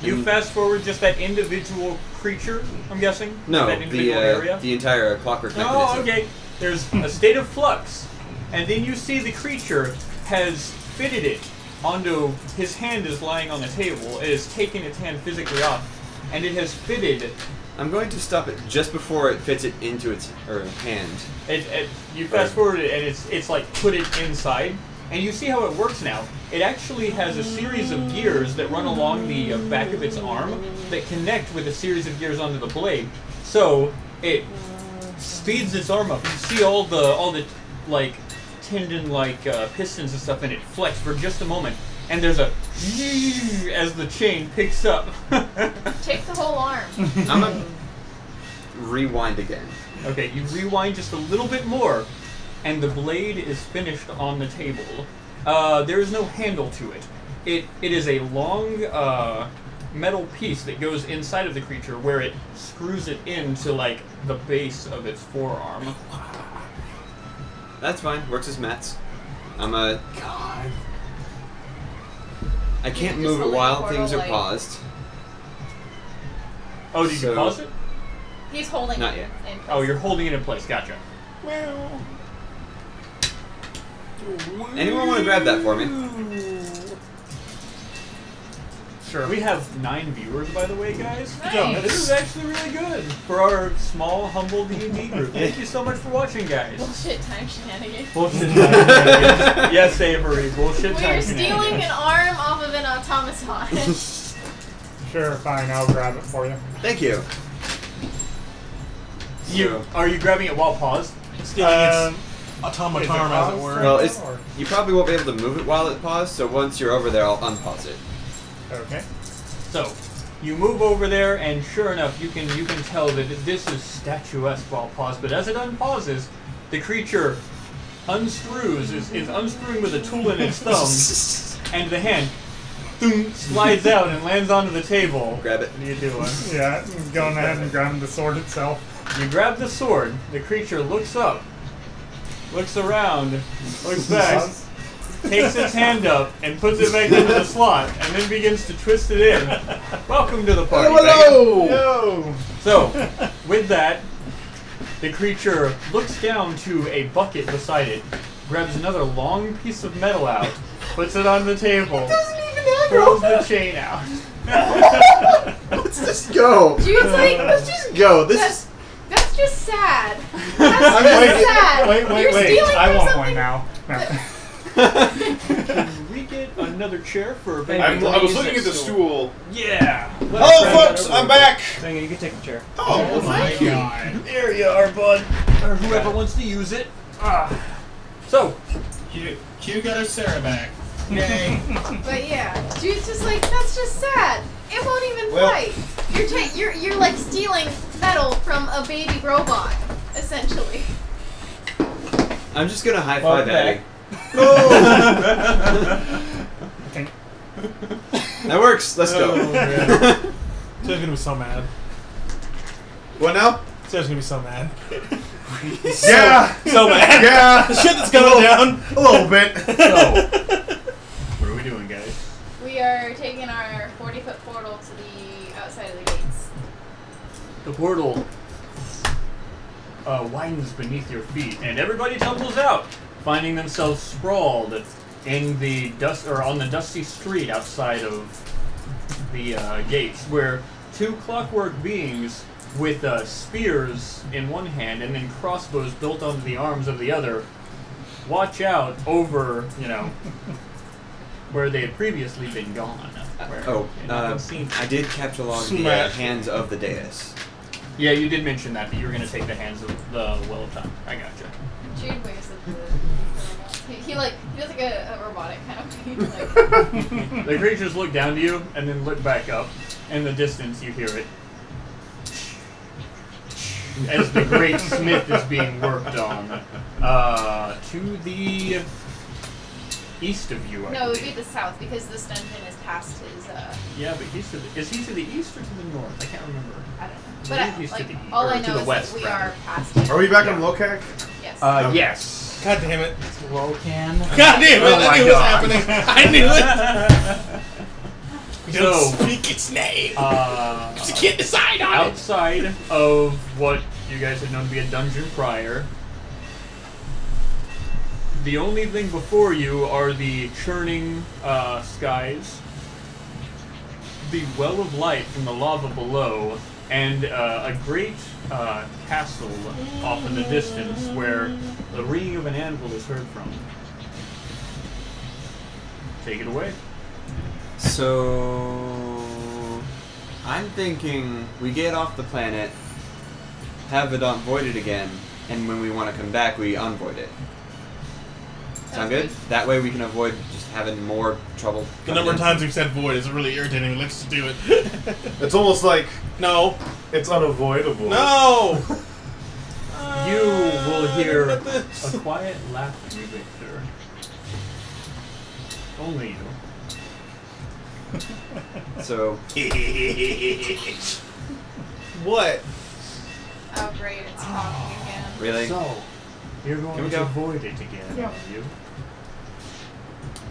You And- fast forward just that individual creature, I'm guessing? No, That individual area? the entire clockwork mechanism. Oh, okay. There's a state of flux, and then you see the creature has fitted it onto his hand is lying on the table. It has taken its hand physically off, and it has fitted. I'm going to stop it just before it fits it into its hand. You fast forward it, and it's like put it inside, and you see how it works now. It actually has a series of gears that run along the back of its arm that connect with a series of gears onto the blade. So it speeds its arm up. You see all the like tendon-like pistons and stuff in it flex for just a moment, and there's a as the chain picks up. Take the whole arm. I'm gonna rewind again. Okay, you rewind just a little bit more, and the blade is finished on the table. There is no handle to it. It is a long metal piece that goes inside of the creature where it screws it into like the base of its forearm. That's fine. Works as mats. I'm a god. I can't move it while things are paused. Oh, did you pause it? He's holding Not it yet. in place. Oh, you're holding it in place. Gotcha. Anyone want to grab that for me? Sure. We have 9 viewers, by the way, guys. Nice. This is actually really good for our small, humble D&D group. Thank you so much for watching, guys. Bullshit time shenanigans. Bullshit time shenanigans. Yes, Avery. Bullshit time We're shenanigans. stealing an arm off of an automaton. Sure, fine. I'll grab it for you. Thank you. Are you grabbing it while paused? Stealing its automaton, as it were. Well, you probably won't be able to move it while it paused, so once you're over there, I'll unpause it. Okay. So, you move over there, and sure enough, you can tell that this is statuesque while paused. But as it unpauses, the creature unscrews, is unscrewing with a tool in its thumb, and the hand slides out and lands onto the table. Grab it. What are you doing? Yeah, going ahead and grabbing the sword itself. You grab the sword. The creature looks up, looks around, looks back, takes its hand up, and puts it back into the slot, and then begins to twist it in. Welcome to the party. Hello! Yo! So, with that, the creature looks down to a bucket beside it, grabs another long piece of metal out, puts it on the table, pulls the chain out. Let's just go. Dude's like, Let's just go. That's just sad. That's just sad. Wait. You're stealing I from want something. one now. No. Can we get another chair for a I was looking at the stool. Yeah. Hello, folks. I'm back. Hang on, you can take the chair. Oh, well, thank you. There you are, bud. Or whoever wants to use it. So, Q got her Sarah back. Yay. But yeah, dude's just like, that's just sad. It won't even Well- fight. You're like stealing metal from a baby robot, essentially. I'm just gonna high five Okay. Eddie. That works. Let's go. Sarah's gonna be so mad. What now? Sarah's gonna be so mad. Yeah. So mad. Yeah. The shit that's going down. A little bit. so, what are we doing, guys? We are taking our 40-foot portal to the outside of the gates. The portal widens beneath your feet, and everybody tumbles out, finding themselves sprawled in the dust or on the dusty street outside of the gates, where 2 clockwork beings with spears in one hand and then crossbows built onto the arms of the other watch out over, where they had previously been gone. Where they had been seen. I did capture along the Smash. hands of the dais. Yeah, you did mention that you were going to take the hands of the Well of Time. I gotcha. Jude waves at the he does like a robotic kind of thing. Like, The creatures look down to you and then look back up. In the distance, you hear it. As the great smith is being worked on. To the east of you, I no, it would be believe. the south because this dungeon is past his. Yeah, but is he to the east or to the north? I can't remember. I don't know. I But believe he's to like, the- all or I to know the is west, that we rather. are past him. Are we back Yeah. on Lokak? Yes. Yes. God damn it. Wokan. God damn it. Oh I my knew it was God. happening. I knew it. We So, don't speak its name. You can't decide on it. outside of what you guys had known to be a dungeon prior, the only thing before you are the churning skies, the well of light from the lava below, and a great castle off in the distance where the ringing of an anvil is heard from. Take it away. So I'm thinking we get off the planet, have it unvoided again, and when we want to come back, we unvoid it. Sound good? That way we can avoid just having more trouble. The number of times we've said void is really irritating. Let's just do it. It's almost like No. it's unavoidable. No! You will hear look at this. a quiet laugh from you, Victor. Only you. So, What? Oh great, it's talking again. really? So, you're Here going we to go. avoid it again, are you?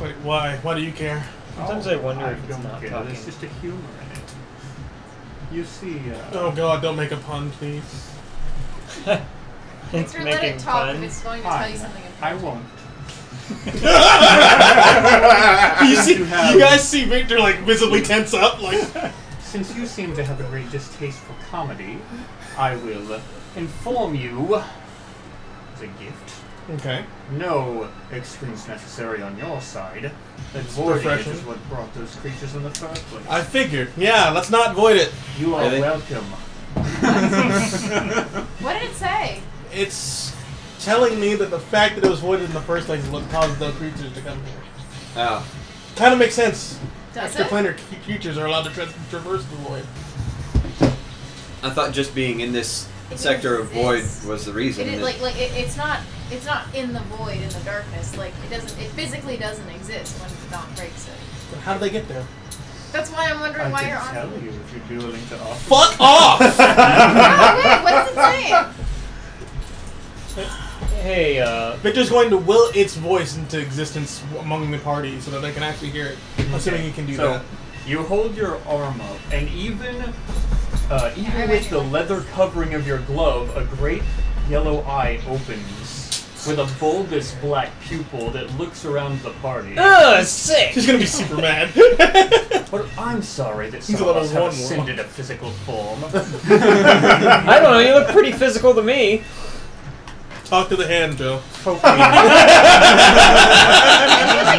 Wait, why? Why do you care? Sometimes I wonder if it's don't not care. talking. There's just a humor in it. You see, Oh god, don't make a pun, please. It's Victor, let making it talk if fun. it's going to Fine. tell you something I important. won't. you see, You have- you guys see Victor like visibly tense up, like. Since you seem to have a great distaste for comedy, I will inform you, as a gift, Okay. no excuse necessary on your side, that voiding it refreshing. is what brought those creatures in the first place. I figured. Yeah, let's not void it. You are Really? welcome. What did it say? It's telling me that the fact that it was voided in the first place is what caused the creatures to come here. Oh. Kind of makes sense. Does it? Extraplanar creatures are allowed to traverse the void. I thought just being in this It sector of void exists. was the reason. It is that- it's not in the void in the darkness. Like it physically doesn't exist when the dawn breaks it. So how do they get there? That's why I'm wondering I why can you're tell on. you if you'd be willing to offer. Fuck off! Oh, wait, what does it say? Hey, Victor's going to will its voice into existence among the party so that they can actually hear it. Assuming you can do So, that. you hold your arm up, and even with the leather covering of your glove, a great yellow eye opens with a bulbous black pupil that looks around the party. ugh, sick! She's gonna be super mad. But I'm sorry that He's some a of level us have one ascended a physical form. I don't know, you look pretty physical to me. Talk to the hand, Joe. Can you like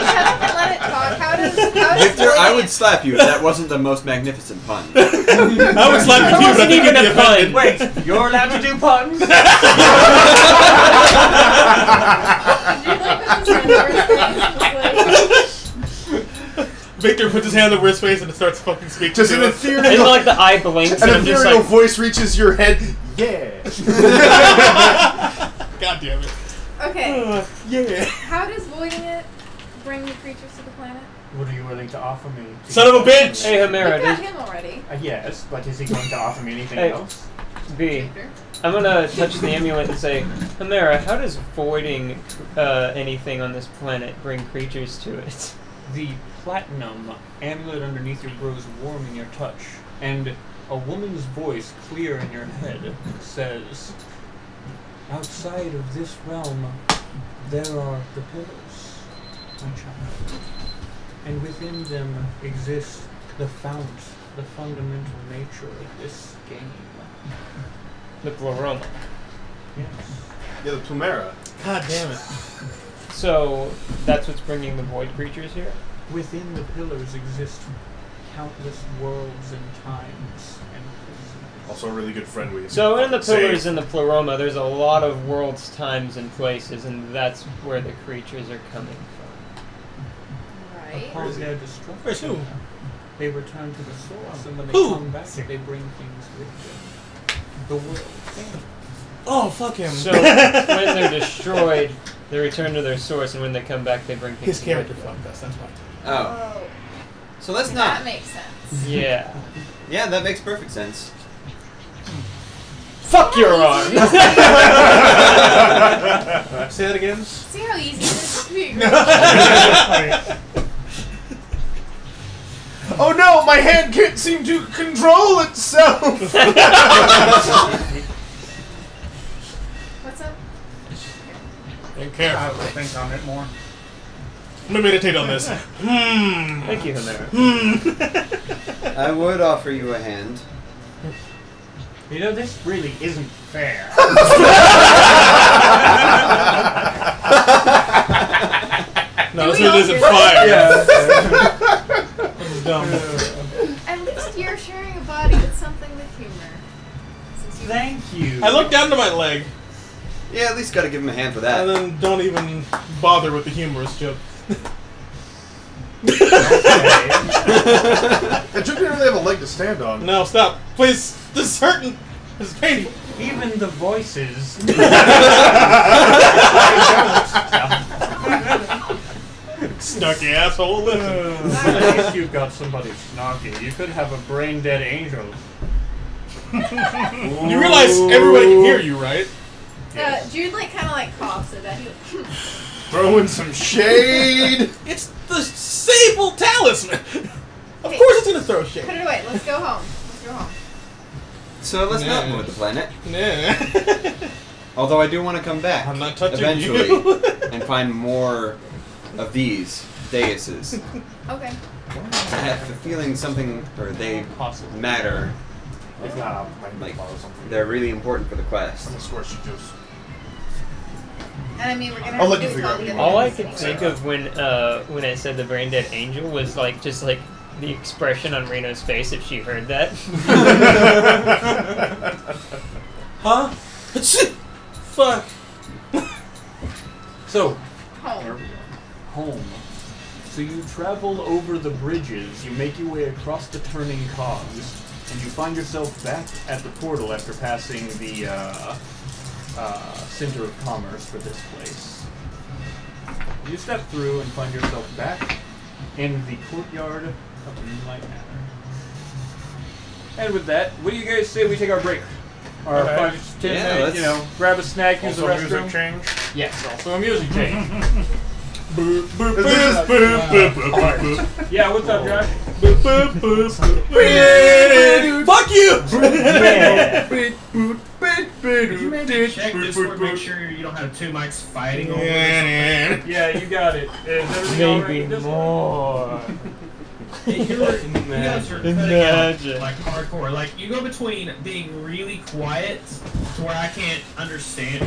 shut up and let it talk? How does Victor, I voiding would it- slap you if that wasn't the most magnificent pun. I would slap you too, but I wasn't think even you'd be a offended. pun. Wait, you're allowed to do puns? Did you like put his hand over his face? Victor puts his hand over his face and it starts fucking speaking Just to an him. And ethereal, like the eye blinks an and I'm just ethereal like, voice reaches your head. Yeah. God damn it. Okay, Yeah. how does voiding it bring the creatures to the planet? What are you willing to offer me? to Son of a get bitch! hey, We Homera, got does, him already. Yes, but is he going to offer me anything Hey. else? B, Victor. I'm gonna touch the amulet and say, Homera, how does voiding anything on this planet bring creatures to it? The platinum amulet underneath you grows warm in your touch, and a woman's voice, clear in your head, says, "Outside of this realm, there are the pillars, my child, and within them exists the fount, the fundamental nature of this game." The Pleroma. Yes. Yeah, the Plumera. God damn it. So, that's what's bringing the void creatures here? Within the pillars exist countless worlds and times and places. Also a really good friend we So in the fucking pillars saved. in the Pleroma, there's a lot of worlds, times, and places, and that's where the creatures are coming from. Right. Upon their destruction, Where's who? they return to the source, and when they Who? come back, they bring things with them. The world. Oh, fuck him. So when they're destroyed, they return to their source, and when they come back, they bring things His character with them. fucked us, that's why. Oh. Oh, So let's that not. makes sense. Yeah. Yeah, that makes perfect sense. Fuck your arm! Say that again? See how easy it is to be Oh no, my hand can't seem to control itself! What's up? And I have careful. to think on it more. Let me meditate on this. Thank you, Homera. I would offer you a hand. You know, this really isn't fair. No, Do this we one all isn't hear that? fire. This is dumb. At least you're sharing a body with something with humor. Since you Thank you. I looked down to my leg. Yeah, at least gotta give him a hand for that. And then don't even bother with the humorous joke. That joke didn't really have a leg to stand on. No, stop. Please. This is hurting. This is painful. Even the voices. Snarky asshole. Listen. At least you've got somebody snarky. You could have a brain dead angel. You realize everybody can hear you, right? Jude kind of coughs at that. Throwing some shade. It's the Sable Talisman. Of course it's gonna throw shade. Put it away. Let's go home. Let's go home. So let's not move the planet. Nah. Although I do want to come back I'm not touching eventually you. and find more of these deuses. Okay. I have the feeling something, or they matter. If not, I might Like, follow something. they're really important for the quest. I'm gonna score she juice. And I mean, we're gonna I'll have let to you do figure it out what you all All I together. could think of when I said the brain dead angel was just the expression on Reno's face if she heard that. Huh? Fuck. So, Home. home. So you travel over the bridges, you make your way across the turning cogs, and you find yourself back at the portal after passing the center of commerce for this place. You step through and find yourself back in the courtyard of Moonlight Manor. And with that, what do you guys say we take our break? Our Okay. 5 to 10 Yeah, minute, let's- grab a snack, use the Also restroom. music change. Yes, also a music change. Is this Yeah, what's up, Josh? Fuck you! Could you maybe check Discord, make sure you don't have two mics fighting over this? Yeah, you got it. Is everything all right Maybe with this more. You guys are cutting out, Imagine. hardcore. You go between being really quiet to where I can't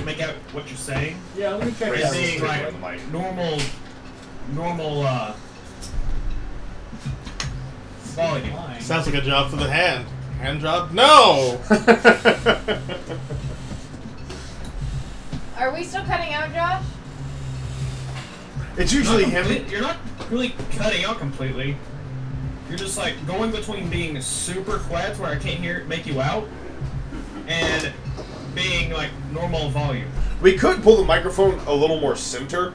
make out what you're saying, Yeah, let me check and it out. being normal volume. Sounds like a job for the hand. Hand job? No! Are we still cutting out, Josh? It's usually him. You're not really cutting out completely. You're just going between being super quiet where I can't make you out, and being normal volume. We could pull the microphone a little more center,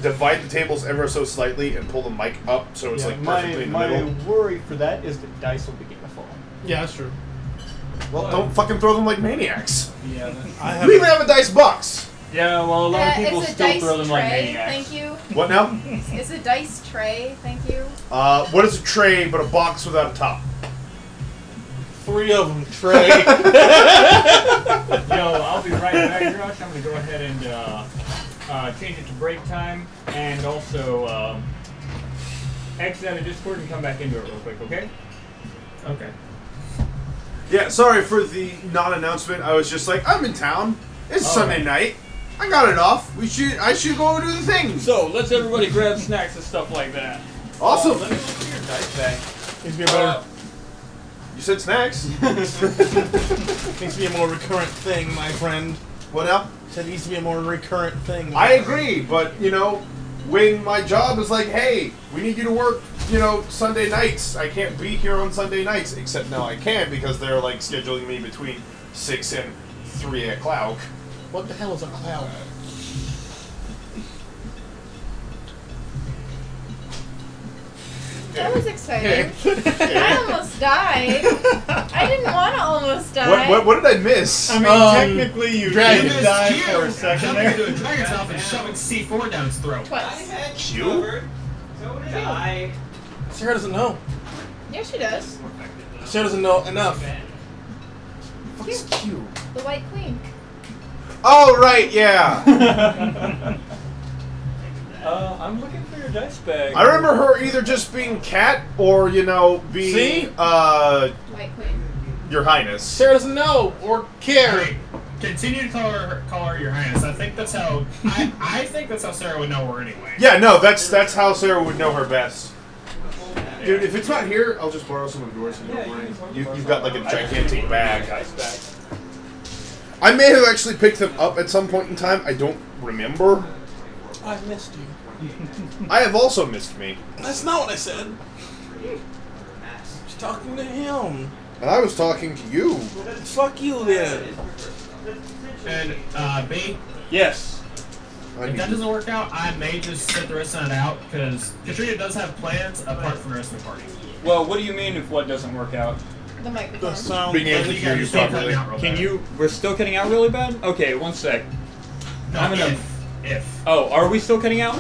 divide the tables ever so slightly and pull the mic up so it's perfectly in the middle. worry for that is that dice will begin to fall. Yeah, that's true. Well, don't fucking throw them like maniacs. Yeah. I We even have a dice box. Yeah, well, a lot of people It's a still dice throw them like tray, maniacs. thank you. What now? It's a dice tray, thank you. What is a tray but a box without a top? 3 of them, Trey. Yo, I'll be right back, Josh. I'm gonna go ahead and change it to break time, and also exit out of Discord and come back into it real quick, okay? Okay. Yeah, sorry for the non-announcement. I was just I'm in town. It's Sunday night. I got it off. I should go do the thing. So let's everybody grab snacks and stuff like that. Awesome. Let me look at your dice bag. Needs to be a better. You said snacks. Needs to be a more recurrent thing, my friend. What now? Said it needs to be a more recurrent thing. I agree, but when my job is hey, we need you to work, Sunday nights. I can't be here on Sunday nights, except now I can because they're scheduling me between 6 and 3 o'clock. What the hell is a cloud? That was exciting. I almost died. I didn't want to almost die. What did I miss? I mean, technically, you Dragon did die for a second jumping there. into a dragon's mouth and shoving C4 down its throat. Twice. You? Sarah doesn't know. Yeah, she does. Sarah doesn't know enough. What's Q? The White Queen. Oh, right, yeah. I'm looking for your dice bag. I remember her either just being cat or, being, See? White Queen. Your Highness. Sarah doesn't know or care. Hey, continue to call her Your Highness. I think that's how I think that's how Sarah would know her anyway. Yeah, no, that's how Sarah would know her best. Dude, if it's not here, I'll just borrow some of yours. And don't worry. You've got a gigantic bag. Dice bag. I may have actually picked them up at some point in time. I don't remember. I missed you. I have also missed me. That's not what I said. Just talking to him. And I was talking to you. Fuck you then. And, B, Yes. if that doesn't work out, I may just sit the rest of it out, because Katrina does have plans apart from the rest of the party. Well, what do you mean if what doesn't work out? The The microphone. sound. Being able to You hear you guys still properly. cutting out real Can bad. you? We're still cutting out really bad. Okay, one sec. No, I'm gonna- if. Oh, are we still cutting out?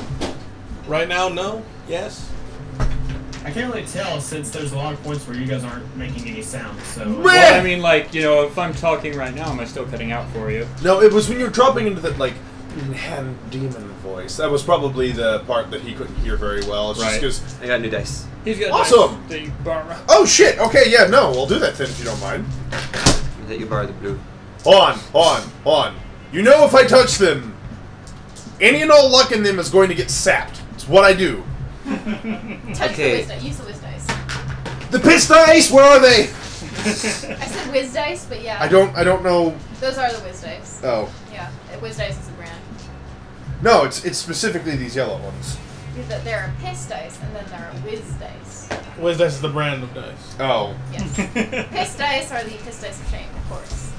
Right now, no. Yes. I can't really tell since there's a lot of points where you guys aren't making any sound, so... Well, I mean, like, you know, if I'm talking right now, am I still cutting out for you? No, it was when you were dropping into that, like, hand demon voice. That was probably the part that he couldn't hear very well. It's Right. just I got new dice. He's got Awesome! nice- the bar- oh shit, okay, yeah, no, we'll do that then if you don't mind. Let you borrow the blue. On. You know if I touch them, any and all luck in them is going to get sapped. It's what I do. Touch Okay. the whiz dice. Use the whiz dice. The piss dice, where are they? I said whiz dice, but yeah. I don't know. Those are the whiz dice. Oh. Yeah, whiz dice is a brand. No, it's specifically these yellow ones. There are piss dice, and then there are whiz dice. Whiz dice is the brand of dice. Oh. Yes. Piss dice are the piss dice of shame, of course.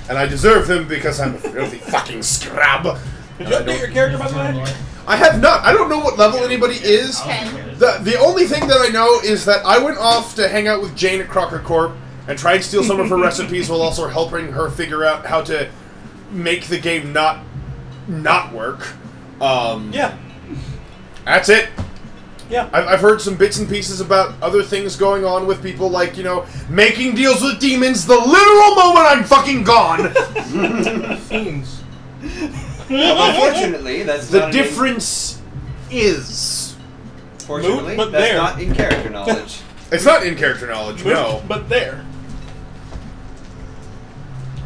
And I deserve them because I'm a filthy fucking scrub. Did you update your character, by the way? I have not. I don't know what level anybody is. 10. The only thing that I know is that I went off to hang out with Jane at Crocker Corp and try and steal some of her recipes while also helping her figure out how to make the game not work. Yeah. That's it. Yeah. I've heard some bits and pieces about other things going on with people, like, you know, making deals with demons the literal moment I'm fucking gone. Fiends. Unfortunately, that's The not difference is... Fortunately, Moot, but that's there. not in character knowledge. It's not in character knowledge, no. But there.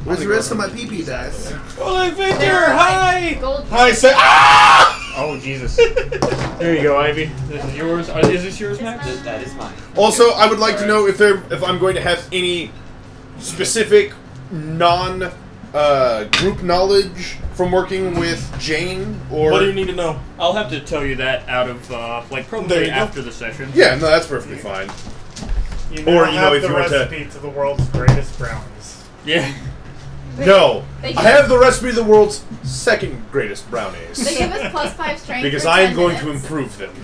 Where's the rest of my PP dice? Holy Victor, There are, hi! Gold. Hi, say ah! Oh, Jesus. There you go, Ivy. This is yours. Is this yours, Max? That is mine. Also, I would like to know if I'm going to have any specific non-group knowledge from working with Jane, or... What do you need to know? I'll have to tell you that out of, like, There probably you go. after the session. Yeah, no, that's perfectly fine. You Or, now you know, have if the you were to- recipe to the world's greatest brownies. Yeah. No, They I have the recipe of the world's second greatest brownies. They give us +5 strength Because for I am 10 going to minutes. improve them.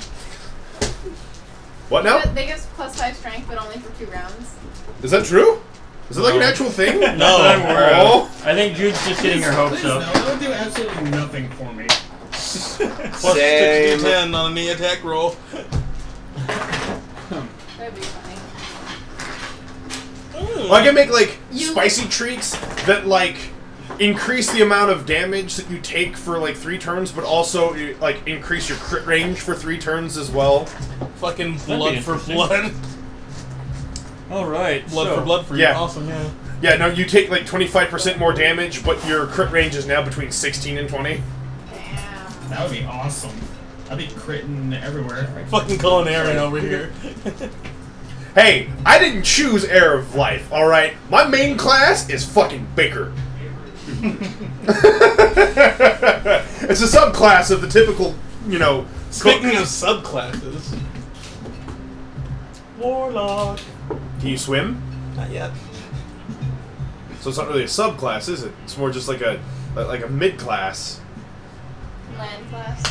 What now? They give us +5 strength, but only for 2 rounds. Is that true? Is it like an No. actual thing? Not that I'm aware of. Oh. I think Jude's just getting her hopes Please, up. no, that would do absolutely nothing for me. Plus Same. 6d10 on a knee attack roll. That'd be funny. Well, I can make, like, You- spicy treats that, like, increase the amount of damage that you take for, like, 3 turns, but also, like, increase your crit range for 3 turns as well. Fucking be blood for interesting. blood. Alright, Blood so, for blood for you. Yeah. Awesome, yeah. Yeah, no, you take, like, 25% more damage, but your crit range is now between 16 and 20. Damn. That would be awesome. I'd be critting everywhere. Fucking culinarian over here. Hey, I didn't choose Heir of Life, alright? My main class is fucking Baker. It's a subclass of the typical, you know, Speaking of subclasses. Warlock. Can you swim? Not yet. So it's not really a subclass, is it? It's more just like a mid-class. Land class.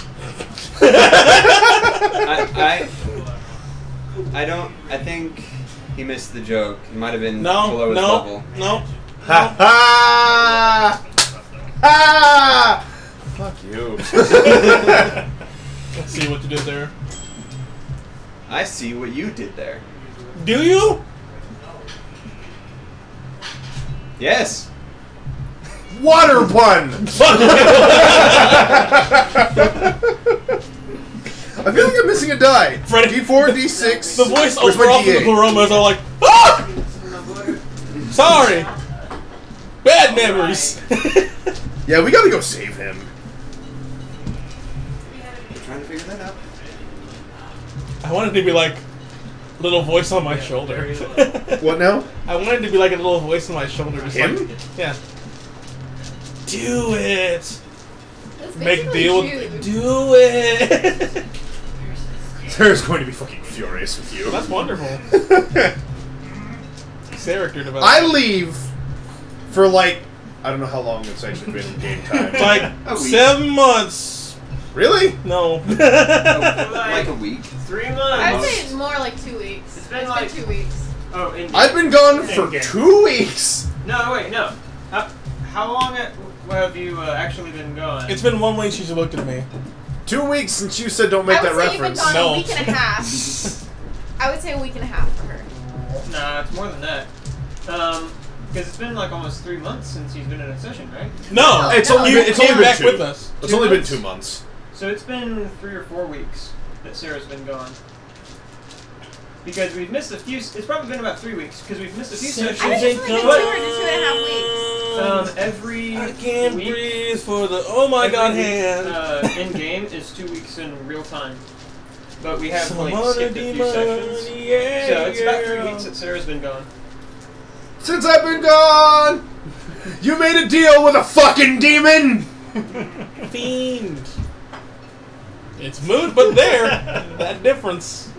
I don't. I think he missed the joke. He might have been No, below his no, level. no. Ha ha! Ha! Fuck you. Let's see what you did there. I see what you did there. Do you? Yes. Water pun! I feel like I'm missing a die. Freddie- D4, D6. The voice Where's over my off of the D8? Paromas are like, ah! Sorry. Bad memories. Yeah, we gotta go save him. We're trying to figure that out. I wanted to be like little voice on my shoulder. What now? I wanted to be like a little voice on my shoulder. Just Him? Like, yeah. Do it. That's Make a basically deal Jude. with. Do it. Sarah's going to be fucking furious with you. That's wonderful. Character development. I leave for like, I don't know how long it's actually been in game time. Like 7 months. Really? No. Like a week. 3 months. I would say it's more like 2 weeks. It's been like 2 weeks. Oh, in I've been gone for In-game. 2 weeks. No, wait, no. How long have you actually been gone? It's been 1 week since you looked at me. 2 weeks since you said don't make I that would say reference. you've been gone No. a week and a half. I would say a week and a half for her. Nah, it's more than that. Because it's been like almost 3 months since he's been in a session, right? No, It's No. only you been, it's came only been back 2. with us. It's 2 only been months? 2 months. So it's been 3 or 4 weeks that Sarah's been gone. Because we've missed a few. It's probably been about 3 weeks because we've missed a few sessions. I think it's only been 2 or 2.5 weeks. Every I can't week, breathe for the oh my god every hand. week, in game is 2 weeks in real time, but we have like Someone skipped a few sessions. yeah, So it's about 3 girl. weeks that Sarah's been gone. Since I've been gone, you made a deal with a fucking demon. Fiend. It's mood, but there. That difference.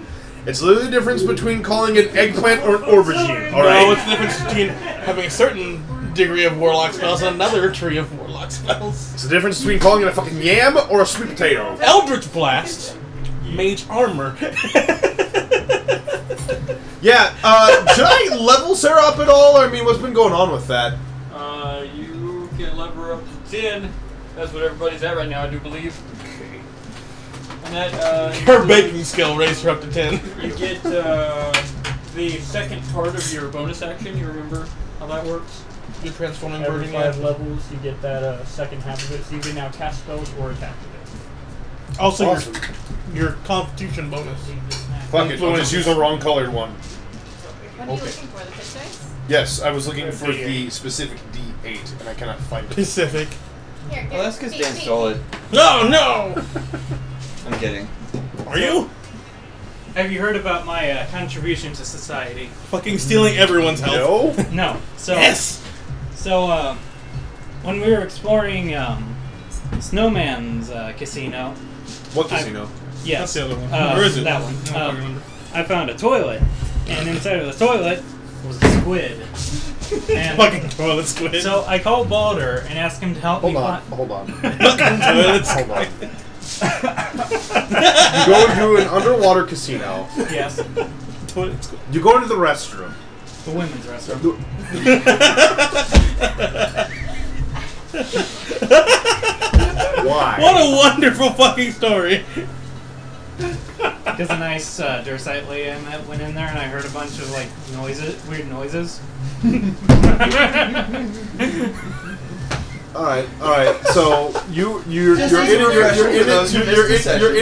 It's literally the difference between calling an eggplant or an aubergine. All No, right. it's the difference between having a certain degree of warlock spells and another tree of warlock spells. It's the difference between calling it a fucking yam or a sweet potato. Eldritch Blast. Mage Armor. Yeah. Should I level Sarah up at all? I mean, what's been going on with that? You can lever up to 10. That's what everybody's at right now, I do believe. And that, Her baking skill raised her up to 10. you get the second part of your bonus action. You remember how that works? You're transforming Every version 5 levels, you get that second half of it, so you can now cast spells or attack with it. Also, Awesome. your Constitution bonus. Fuck it. I'll just use a wrong colored one. What are you Okay. looking for? The pitch dice? Yes, I was looking for D8. the specific D8, and I cannot find it. Pacific. Here, Well, that's because Dan stole it. No, no! I'm kidding. Are you? Have you heard about my contribution to society? Fucking stealing everyone's health. No. No. So, Yes! So, when we were exploring Snowman's casino, What casino? yes, That's the other one. uh, Or is it? that one. I don't fucking remember. I found a toilet, and inside of the toilet was a squid. And Fucking toilet squid. so I called Balder and asked him to help Hold me on. find. Hold on. Fucking toilet Hold on. squid. You go into an underwater casino. Yes, Toilet squid. You go into the restroom. the women's restroom. Why? What a wonderful fucking story. There's a nice Dursite lady I met went in there, and I heard a bunch of like noises, weird noises. All right. So you're in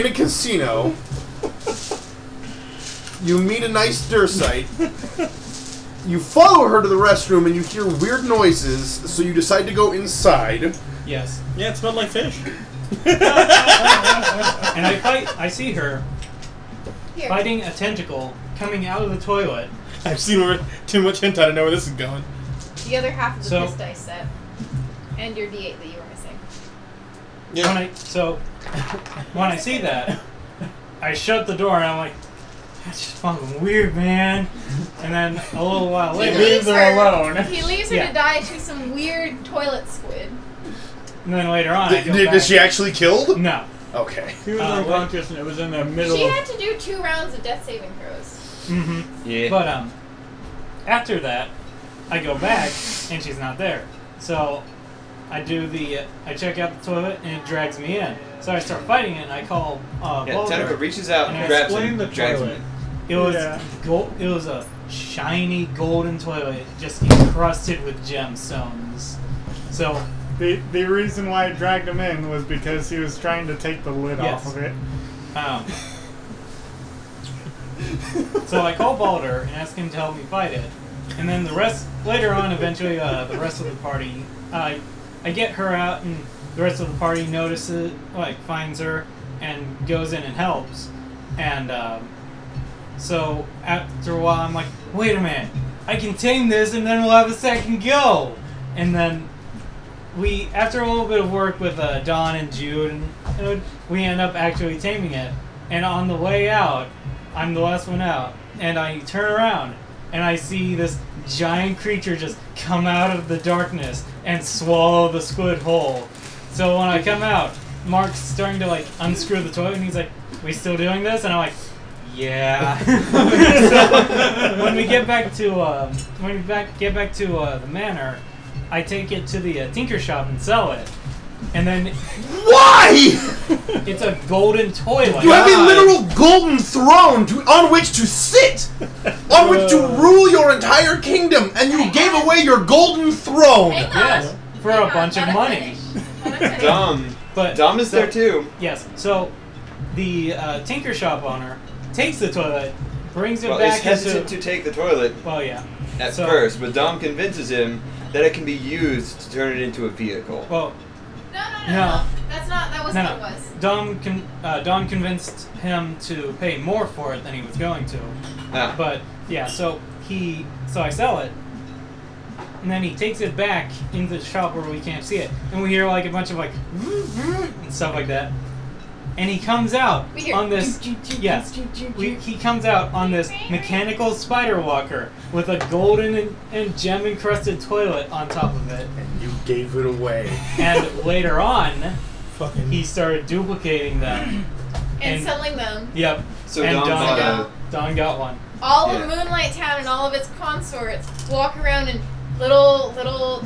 a casino. You meet a nice Dursite. You follow her to the restroom, and you hear weird noises. So you decide to go inside. Yes, Yeah, it smelled like fish. and I see her Here. fighting a tentacle coming out of the toilet. I've seen too much hentai to know where this is going. The other half of the So- piss dice set. And your D8 that you were missing. When I see that, I shut the door and I'm like, that's just fucking weird, man. And then a little while He later, leaves her alone. He leaves her Yeah. to die to some weird toilet squid. and then later on, I go back. Did she actually killed? No. Okay. He was unconscious and it was in the middle She of... had to do 2 rounds of death saving throws. Mm-hmm. Yeah. But after that, I go back and she's not there. So I do I check out the toilet and it drags me in. So I start fighting it and I call Yeah, Balder. Tentacle reaches out And and grabs explain him, the drags toilet. him. It was Yeah. gold. It was a shiny golden toilet, just encrusted with gemstones. So The reason why I dragged him in was because he was trying to take the lid Yes. off of it. So I call Balder and ask him to help me fight it, and then later on, eventually, the rest of the party, I get her out, and the rest of the party notices, finds her, and goes in and helps, and so after a while, I'm like, wait a minute, I can tame this, and then we'll have a second go, and then after a little bit of work with Don and Jude, and we end up actually taming it. And on the way out, I'm the last one out, and I turn around and I see this giant creature just come out of the darkness and swallow the squid whole. So when I come out, Mark's starting to like unscrew the toilet, and he's like, "We still doing this?" And I'm like, "Yeah." So when we get back to the manor, I take it to the tinker shop and sell it, and then Why? it's a golden toilet. You have a literal golden throne on which to sit, on which to rule your entire kingdom, and you gave away your golden throne. Hang on. Yes, for Hang a on, bunch of let him money. finish. Let him finish. But Dom is there too. Yes. So the tinker shop owner takes the toilet, brings it Well, he's back hesitant into. to take the toilet Well, yeah. at So- first, but Dom convinces him that it can be used to turn it into a vehicle. Well, No. That wasn't no. what it was. Don convinced him to pay more for it than he was going to. Ah. But yeah, so I sell it, and then he takes it back into the shop where we can't see it, and we hear like a bunch of like and stuff like that. And he comes out We hear on this. Yes, he comes out on this mechanical spider walker with a golden and gem encrusted toilet on top of it. And you gave it away. And later on, Fucking. he started duplicating them. And selling them. Yep. So and Dom bought a... Don got one. All Yeah. of Moonlight Town and all of its consorts walk around in little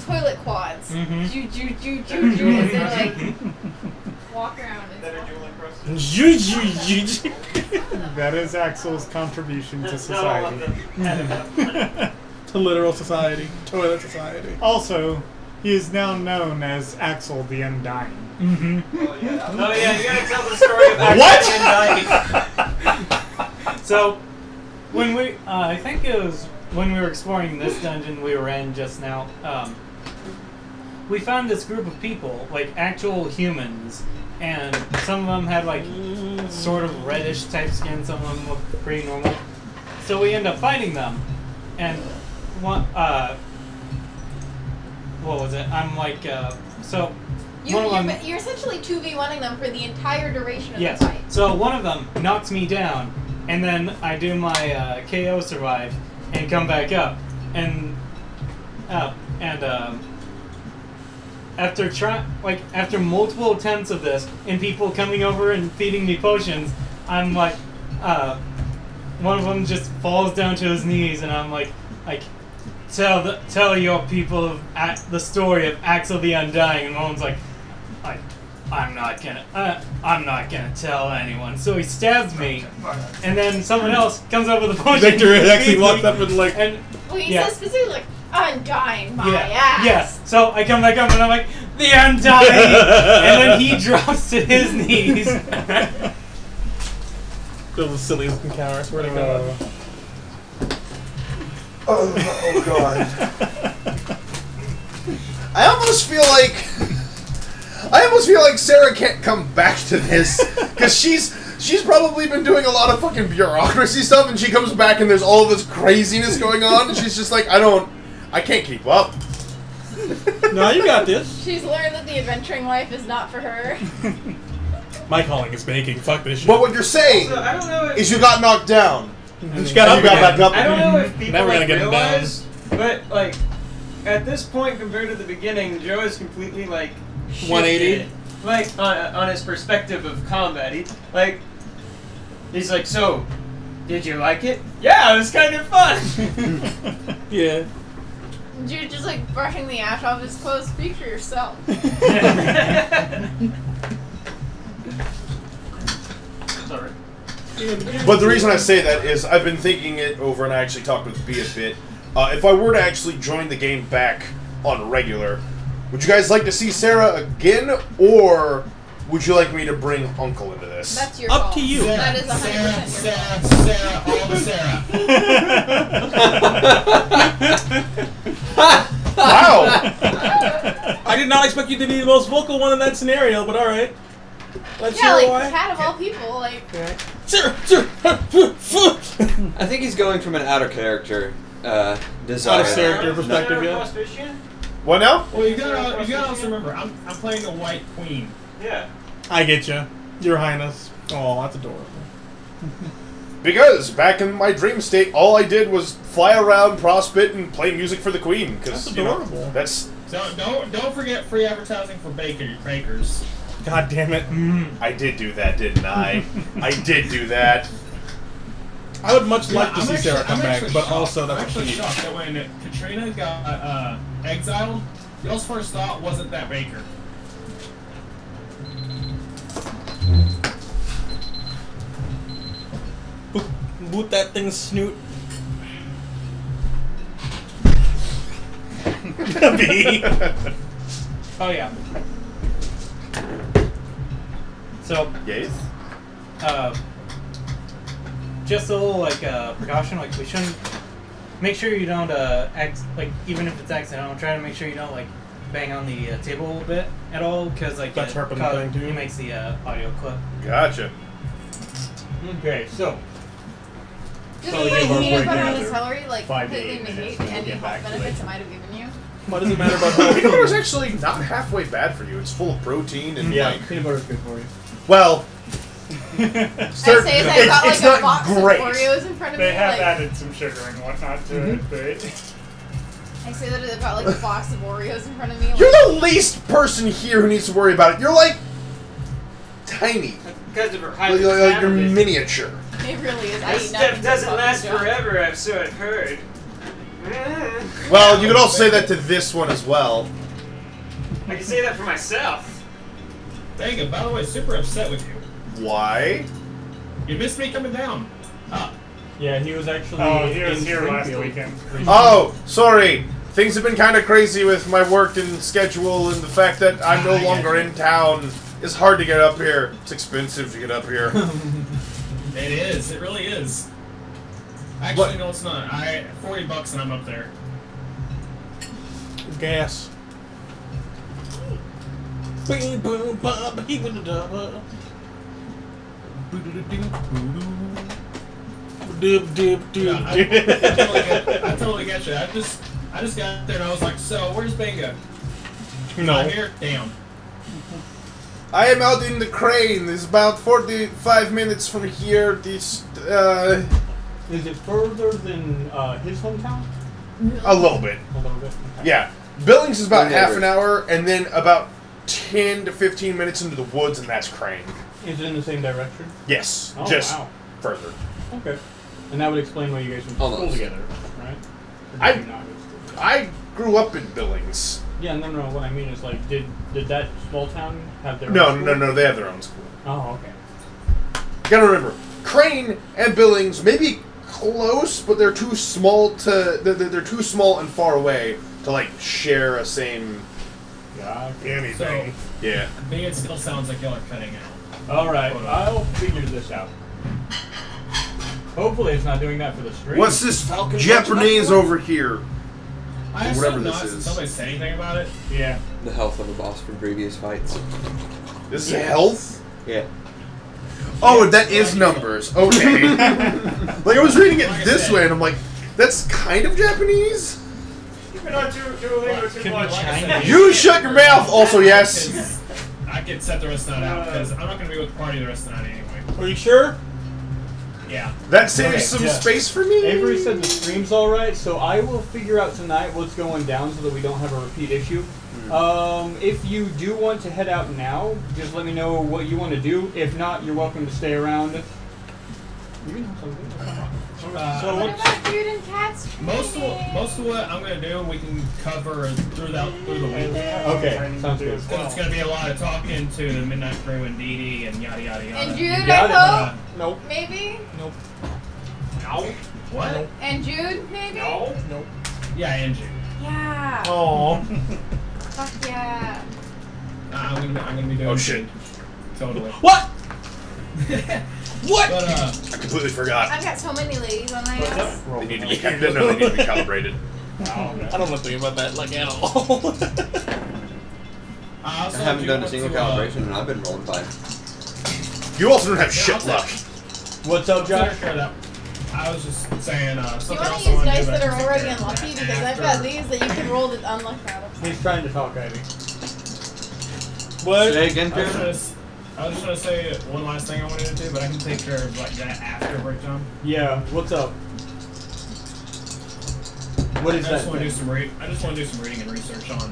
toilet quads. Mhm. Ju as they like walk around. That is Axel's contribution to society. To literal society. Toilet society. Also, he is now known as Axel the Undying. Mm-hmm. Oh yeah, you gotta tell the story of What? So, when we, I think it was when we were exploring this dungeon we were in just now, we found this group of people, like actual humans, and some of them had like sort of reddish type skin, some of them looked pretty normal. So we end up fighting them, and one, what was it? I'm like, so. One of them, You're essentially 2v1ing them for the entire duration of yes. the fight. So one of them knocks me down, and then I do my KO survive and come back up, and after multiple attempts of this and people coming over and feeding me potions, I'm like, one of them just falls down to his knees, and I'm like, tell your people the story of Axel the Undying, and one of them's like, I'm not gonna tell anyone. So he stabs me, and then someone else comes up with a potion. Victor and actually feeds walks me, up and like. and Well, he yeah. says specifically, like, undying my yeah, ass. yes. So I come back up and I'm like, the Undying, and then he drops to his knees. That was the silliest encounter, I swear to God. Oh God. I almost feel like Sarah can't come back to this because she's probably been doing a lot of fucking bureaucracy stuff, and she comes back and there's all of this craziness going on, and she's just like, I can't keep up. No, you got this. She's learned that the adventuring life is not for her. My calling is baking. Fuck this shit. But what you're saying Also, I don't know if is you got knocked down. And she got up You got again. back up. I don't know if people Never gonna like, get him realize, but like at this point compared to the beginning, Joe is completely like 180? shifted, like on his perspective of combat. He's like, so did you like it? Yeah, it was kind of fun. Yeah. You're just like brushing the ash off his clothes. Speak for yourself. Sorry. But the reason I say that is I've been thinking it over, and I actually talked with B a bit. If I were to actually join the game back on regular, would you guys like to see Sarah again, or would you like me to bring Uncle into this? That's your Up fault. to you. That is 100% your fault. Sarah, all the Sarah. Wow! I did not expect you to be the most vocal one in that scenario, but alright. Let's Yeah, hear like why. cat of all people, like. Sarah! I think he's going from an outer character desire. Out of character Not- perspective, Sarah yeah. Prostitution? What now? Well, you gotta also remember, I'm playing a white queen. Yeah. I get you, Your Highness. Oh, that's adorable. Because back in my dream state, all I did was fly around, prospect, and play music for the queen. Because That's you know, adorable. that's Don't forget free advertising for bakers. God damn it. I did do that, didn't I? I did do that. I would much like to I'm see actually- Sarah come I'm back, actually but shocked. also I'm that's actually what she shocked that when Katrina got exiled, y'all's first thought wasn't that baker. boot that thing's snoot. B. Oh yeah. So, Yes. just a little like precaution. Like we shouldn't make sure you don't even if it's accidental. Try to make sure you don't like bang on the table a little bit at all because like That's hurting the thing, too? it makes the audio clip. Gotcha. Okay, so Just Probably like give our peanut break butter on another the celery, like 5 to completely 8 minutes, negate and we'll any get back health to benefits it. it might have given you. What does it matter about Peanut butter is health? actually not halfway bad for you. It's full of protein and yeah, like, peanut butter's good for you. well, I say as I got it's like not a box great. of Oreos in front of They me. have Like, added some sugar and whatnot to it, but I say that I've got like a box of Oreos in front of me. Like, You're the least person here who needs to worry about it. You're like tiny. Because of her high Like, you're miniature. it really is. I This eat nothing stuff but doesn't fucking last junk. forever, I've so I've heard. Well, you could also say that to this one as well. I can say that for myself. Dang it, by the way, super upset with you. Why? You missed me coming down. Yeah, he was actually. he was in here last Springfield. weekend. Oh, sorry. Things have been kind of crazy with my work and schedule, and the fact that I'm no I get longer you. in town. It's hard to get up here. It's expensive to get up here. It is. It really is. Actually, What? no, it's not. $40 and I'm up there. Gas. Boom, boom, boom, he with the double. Dip, dip, dip. Yeah, I totally get you. I just got there and I was like, so where's Bingo? No. Not here. Damn. I am out in the crane. It's about 45 minutes from here. Is it further than his hometown? A little bit. A little bit. Okay. Yeah. Billings is about We're half an neighbors. hour, and then about 10 to 15 minutes into the woods, and that's crane. Is it in the same direction? Yes. Oh, just wow. further. Okay. And that would explain why you guys went to school Almost. together, right? Or I- did you not go to school? I grew up in Billings. Yeah, no. What I mean is, like, did that small town have their No, own no, school? no. They have their own school. Oh, okay. You gotta remember, Crane and Billings may be close, but they're too small to. They're too small and far away to like share a same Yeah. anything. So, Yeah. to me, it still sounds like y'all are cutting out. All right, I'll figure this out. Hopefully, it's not doing that for the stream. What's this Japanese over here? I Whatever assume this not, is. since nobody said anything about it. Yeah. The health of a boss from previous fights. This is Yeah. health. Yeah. Oh, that is numbers. Okay. Like I was reading it Like I this said. way, and I'm like, that's kind of Japanese. You've been on Duolingo too Could be much. Chinese. You shut your mouth. Also, yes. I could set the rest of that out because I'm not going to be with the party the rest of the night anyway. Are you sure? Yeah. That saves Okay, some yeah. space for me. Avery said the stream's all right, so I will figure out tonight what's going down so that we don't have a repeat issue. If you do want to head out now, just let me know what you want to do. If not, you're welcome to stay around. You can have something. That's not wrong. So What what's about dude and cats? Most of what I'm going to do, we can cover through the week. Okay, sounds good. Because it's going to be a lot of talking to the Midnight Crew and Dee Dee and yada yada yada. And Jude, got it. I hope. nope, Maybe. nope, No. What? And Jude, maybe. No. nope. Yeah, and Jude. Yeah. Oh, Fuck yeah. I'm gonna be doing. Oh, shit. Totally. what? What? But I completely forgot. I've got so many ladies on my ass. They need to be no, they need to be calibrated. I don't know think about that like at all. I also I haven't do done a want single to, calibration and I've been rolling fine. You also don't have shit luck. What's up, Josh? I was just saying. You Something want else to I use wanna do dice about that are this already character unlucky because I've after- got these that you can roll the unlucky out of. He's trying to talk, Ivy. What? Say again, I was Peter? just trying to say one last thing I wanted to do, but I can take care of like that after breakdown. Yeah, what's up? What is I just that? want to do thing? some I just want to do some reading and research on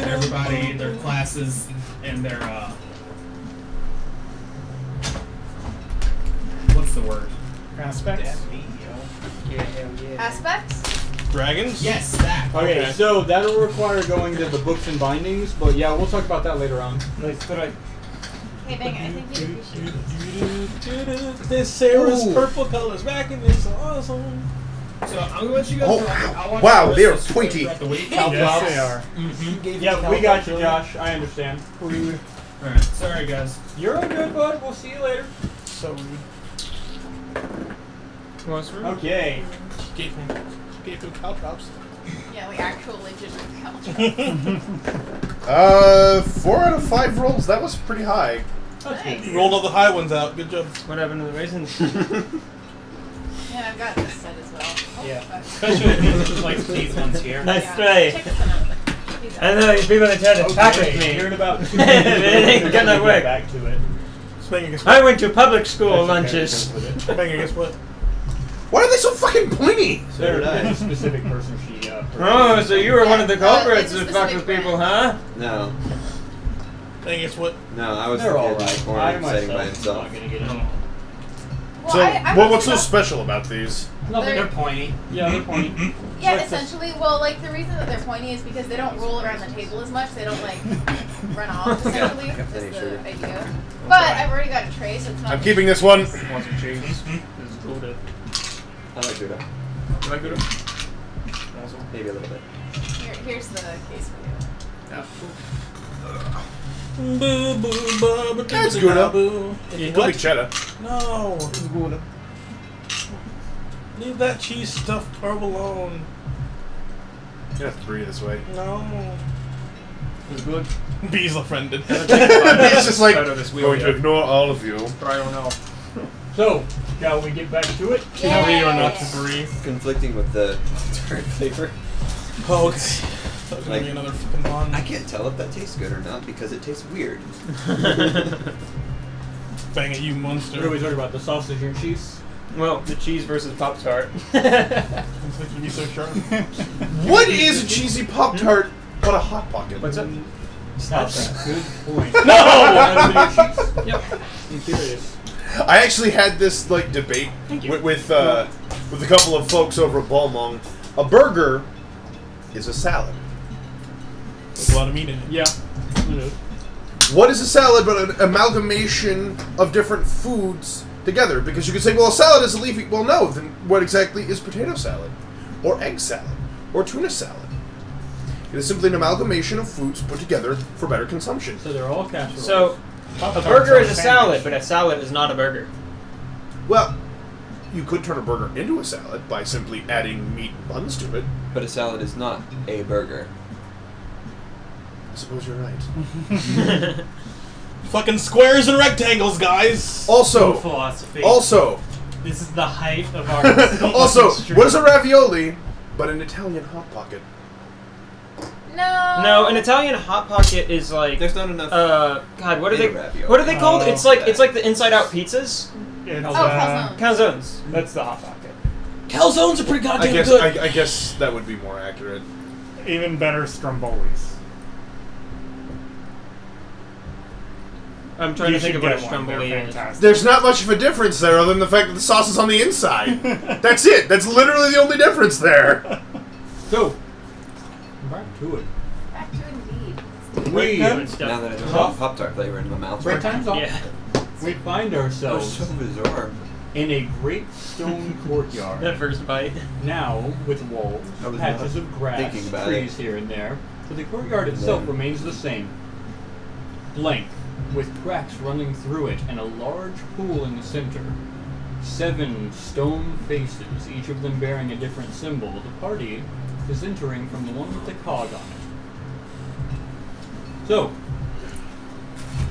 everybody, their classes, and their what's the word? Aspects. Yeah, hell yeah. Aspects? Dragons? Yes, that. Okay, so that'll require going to the books and bindings, but yeah, we'll talk about that later on. Nice, but I. Hey, Bang, I think you appreciate this. This Sarah's Ooh. purple colors back in this awesome. So I'm gonna let you guys. Oh, I want wow, you to they're listen to pointy. throughout the week. Yes, they are. Yeah, we got you, Josh. I understand. All right, sorry guys. You're all good, bud. We'll see you later. So rude. Okay. Gave him caltrops. Yeah, like actual legitimate culture. 4 out of 5 rolls. That was pretty high. Nice. Rolled all the high ones out. Good job. What happened to the raisins? Yeah, I've got this set as well. Oh, Yeah. fuck. Especially if these like these ones here. Nice Yeah, try. check this one out. These I out. know these people that tried to package me. Here in about 2 It ain't gonna work. Back to it. Spang, guess I what? went to public school That's okay, lunches. with it. Spang, guess what? Why are they so fucking pointy? There is a specific person she. Oh, so you were one of the culprits it's a that fucked with specific people, brand. huh? No. Spang, guess what? No, I was They're the all kid in the right. corner I sitting by myself am himself. not gonna get it. Well, So, I what's so mostly special about these? Nothing. They're- They're pointy. Yeah, they're pointy. Yeah, Like this. essentially. Well, like the reason that they're pointy is because they don't roll around the table as much. They don't like run off. Essentially, I got is plenty of the sugar. idea. But I've already got a tray, so it's not. I'm keeping this one. Want some cheese? This is good. I like Gouda. You like good? Maybe a little bit. Here's the case for you. That's good, huh? Yeah, Could be cheddar. No. Leave that cheese stuffed carb alone. You have to breathe this way. No. It's good. Bees offended. It's just like Out of this wheel, going to yeah. ignore all of you. I don't know. So, shall we get back to it? Three or not to Yeah. breathe. Conflicting with the tart flavor. Oh, it's that was gonna Like- be another fucking one. I can't tell if that tastes good or not because it tastes weird. Bang at you, monster. What are we talking about? The sausage and cheese? Well, the cheese versus Pop Tart. Conflicting be so sharp. What is a cheesy Pop Tart but a Hot Pocket? What's up? Stop that. Good point. No! Yep. I'm curious. I actually had this like debate with a couple of folks over at Balmong. A burger is a salad. There's a lot of meat in it. Yeah. What is a salad but an amalgamation of different foods together? Because you could say, well, a salad is a leafy. Well, no. Then what exactly is potato salad, or egg salad, or tuna salad? It is simply an amalgamation of foods put together for better consumption. So they're all casseroles. So, a Pop-Tarts burger are is a sandwich. salad, but a salad is not a burger. Well, you could turn a burger into a salad by simply adding meat and buns to it. But a salad is not a burger. I suppose you're right. Fucking squares and rectangles, guys. Also, philosophy. This is the height of our. also, what is a ravioli but an Italian Hot Pocket? No. No, an Italian Hot Pocket is like. There's not enough. God, what are in they? a ravioli. What are they called? Oh, It's like the inside out pizzas. It's, Oh, calzone. Calzones. that's the hot pocket. Calzones are pretty I goddamn guess good. I guess that would be more accurate. Even better, Strombolis. I'm trying You to think should of what a get one. They're stromboli is. fantastic. There's not much of a difference there other than the fact that the sauce is on the inside. That's it. That's literally the only difference there. So, back to it. Back to indeed. We, Good stuff. Now that I don't Huh? have Pop Tart flavor in my mouth. break time's off. Yeah. We find That was ourselves so bizarre. in a great stone courtyard. That first bite. Now, with walls, I was patches not of grass, thinking about trees here and there, but the courtyard itself then- remains the same. Blank, with cracks running through it and a large pool in the center. 7 stone faces, each of them bearing a different symbol. The party is entering from the one with the cog on it. So,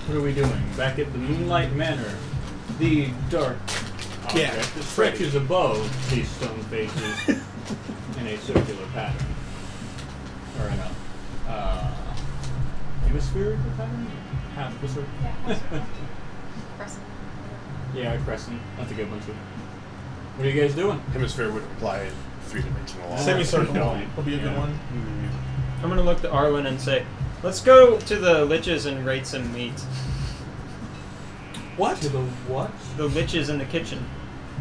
what are we doing? Back at the Moonlight Manor, the dark object that stretches above these stone faces in a circular pattern. Or in a Hemisphere pattern? Half-wizard. Yeah. Crescent. Yeah, crescent. That's a good one too. What are you guys doing? Hemisphere would imply 3-dimensional. Semicircle point. will be a good Yeah. one. I'm gonna look to Arlen and say, let's go to the Liches and rate some meat. What? To the what? The Liches in the kitchen.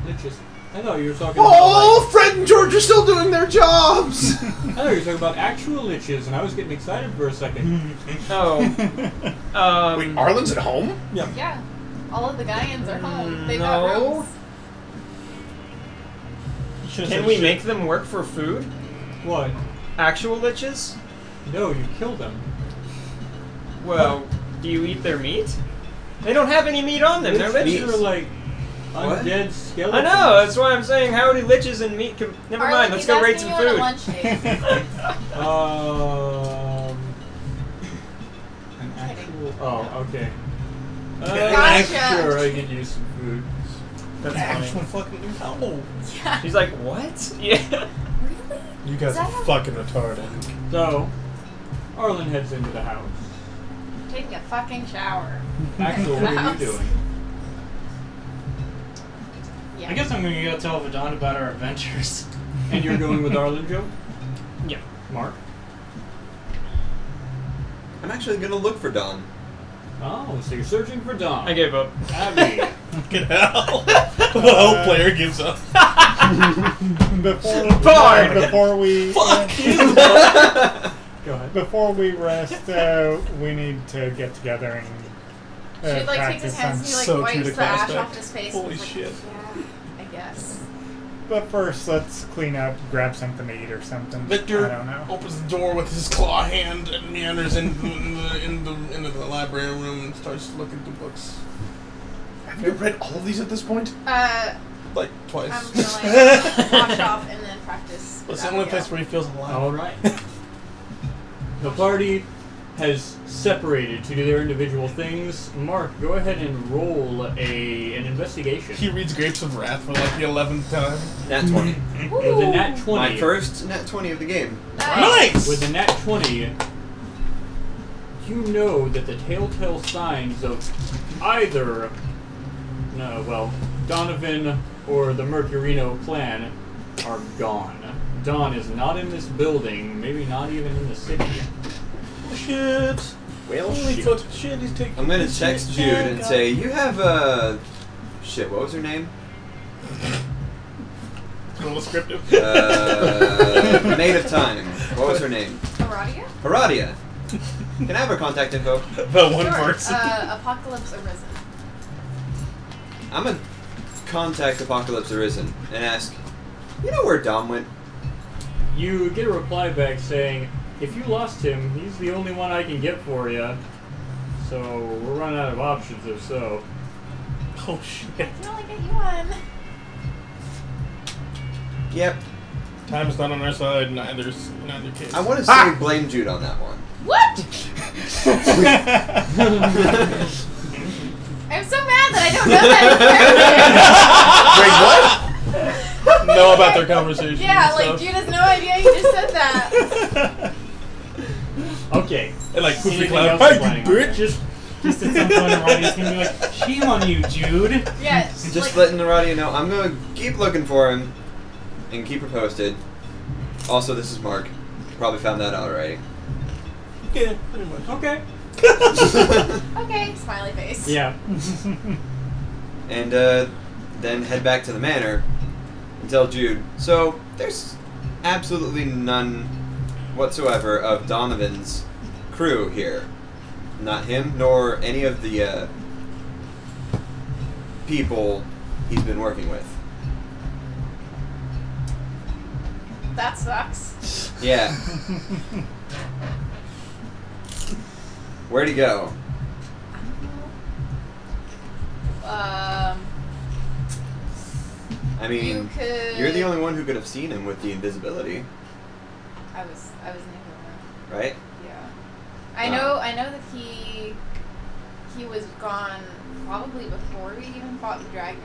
Liches. I thought you were talking Oh, Fred and George are still doing their jobs! about I thought you were talking about actual liches, and I was getting excited for a second. Oh. Wait, Arlen's at home? Yeah. All of the Gaians are home. They've no. got rooms. Can we make them work for food? What? Actual Liches? No, you killed them. Well, do you eat their meat? They don't have any meat on them. They're These are Liches. like What? undead I skeletons. know. That's why I'm saying howdy Liches and meat. Never Arlen, mind. Let's he's go rate asking some you on a food. lunch date. An actual. Oh, okay. Gotcha. Sure, I could use some food. That's Actual funny. fucking no. Yeah. She's like, what? Yeah. Really? You guys Is are that fucking retarded. So, Arlen heads into the house. Taking a fucking shower. Axel, what are you doing? Yeah. I guess I'm gonna go tell Vadon about our adventures. And you're going with Arlen, Joe? Yeah. Mark? I'm actually gonna look for Dawn. Oh, so you're searching for Dom. I gave up. Abby. Fucking hell. The whole player gives up. Before we Go ahead. before we rest, we need to get together and She like takes his practice hands and some. he like So true wipes to the class ash back. off his face. Holy and he's shit. Like, yeah, I guess. But first, let's clean up, grab something to eat or something. Victor I don't know. opens the door with his claw hand and meanders into the library room and starts looking through books. Have you read all of these at this point? Like twice. I'm gonna like wash off and then practice. It's the only place where he feels alive. Alright. The party has separated to do their individual things. Mark, go ahead and roll an investigation. He reads Grapes of Wrath for like the 11th time. Nat 20. With the nat 20. My first Nat 20 of the game. Nice! With the nat 20, you know that the telltale signs of either, Donovan or the Mercurino clan are gone. Don is not in this building, maybe not even in the city. Shit. Well, Holy shit. fuck shit, he's taking. I'm gonna text Jude and say, you have a... Shit, what was her name? It's a little descriptive. Maid of Time. What was her name? Aradia? Heradia. Can I have her contact info? The one person. Apocalypse Arisen. I'm gonna contact Apocalypse Arisen and ask, you know where Dom went? You get a reply back saying, if you lost him, he's the only one I can get for you. So we're running out of options if so. Oh shit. I can only get you one. Yep. Time's not on our side, neither case. I want to say blame Jude on that one. What? I'm so mad that I don't know that. Wait, what? Know about their conversation. Yeah, and like stuff. Jude has no idea you just said that. Okay. And like Poofy Anything Cloud. else Hey, you're planning you on? bitch! Just at some point, Aradia's gonna be like, "Shame on you, Jude." Yeah, Just like, letting Heradia know, I'm gonna keep looking for him and keep her posted. Also, this is Mark. You probably found that out already. Yeah, pretty much. Okay. okay, smiley face. Yeah. And then head back to the manor and tell Jude. So, there's absolutely none whatsoever of Donovan's crew here. Not him, nor any of the people he's been working with. That sucks. Yeah. Where'd he go? I mean, You could. you're the only one who could have seen him with the invisibility, I was in the right? Yeah. I know that he was gone probably before we even fought the dragon,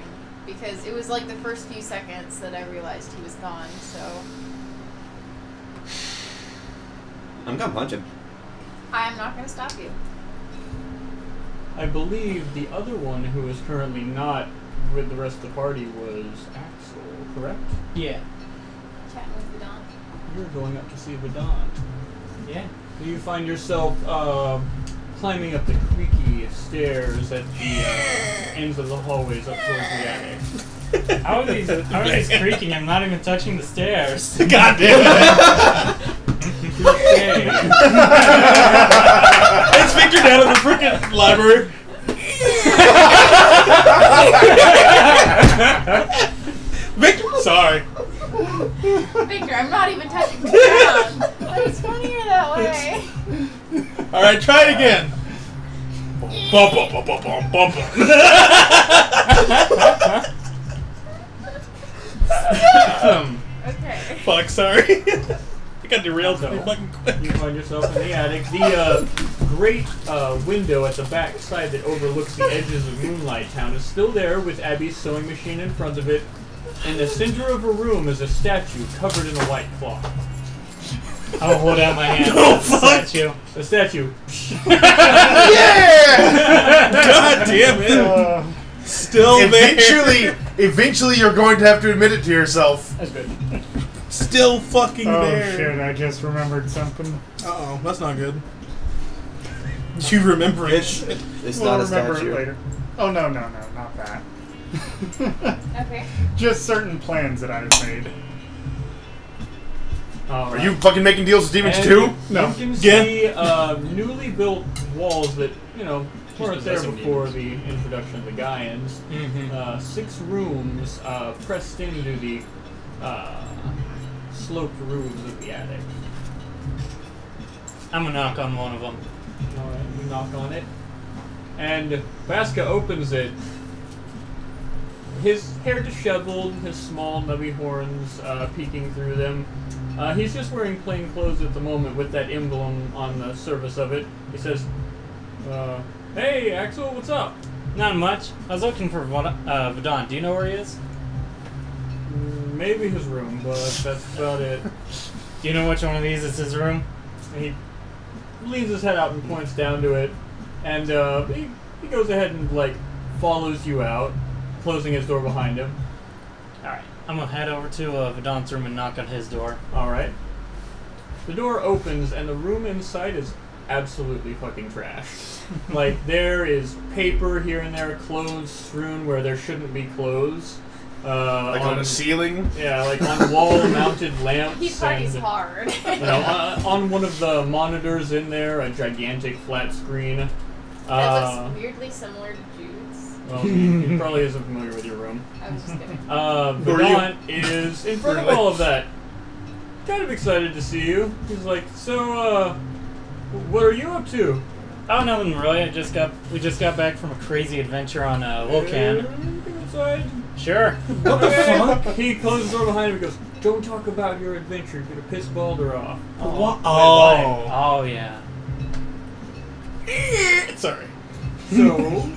because it was like the first few seconds that I realized he was gone. So I'm gonna punch him. I'm not going to stop you. I believe the other one who is currently not with the rest of the party was Axel, correct? Yeah. Chatting with Vidant. You're going up to see Vidant. Yeah. Do you find yourself climbing up the creaky stairs at the ends of the hallways up towards the attic? How are these creaking? I'm not even touching the stairs. God damn it! Okay. It's Victor down in the frickin' library. Victor, sorry. Victor, I'm not even touching the ground. That's funnier that way. All right, try it again. Bum, bum, bum, bum, bum, bum, bum. Okay. Fuck, sorry. I got derailed pretty fucking quick. You find yourself in the attic. The great window at the back side that overlooks the edges of Moonlight Town is still there with Abby's sewing machine in front of it. In the center of a room is a statue covered in a white cloth. I'll hold out my hand. Oh, to the fuck. statue. The statue. Yeah! God damn it. Still Eventually, you're going to have to admit it to yourself. That's good. Still fucking Oh there. shit, I just remembered something. Uh-oh, that's not good. You remember it. It's We'll not a remember statue. it later. Oh, no, not that. Okay. Just certain plans that I've made. Are you fucking making deals with demons And too? No. You can Again? see newly built walls that, weren't there possessing before the introduction of the Gaians. 6 rooms pressed into the sloped roofs of the attic. I'm gonna knock on one of them. Alright, you knock on it. And Vasca opens it. His hair disheveled, his small nubby horns peeking through them. He's just wearing plain clothes at the moment with that emblem on the surface of it. He says, hey, Axel, what's up? Not much. I was looking for Vidant. Do you know where he is? Maybe his room, but that's about it. Do you know which one of these is his room? And he leans his head out and points down to it. And he goes ahead and, follows you out, closing his door behind him. Alright. I'm gonna head over to Vidant's room and knock on his door. Alright. The door opens, and the room inside is absolutely fucking trash. There is paper here and there, clothes strewn where there shouldn't be clothes. On the ceiling? Yeah, on wall-mounted lamps. He parties and, hard. on one of the monitors in there, a gigantic flat screen. That looks weirdly similar to Jude's. Well, he probably isn't familiar with your room. I was just kidding. Vidant is in front of all of that. Kind of excited to see you. He's like, so, what are you up to? Oh, nothing really. We just got back from a crazy adventure on Vulcan. Go inside. Sure. What the fuck? He closes the door behind him and goes, don't talk about your adventure. You're gonna piss Baldur off. What? Oh yeah. Sorry. So,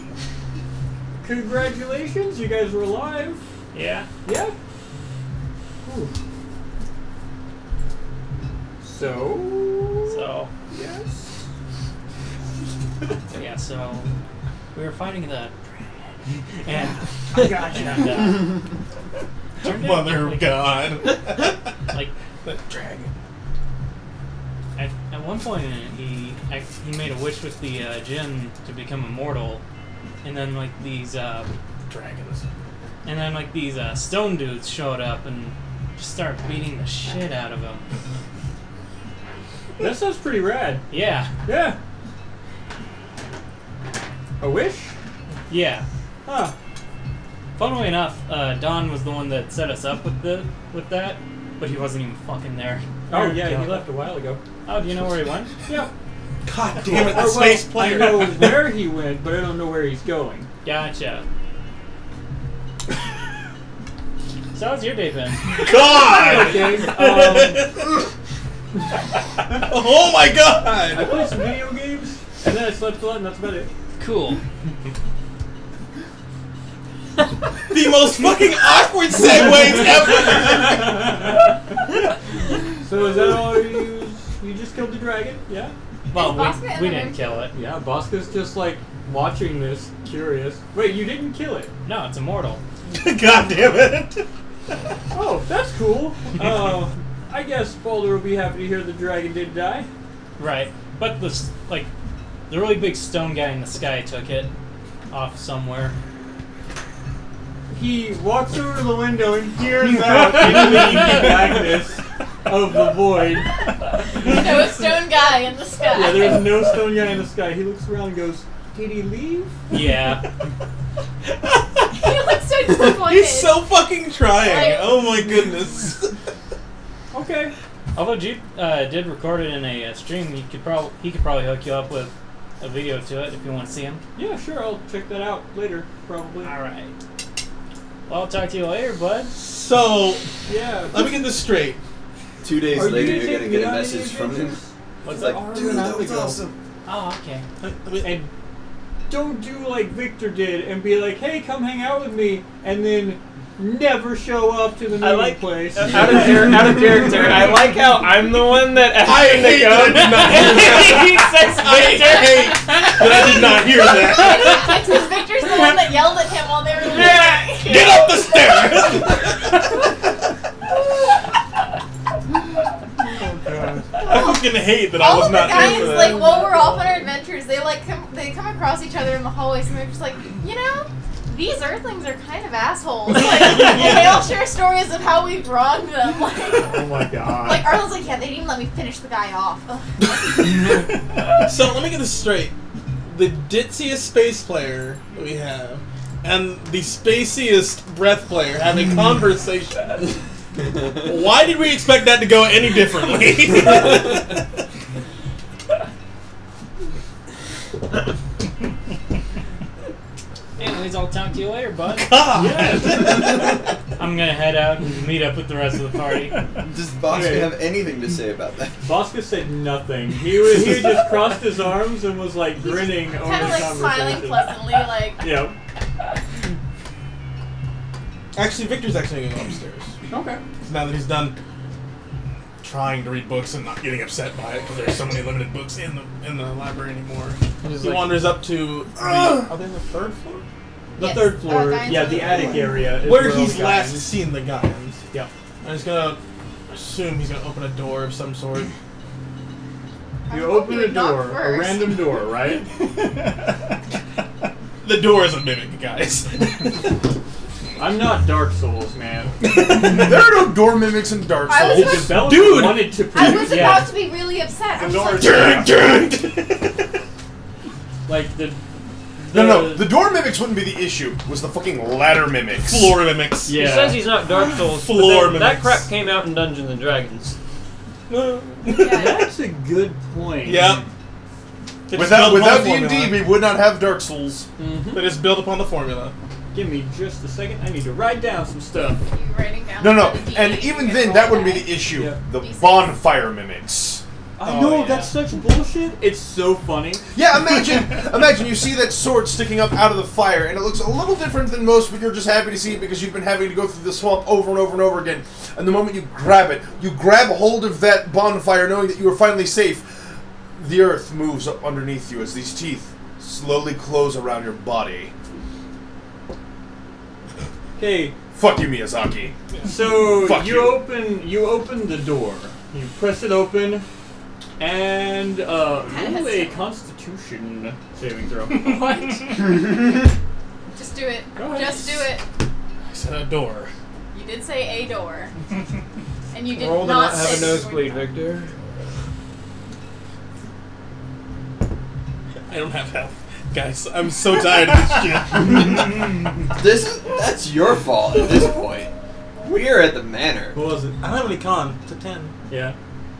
congratulations, you guys were alive. Yeah. Yeah? Whew. So, yes. Yeah. So we were fighting the and I got you. Mother of God. Like That dragon. at one point he made a wish with the Jinn to become immortal, and then these Dragons. and then these stone dudes showed up and just started beating the shit out of him. That sounds pretty rad. Yeah. Yeah. A wish? Yeah. Huh. Funnily enough, Don was the one that set us up with that, but he wasn't even fucking there. Oh, yeah, he left a while ago. Oh, do you know where he went? Yeah. God damn it, the Well, space player. I know where he went, but I don't know where he's going. Gotcha. So how's your day been? God! Okay. Oh my I God! played some video games, and then I slept a lot, and that's about it. Cool. The most fucking awkward segues ever! So is that all you just killed the dragon? Yeah? Well, Bosca in we the didn't room kill too? it. Yeah, Bosca's just like watching this, curious. Wait, you didn't kill it? No, it's immortal. God damn it! Oh, that's cool. I guess Boulder will be happy to hear the dragon did die. Right. But the really big stone guy in the sky took it off somewhere. He walks over to the window and peers out into the inky blackness of the void. No stone guy in the sky. Yeah, there's no stone guy in the sky. He looks around and goes, "Did he leave?" Yeah. He looks so disappointed. He's so fucking trying. Like- Oh my goodness. Okay. Although Jude did record it in a stream, he could probably hook you up with a video to it if you want to see him. Yeah, sure. I'll check that out later, probably. All right. Well, I'll talk to you later, bud. So, Yeah. let me get this straight. 2 days Are you later, gonna you're take gonna me get a on any message from him. adventures? What's Like, that? dude, that was awesome. Oh, okay. And don't do like Victor did and be like, "Hey, come hang out with me," and then never show up to the meeting place. Out of character. I like how I'm the one that asked I him to hate go. that I did not hear that. He says I hate that I did not hear that. It's because Victor's the one that yelled at him while they were leaving. Get up the stairs! I fucking hate that I All was of the not guys, here for like, that. while we're off on our adventures, they come across each other in the hallways, and they're just like, you know, these Earthlings are kind of assholes. Like, and they all share stories of how we've wronged them. Like, Oh my god. like Arlen's like, yeah, they didn't even let me finish the guy off. Ugh. So let me get this straight. The ditziest space player that we have and the spaciest breath player have a conversation. Why did we expect that to go any differently? Anyways, I'll talk to you later, bud. God. I'm gonna head out and meet up with the rest of the party. Does Bosca Okay. have anything to say about that? Bosca said nothing. He just crossed his arms and was like grinning over Kind of the like smiling conversation. pleasantly, like. Yep. Actually, Victor's actually going to go upstairs. Okay. Now that he's done trying to read books and not getting upset by it because there's so many limited books in the library anymore. He wanders up to the, are they on the third floor? The Yes, third floor, Guyan's yeah, on the the attic floor. area. Is Where all he's the last Guyan's- seen the Guyan's. Yep. I'm just gonna assume he's gonna open a door of some sort. You I hope open you a would knock door, a first. random door, right? The door is a mimic, guys. I'm not Dark Souls, man. There are no door mimics in Dark I was Souls. The developer Dude! wanted to I produce, was about to be really upset. I was like, like the No, the door mimics wouldn't be the issue. It was the fucking ladder mimics. Floor mimics. He Yeah. says he's not Dark Souls, but Floor that mimics. crap came out in Dungeons and Dragons. yeah. That's a good point. Yep. They just Without build upon the D&D, formula. we would not have Dark Souls. Mm-hmm. They just build upon the formula. Give me just a second. I need to write down some stuff. You writing down No, the D8, and you're even gonna then, roll that wouldn't be die. the issue. Yeah. The D6. bonfire mimics. I Oh, know, yeah. that's such bullshit. It's so funny. Yeah, imagine you see that sword sticking up out of the fire, and it looks a little different than most, but you're just happy to see it because you've been having to go through the swamp over and over and over again. And the moment you grab hold of that bonfire, knowing that you are finally safe. The earth moves up underneath you as these teeth slowly close around your body. Okay, Fuck you, Miyazaki. so Fuck you open the door. You press it open, and roll a Constitution saving throw. What? Just do it. Go ahead. Just do it. I said a door. You did say a door. And you did Roll to not not have say a nosebleed, Victor. I don't have health. Guys, I'm so tired of this shit. That's your fault at this point. We're at the manor. What was it? I don't have any con. It's a 10. Yeah.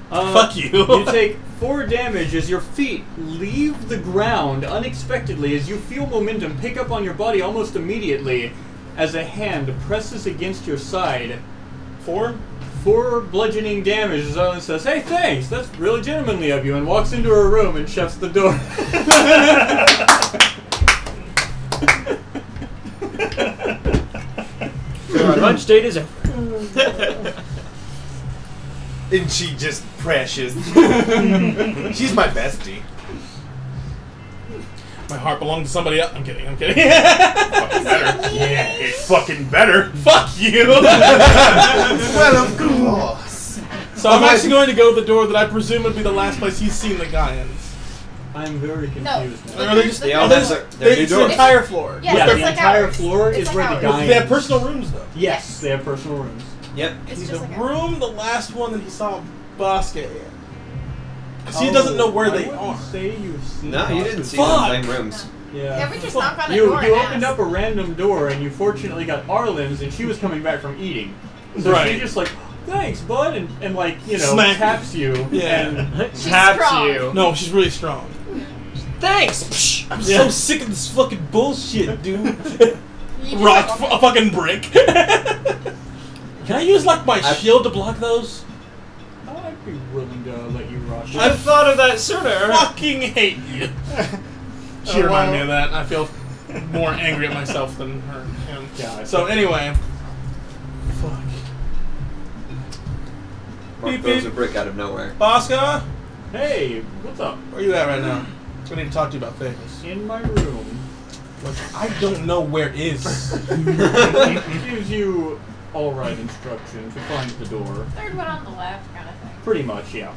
Fuck you. You take 4 damage as your feet leave the ground unexpectedly as you feel momentum pick up on your body almost immediately as a hand presses against your side. 4 bludgeoning damage as Owen says, "Hey, thanks, that's really gentlemanly of you," and walks into her room and shuts the door. Our lunch date is over. And she just precious. She's my bestie. My heart belongs to somebody else. I'm kidding. Fucking better. Yeah, it's fucking better. Fuck you. Well, of course. So I'm actually going to go to the door that I presume would be the last place he's seen the Gaians. I'm very confused No. now. Or they just They all have their new it's the doors. entire floor. Yeah, Yeah, it's the like entire ours. floor It's is like where the ours. guy. They have personal rooms though. Yes, they have personal rooms. Yep. It's See, just the like ours. room, the last one that he saw Bosque in. Because he doesn't know where they are. Say you've seen No, you didn't see Fuck. the same rooms. Yeah. Yeah, we just knock on a You door you and opened ask. up a random door and you fortunately got Arlen's and she was coming back from eating. So Right. she's just like, thanks, bud, and like, you know, Smack. taps you. Yeah. And She's Taps strong. you. No, she's really strong. Thanks. Psh. I'm Yeah. so sick of this fucking bullshit, dude. You just Rock like, a fucking brick. Can I use like my shield to block those? I'd be willing to let you rush. I've thought of that sooner. Fucking hate you. She reminded me of that, and I feel more angry at myself than her. Him. Yeah, So anyway, fuck. Mark Beep, throws beep. a brick out of nowhere. Bosca, Hey, what's up? where you at right now? I need to talk to you about Vegas. In my room. Look, I don't know where is. Gives you all right instruction to find the door. third one on the left kind of thing. Pretty much, yeah.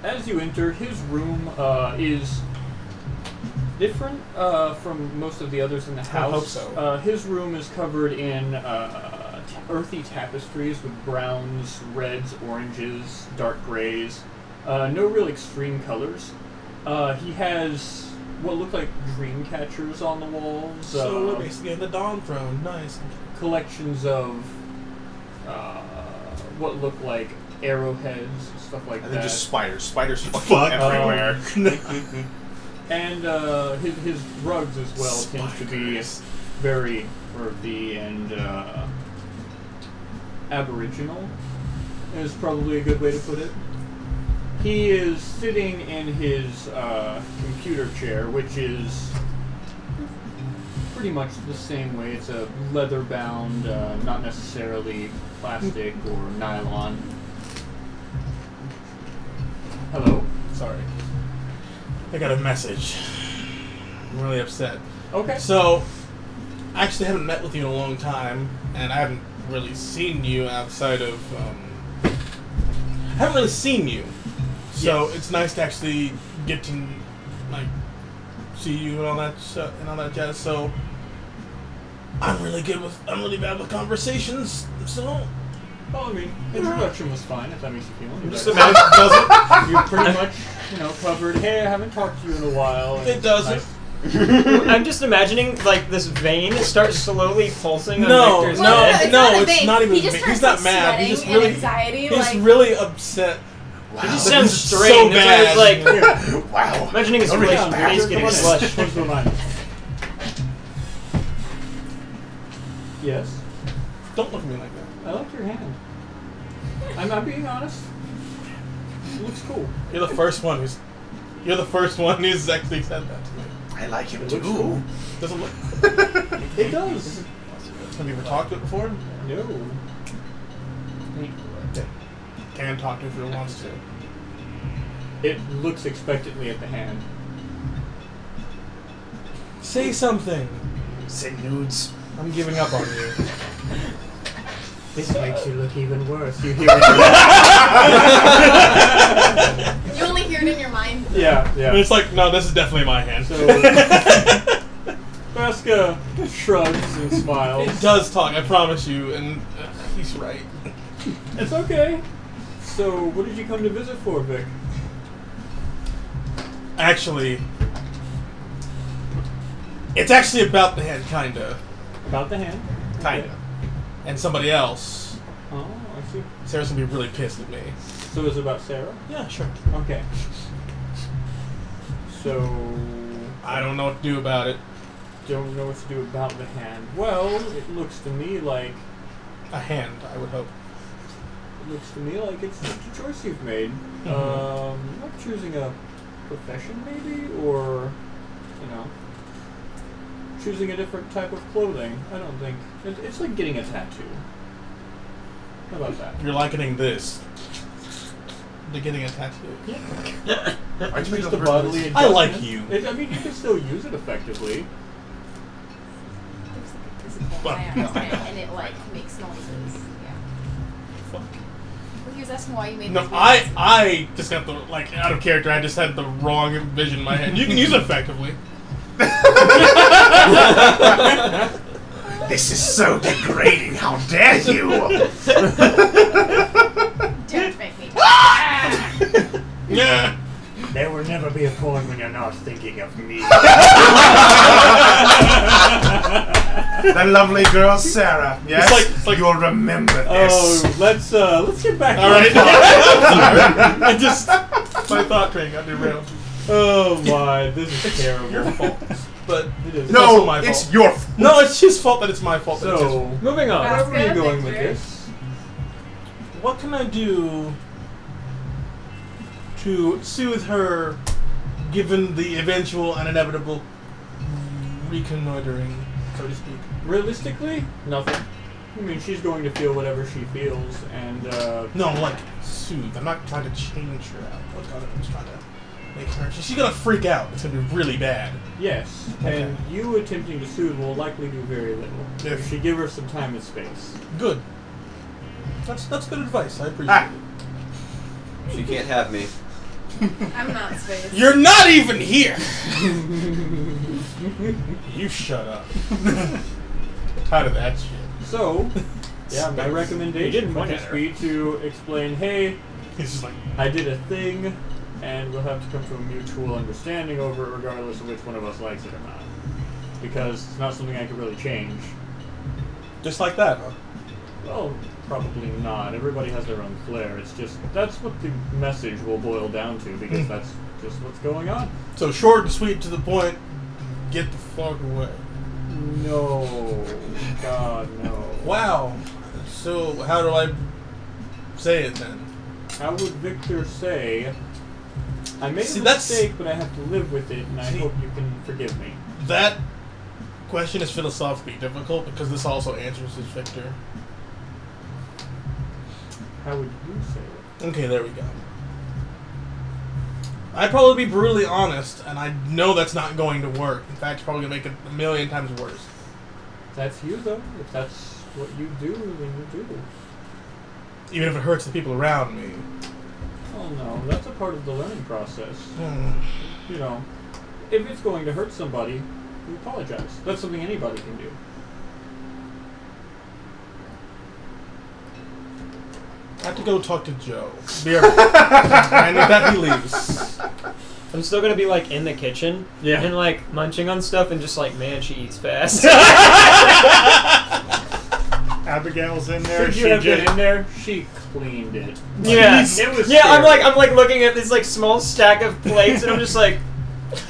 As you enter, his room is different from most of the others in the house. hope so. His room is covered in earthy tapestries with browns, reds, oranges, dark grays. No real extreme colors. He has what look like dream catchers on the walls. So we're basically in the Dawn Throne. Nice. Collections of what look like arrowheads, stuff like And that. then just spiders. Spiders fucking everywhere. And his rugs as well tend to be very earthy and aboriginal is probably a good way to put it. He is sitting in his computer chair, which is pretty much the same way. It's a leather-bound, not necessarily plastic or nylon. Hello? Sorry. I got a message. I'm really upset. Okay. So, I actually haven't met with you in a long time, and I haven't really seen you outside of. I haven't really seen you, so Yes. it's nice to actually get to like see you and all that and all that jazz. So, I'm really bad with conversations. So, Well, I mean, introduction was fine, if that makes you feel any just better. imagine it doesn't. You pretty much, covered, hey, I haven't talked to you in a while. and It doesn't. nice- I'm just imagining like this vein starts slowly pulsing on No, Victor's no, head. it's no, not a it's thing. not even. He just He's starts, not like, mad. He's just sweating really. and anxiety, He's like- really upset. It just This sounds is strange. so That's bad. why it's like Wow. imagining his Don't reach relation back. face getting Come on in. flushed. What's going on? Yes? Don't look at me like that. I like your hand. I'm not being honest. It looks cool. You're the first one who's. You're the first one who's actually said that to me. I like him It looks too. cool. Doesn't look. It does. Have you ever talked to it before? No. Can talk to it if it wants to. It looks expectantly at the hand. Say something. Send nudes. I'm giving up on you. This makes you look even worse. You hear it? You only hear it in your mind. Yeah, And yeah. it's like, no, this is definitely my hand. So, Vasca shrugs and smiles. It does talk, I promise you, and he's right. It's okay. So, what did you come to visit for, Vic? Actually, it's actually about the hand, kinda. About the hand? Kinda. And somebody else. Oh, I see. Sarah's gonna be really pissed at me. So it's about Sarah? Yeah, sure. Okay. So, I don't know what to do about it. don't know what to do about the hand. Well, it looks to me like A hand, I would hope. it's just a choice you've made. Mhm. Like choosing a profession, maybe, or choosing a different type of clothing. I don't think it's like getting a tattoo. How about that? You're likening this to getting a tattoo. I just Just a bodily adjustment. I like you. I mean, you can still use it effectively. There's like a physical Fuck. eye on his hand, and it like makes noises. Yeah. Fuck. Well, he was asking why you made No, these noises. I just got the, like, out of character, I just had the wrong vision in my head. You can use it effectively. This is so degrading. How dare you? Don't make me talk. Yeah. There will never be a point when you're not thinking of me. The lovely girl Sarah. Yes, It's like you'll remember this. Oh, let's get back. All right. I just my thought train got derailed. Oh my, this is terrible. Your fault, but It is. No, also my it's fault. your fault. No, it's his fault that it's my fault. That it's his So, fault. Moving on. where were you Good, going with Victor. this? What can I do to soothe her, given the eventual and inevitable reconnoitering, so to speak? Realistically, nothing. I mean, she's going to feel whatever she feels, and No, like soothe. I'm not trying to change her out. Look, I'm just trying to make her. She's gonna freak out. It's gonna be really bad. yes, Okay. and you attempting to soothe will likely do very little. Yes. If she give her some time and space. Good. That's good advice. I appreciate Ah. it. She can't have me. I'm not space. You're not even here. You shut up. Tired of that shit. So, yeah, my You recommendation didn't would point just at her. be to explain, hey, He's just like, I did a thing, and we'll have to come to a mutual understanding over it regardless of which one of us likes it or not. Because it's not something I could really change. just like that, huh? Well, probably not. Everybody has their own flair. It's just, that's what the message will boil down to, because that's just what's going on. So short and sweet to the point. Get the fuck away. No. God, no. Wow. So how do I say it then? How would Victor say, I made See, a that's- mistake, but I have to live with it, and I See- hope you can forgive me. That question is philosophically difficult because this also answers as Victor. How would you say it? Okay, there we go. I'd probably be brutally honest, and I know that's not going to work. In fact, it's probably going to make it a million times worse. That's you, though. If that's what you do, then you do. Even if it hurts the people around me. Oh, no. That's a part of the learning process. Hmm. You know, if it's going to hurt somebody, you apologize. That's something anybody can do. I have to go talk to Joe. Be right back. And with that, he leaves. I'm still gonna be like in the kitchen Yeah. and like munching on stuff and just like, man, she eats fast. Abigail's in there. Since She you have been just in there, she cleaned it. Yeah, It was yeah. I'm scary. like looking at this like small stack of plates, and I'm just like,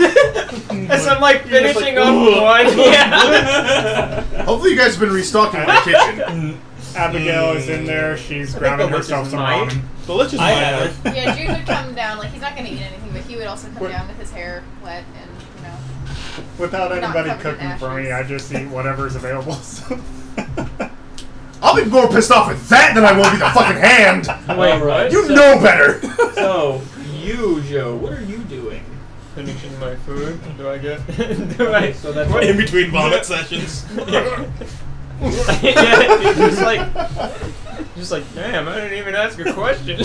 as I'm like You're just finishing like, off "Ugh." one. Yeah. Hopefully, you guys have been restocking my kitchen. Abigail is in there. She's I think grabbing the witch herself is some mine. ramen. The Lich is I mine. have it. Yeah, Jude would come down. Like he's not gonna eat anything, but he would also come What? down with his hair wet and Without Not anybody covered in cooking for me, I ashes. just eat whatever's available. So. I'll be more pissed off at that than I will be the fucking hand. Wait, Alright, You so- know better. So, you, Joe, what are you doing? Finishing my food. Do I get? Do I? So that's In between vomit sessions. Yeah, it's just like, damn, I didn't even ask a question.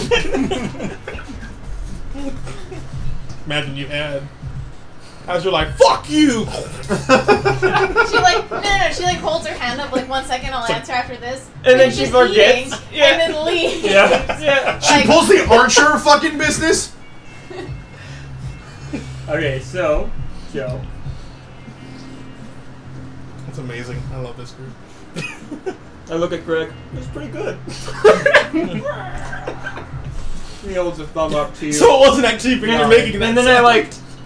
Imagine you had. How's your life? Fuck you! she like no, she like holds her hand up like 1 second. I'll answer after this, And then she's she just forgets. eating, Yeah. and then leaves. Yeah. She Like- pulls the Archer fucking business. Okay, so, Joe. That's amazing. I love this group. I look at Greg. It's pretty good. He holds a thumb up to you. So it wasn't actually for you making that And then sound.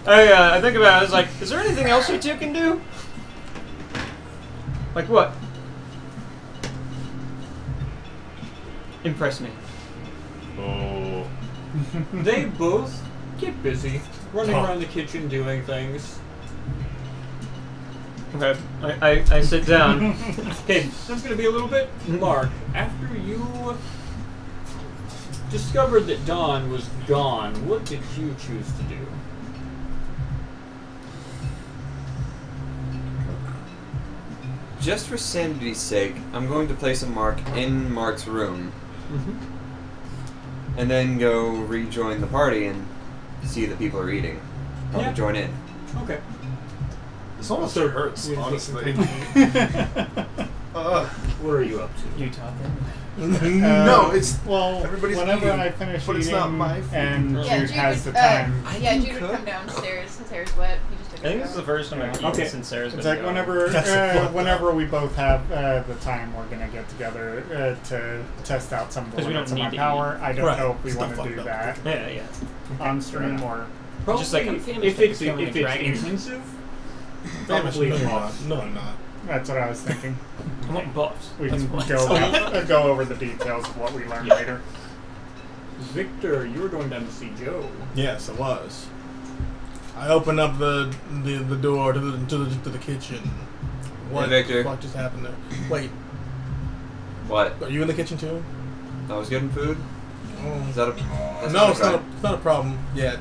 I think about it. I was like, is there anything else you two can do? Like what? Impress me. Oh. They both get busy, running Oh. around the kitchen doing things. Okay. I sit down. Okay, that's gonna be a little bit. Mark, after you discovered that Dawn was gone, what did you choose to do? Just for sanity's sake, I'm going to place a mark in Mark's room. And then go rejoin the party and see that people are eating. Probably join in. Okay. This almost hurts, honestly. What are you up to? You taught them. No, it's Well, everybody's whenever eating, I finish but eating it's not my food. and Yeah, Jude has the would, time, yeah, can Jude would cook. come downstairs. His hair's wet. He just took I think this is the first time I've eaten Okay. since Sarah's been it's like gone. whenever we both have the time, we're gonna get together to test out some of the 'Cause we limits don't of my need to power. I don't Right. know if we Stuff want to fucked do up. that Yeah. on stream or. Just like I'm famous if for it's becoming a dragon. intensive, Famish, probably no, you're off. not. No, I'm not. That's what I was thinking. I want buffs. We That's can what- go over the details of what we learn later. Victor, you were going down to see Joe. Yes, it was. I opened up the door to the kitchen. What Victor. the fuck just happened there? Wait, What? are you in the kitchen too? I was getting food? Is that a... that's No, it's crime. not a problem yet.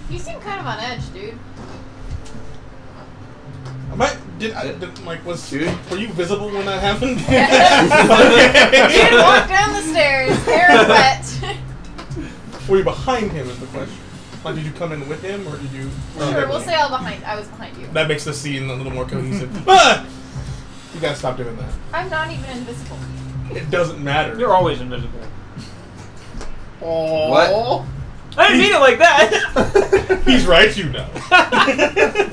You seem kind of on edge, dude. Were you visible when that happened? Jude walked down the stairs, hair is wet. Were you behind him is the question. Like, did you come in with him, or did you... Sure, we'll say I was behind you. That makes the scene a little more cohesive. Ah! You gotta stop doing that. I'm not even invisible. It doesn't matter. You're always invisible. What? I didn't mean it like that. He's right, you know.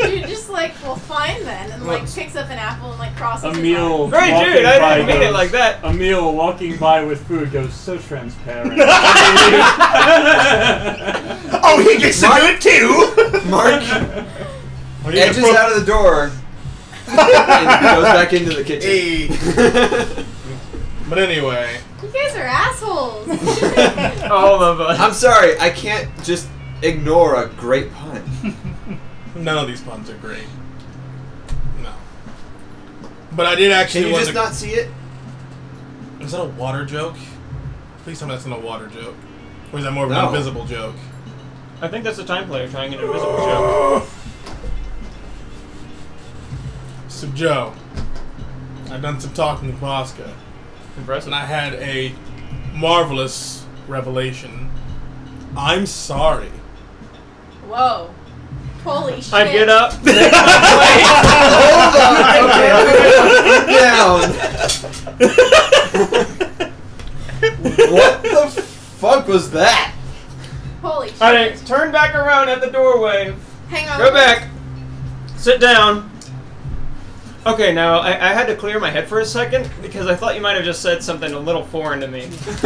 Jude just like, well, fine then, and like picks up an apple and like crosses Emil, his arms. Right, Jude, I didn't mean it like that. Emil walking by with food goes so transparent. Oh, he gets to do it too! Mark Are you edges gonna out of the door and goes back into the kitchen. Hey. But anyway, You guys are assholes. All of us. I'm sorry, I can't just ignore a great pun. none of these puns are great. No. But I did actually Can you want just to... not see it? Is that a water joke? Please tell me that's not a water joke. Or is that more of an No. invisible joke? I think that's a time player trying an invisible joke. So, Joe, I've done some talking with Mosca, Impressive. and I had a marvelous revelation. I'm sorry. Whoa. Holy shit. I get up. Hold on. Okay, what the fuck was that? Holy shit. I turn back around at the doorway. Hang on. Go back. Sit down. Okay, now I had to clear my head for a second because I thought you might have just said something a little foreign to me. Jude,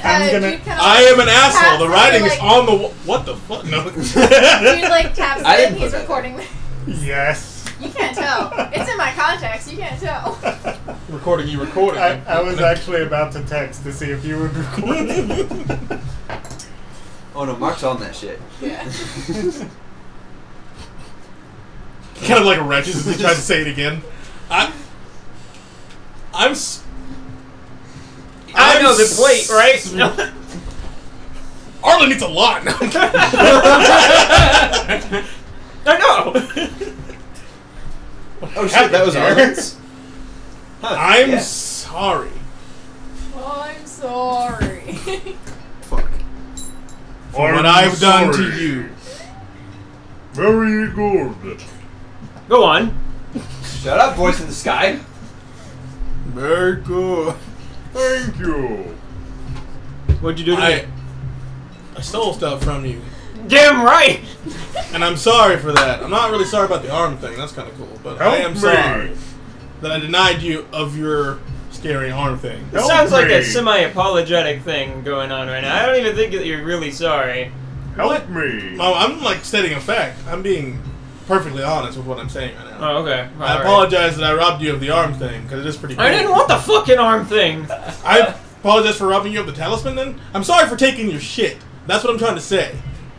I'm gonna- Jude kinda, I am an asshole. taps The him, writing is like- on the what the fuck? No. Jude like taps I it didn't and he's put that recording. Yes. You can't tell. It's in my contacts. You can't tell. Recording you recording. I was actually about to text to see if you would record it. Oh no, Mark's on that shit. Yeah. Kind of like wrenches as he tries to say it again. I know the plate, right? Arlen needs a lot. No, I'm kidding. I know. Oh shit, that was Arlen's? Huh, I'm yeah. sorry. I'm sorry. Fuck. For what I've done to you. Very good. Go on. Shut up, voice in the sky. Very good. Thank you. What'd you do to me? I stole stuff from you, Damn right. and I'm sorry for that. I'm not really sorry about the arm thing. That's kind of cool, but I Help am me. sorry that I denied you of your scary arm thing. It sounds like a me. semi-apologetic thing going on right now. I don't even think that you're really sorry. Help me. No, I'm like stating a fact. I'm being perfectly honest with what I'm saying right now. Oh, okay. I apologize that I robbed you of the arm thing, because it is pretty cool. I didn't want the fucking arm thing. I apologize for robbing you of the talisman then. I'm sorry for taking your shit. That's what I'm trying to say.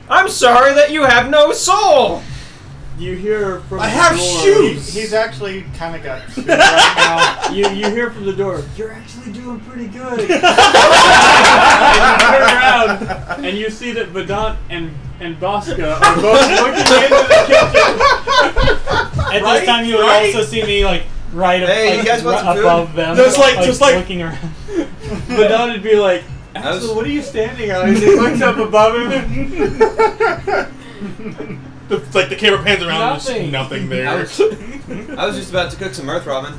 I'm sorry that you have no soul. You hear from I the have door. shoes! He's actually kind of got shoes right now. You hear from the door. You're actually doing pretty good. And you turn around and you see that Vedant and Bosca are both looking into the kitchen. At this time, you would also see me like Hey, you guys want some food? above them, Just like looking around. Vedant would be like, Axel, what are you standing on? And he looks up above him. It's like the camera pans around and there's Nothing. nothing there. I was just about to cook some earth ramen.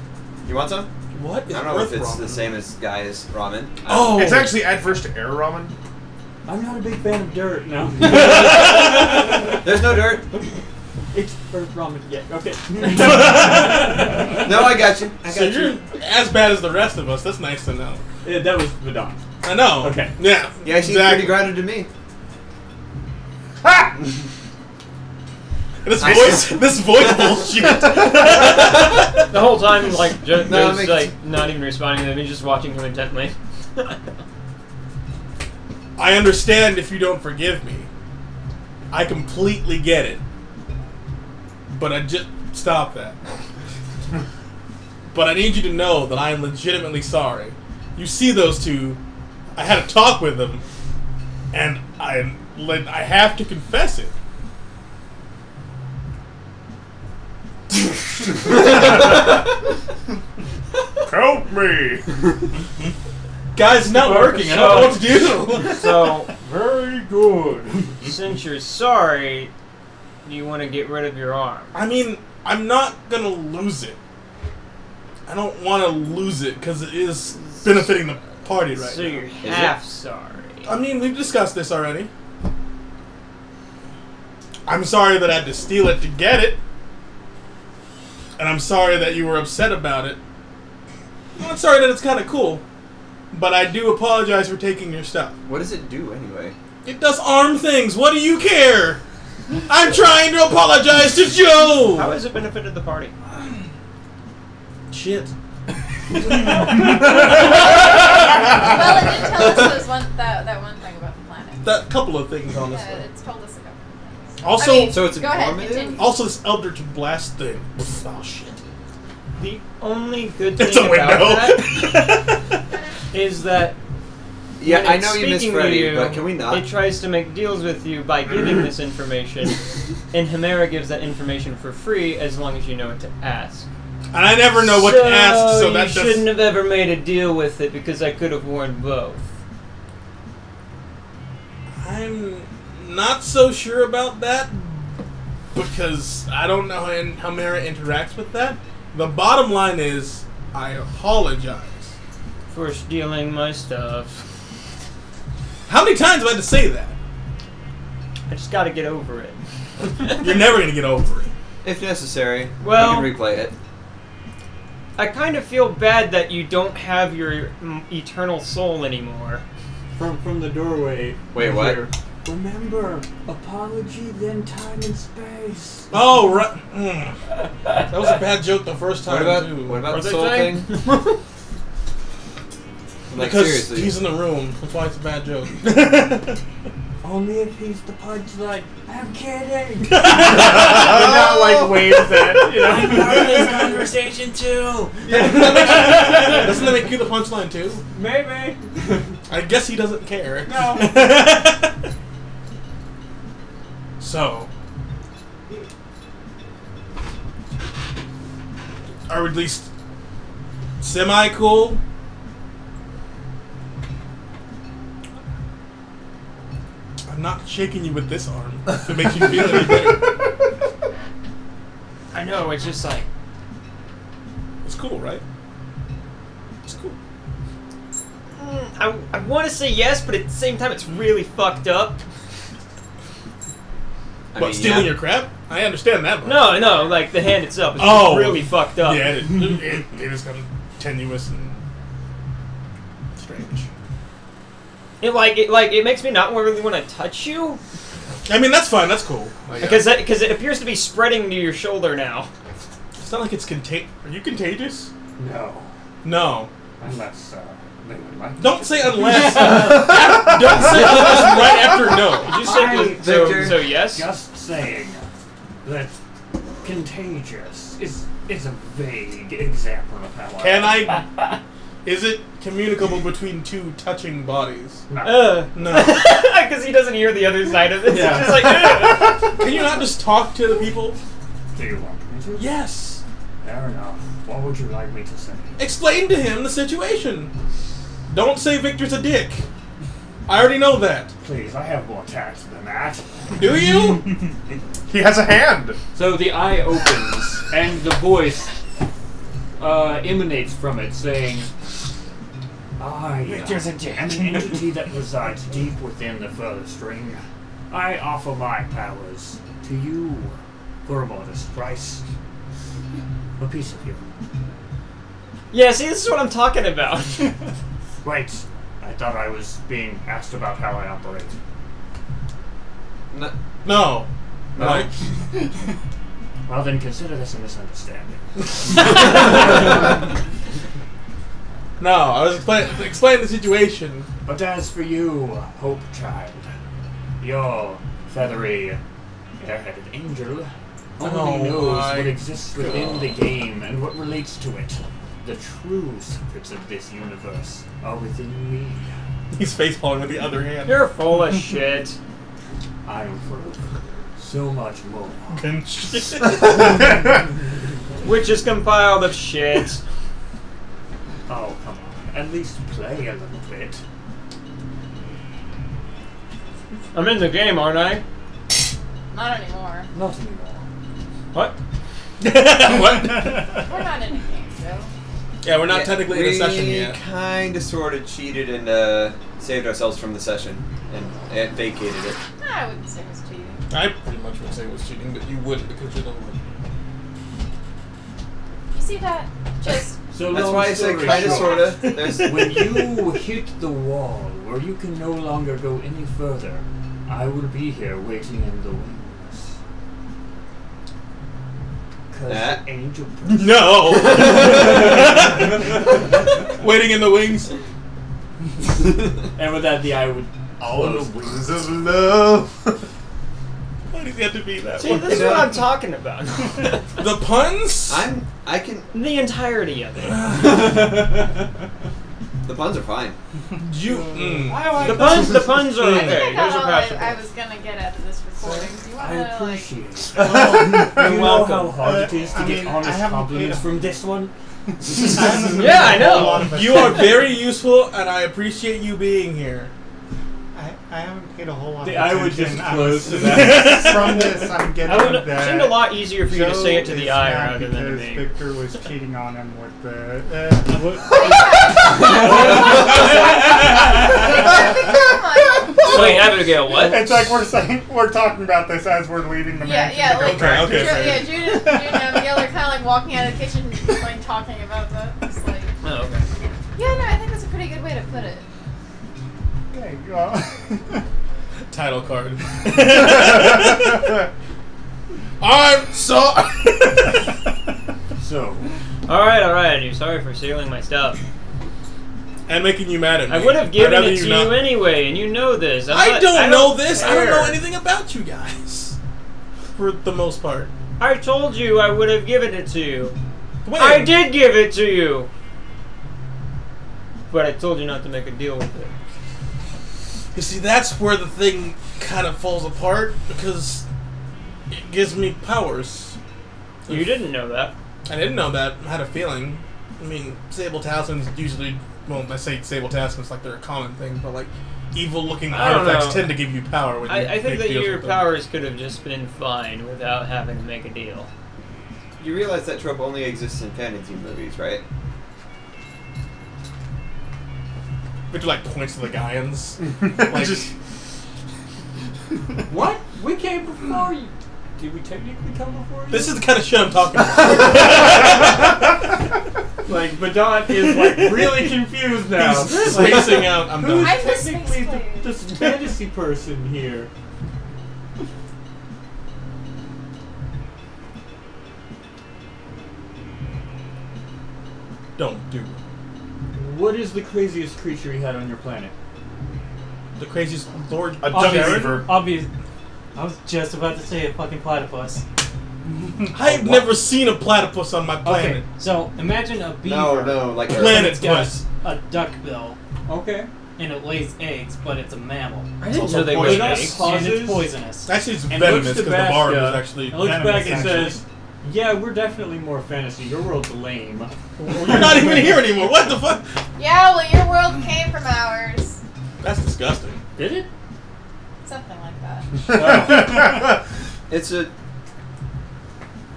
You want some? What? I don't know if it's the same as Guy's ramen. Oh! It's actually adverse to air ramen. I'm not a big fan of dirt. No. There's no dirt. It's earth ramen. Yeah. Okay. No, I got you. So you're as bad as the rest of us. That's nice to know. Yeah, that was Vedant. I know. Okay. Yeah. Yeah, she's pretty grounded to me. Ha! This I voice bullshit. The whole time, like, No, it Joe's makes- like not even responding to me, just watching him intently. I understand if you don't forgive me. I completely get it. But I just stop that. But I need you to know that I am legitimately sorry. You see those two. I had a talk with them, and I have to confess it. Help me! Guys, it's not working. I don't know what to do. So, Very good. since you're sorry, you want to get rid of your arm. I mean, I'm not gonna lose it. I don't want to lose it because it is benefiting the party right So now. you're half sorry. I mean, we've discussed this already. I'm sorry that I had to steal it to get it. And I'm sorry that you were upset about it. I'm not sorry that it's kind of cool. But I do apologize for taking your stuff. What does it do anyway? It does arm things. What do you care? I'm trying to apologize to Joe! How has it benefited the party? Shit. Well, it did tell us that one thing about the planet. That couple of things, honestly. Yeah, it's told us a couple of things. Also, I mean, So it's go ahead, informative? continue. also this Eldritch Blast thing. Oh, shit. The only good It's thing a window. about that is that Yeah, when I it's know you miss speaking to Freddy, you, but can we not? It tries to make deals with you by giving this information, and Hemera gives that information for free as long as you know what to ask. And I never know what to ask, so that you shouldn't have ever made a deal with it because I could have warned both. I'm not so sure about that because I don't know how Mara interacts with that. The bottom line is, I apologize. For stealing my stuff. How many times have I had to say that? I just gotta get over it. You're never gonna get over it. If necessary, Well- we can replay it. I kind of feel bad that you don't have your eternal soul anymore. From the doorway. Wait, you what? hear, Remember, apology, then time and space. Oh, right. That was a bad joke the first time, too. What about What'd the they soul say? thing? Like, Because seriously. he's in the room. That's why it's a bad joke. Only if he's the punchline. I'm kidding. But not like waves that, you know. I'm part of this conversation too. Doesn't that make you the punchline, too? Maybe. I guess he doesn't care. No. So, are we at least semi-cool? I'm not shaking you with this arm. If it makes you feel any better. I know, it's just like... It's cool, right? It's cool. I want to say yes, but at the same time it's really fucked up. What, stealing your crap? I understand that one. No, like the hand itself is Oh. really fucked up. Yeah, it is kind of tenuous and strange. It makes me not really want to touch you. I mean, that's fine. That's cool. Because it appears to be spreading to your shoulder now. It's not like it's Are you contagious? No. No. Unless they would like. Don't say unless. Don't say unless right after no. Did you say Fine, so? Victor. So yes. Just saying that contagious is a vague example of how Can I? Is it communicable between two touching bodies? No. No. Because he doesn't hear the other side of it. Yeah. It's just like, ugh. Can you not just talk to the people? Do you want me to? Yes. Fair enough. What would you like me to say? Explain to him the situation. Don't say Victor's a dick. I already know that. Please, I have more tact than that. Do you? He has a hand. So the eye opens, and the voice emanates from it, saying, "I, Victor's a dick." an entity that resides deep within the furthest ring. I offer my powers to you for a modest price. A piece of you." Yeah, see, this is what I'm talking about. Wait, I thought I was being asked about how I operate. No. No. No? Right. Well, then consider this a misunderstanding. No, I was explaining the situation. But as for you, Hope Child, your feathery, air-headed angel only knows my what exists within the game and what relates to it. The true secrets of this universe are within me. He's facepalming with the other hand. You're full of shit. I am full of so much more. Which is compiled of shit. Oh, come on. At least play a little bit. I'm in the game, aren't I? Not anymore. Not anymore. What? What? We're not in a game, Joe. Yeah, we're not technically in a session yet. We kind of sort of cheated and saved ourselves from the session and vacated it. I wouldn't say it was cheating. I pretty much would say it was cheating, but you wouldn't because you're the one. You see that? Just So That's long why I say story kind of, short, sort of. There's when you hit the wall where you can no longer go any further, I will be here waiting in the wings. Cause That- the angel No! Waiting in the wings. And with that, the eye would On the wings of love. Why does he have to be that See, way? this is what I'm talking about. The puns? I can. The entirety of it. The puns are fine. You. The puns are I okay. think I Those got are all I passable. was gonna get out of this recording. Do you I want to appreciate it. You're You know welcome. how hard it is to I get mean, I honest haven't compliments paid from this one? Yeah, I know. You are very useful, and I appreciate you being here. I haven't paid a whole lot The of eye attention. would just I close was- to that. From this, I'm getting It would that. seemed a lot easier for you to say it to Joe the is eye mad rather than to because me. Victor was cheating on him with the. Wait, Abigail, what? It's like we're talking about this as we're leaving the Yeah, mansion yeah, to go like back. Okay, Ju- okay. yeah, Judith and Abigail are kind of like walking out of the kitchen, like talking about that. It's like, Oh, okay. yeah, no, I think that's a pretty good way to put it. Okay, well, Title card. I'm sorry. So, Alright, you're sorry for stealing my stuff. And making you mad at me. I would have I'd given rather it to not- you anyway, and you know this. I don't know this. I don't know care. anything about you guys. For the most part. I told you I would have given it to you. When? I did give it to you! But I told you not to make a deal with it. You see, that's where the thing kind of falls apart, because it gives me powers. You didn't know that. I didn't know that. I had a feeling. I mean, sable talismans usually, well, I say sable talismans like they're a common thing, but like evil-looking I don't artifacts know. tend to give you power. When you I think make that deals your with them. powers could have just been fine without having to make a deal. You realize that trope only exists in fantasy movies, right? Victor like points to the Gaians. Like, Just what? We came before you. Did we technically come before you? this is the kind of shit I'm talking about. Like, Badant is like really confused now. He's spacing out. I'm done. I'm the Technically, space player. the fantasy person here. Don't do it. What is the craziest creature you had on your planet? The craziest Lord a Obvious. dummy beaver. Obvious. I was just about to say a fucking platypus. I've never seen a platypus on my planet. Okay, so imagine a beaver. No, like Planet It's got puss. a duck bill, Okay. and it lays eggs, but it's a mammal. I didn't also know they poisonous. laid It eggs. pauses. And it's poisonous. Actually, it's And venomous looks because to the barb is Bastia, actually and looks venomous, back and actually. says, "Yeah, we're definitely more fantasy. Your world's lame." You're not even here anymore. What the fuck? Yeah, well, your world came from ours. That's disgusting. Did it? Something like that. It's a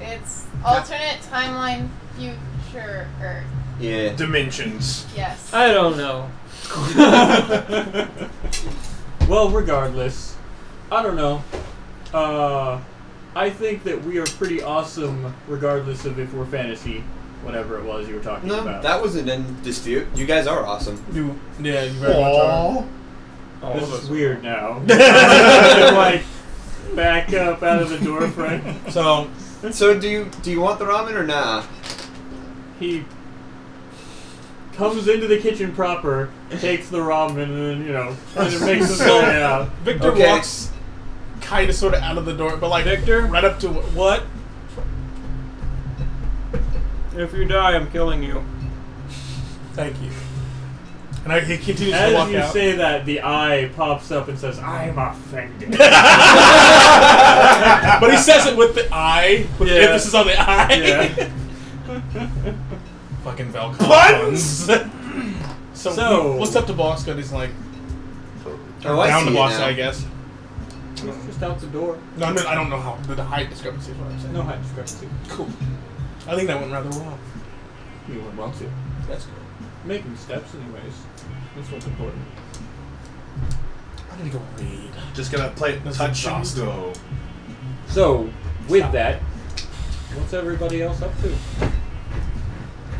It's alternate timeline future Earth. yeah. Dimensions. Yes. I don't know. Well, regardless, I don't know. I think that we are pretty awesome, regardless of if we're fantasy, whatever it was you were talking No, about. that wasn't in dispute. You guys are awesome. You very much are. All This of is us. weird now. Like, back up out of the door frame. So, So do you want the ramen or nah? He comes into the kitchen proper, takes the ramen, and then, and it makes his So- way out. Victor Okay. walks kind of sort of out of the door, but like Victor? right up to what? If you die, I'm killing you. Thank you. And he continues to As walk you out. say that, the eye pops up and says, "I'm offended." But he says it with the eye, with the Yeah. emphasis on the eye. Yeah. Fucking Velcro Buttons! So So- he looks up to Bosca and he's like, Oh, I down see to it Bosca, now. I guess. He's just out the door. No, I don't know how the height discrepancy is what I'm saying. No height discrepancy. Cool. I think that went rather well. You went wrong too. That's good. Making steps, anyways. That's what's important. I need to go read. Just gonna play That's touch and exhausting. go. So, with Stop. that, what's everybody else up to?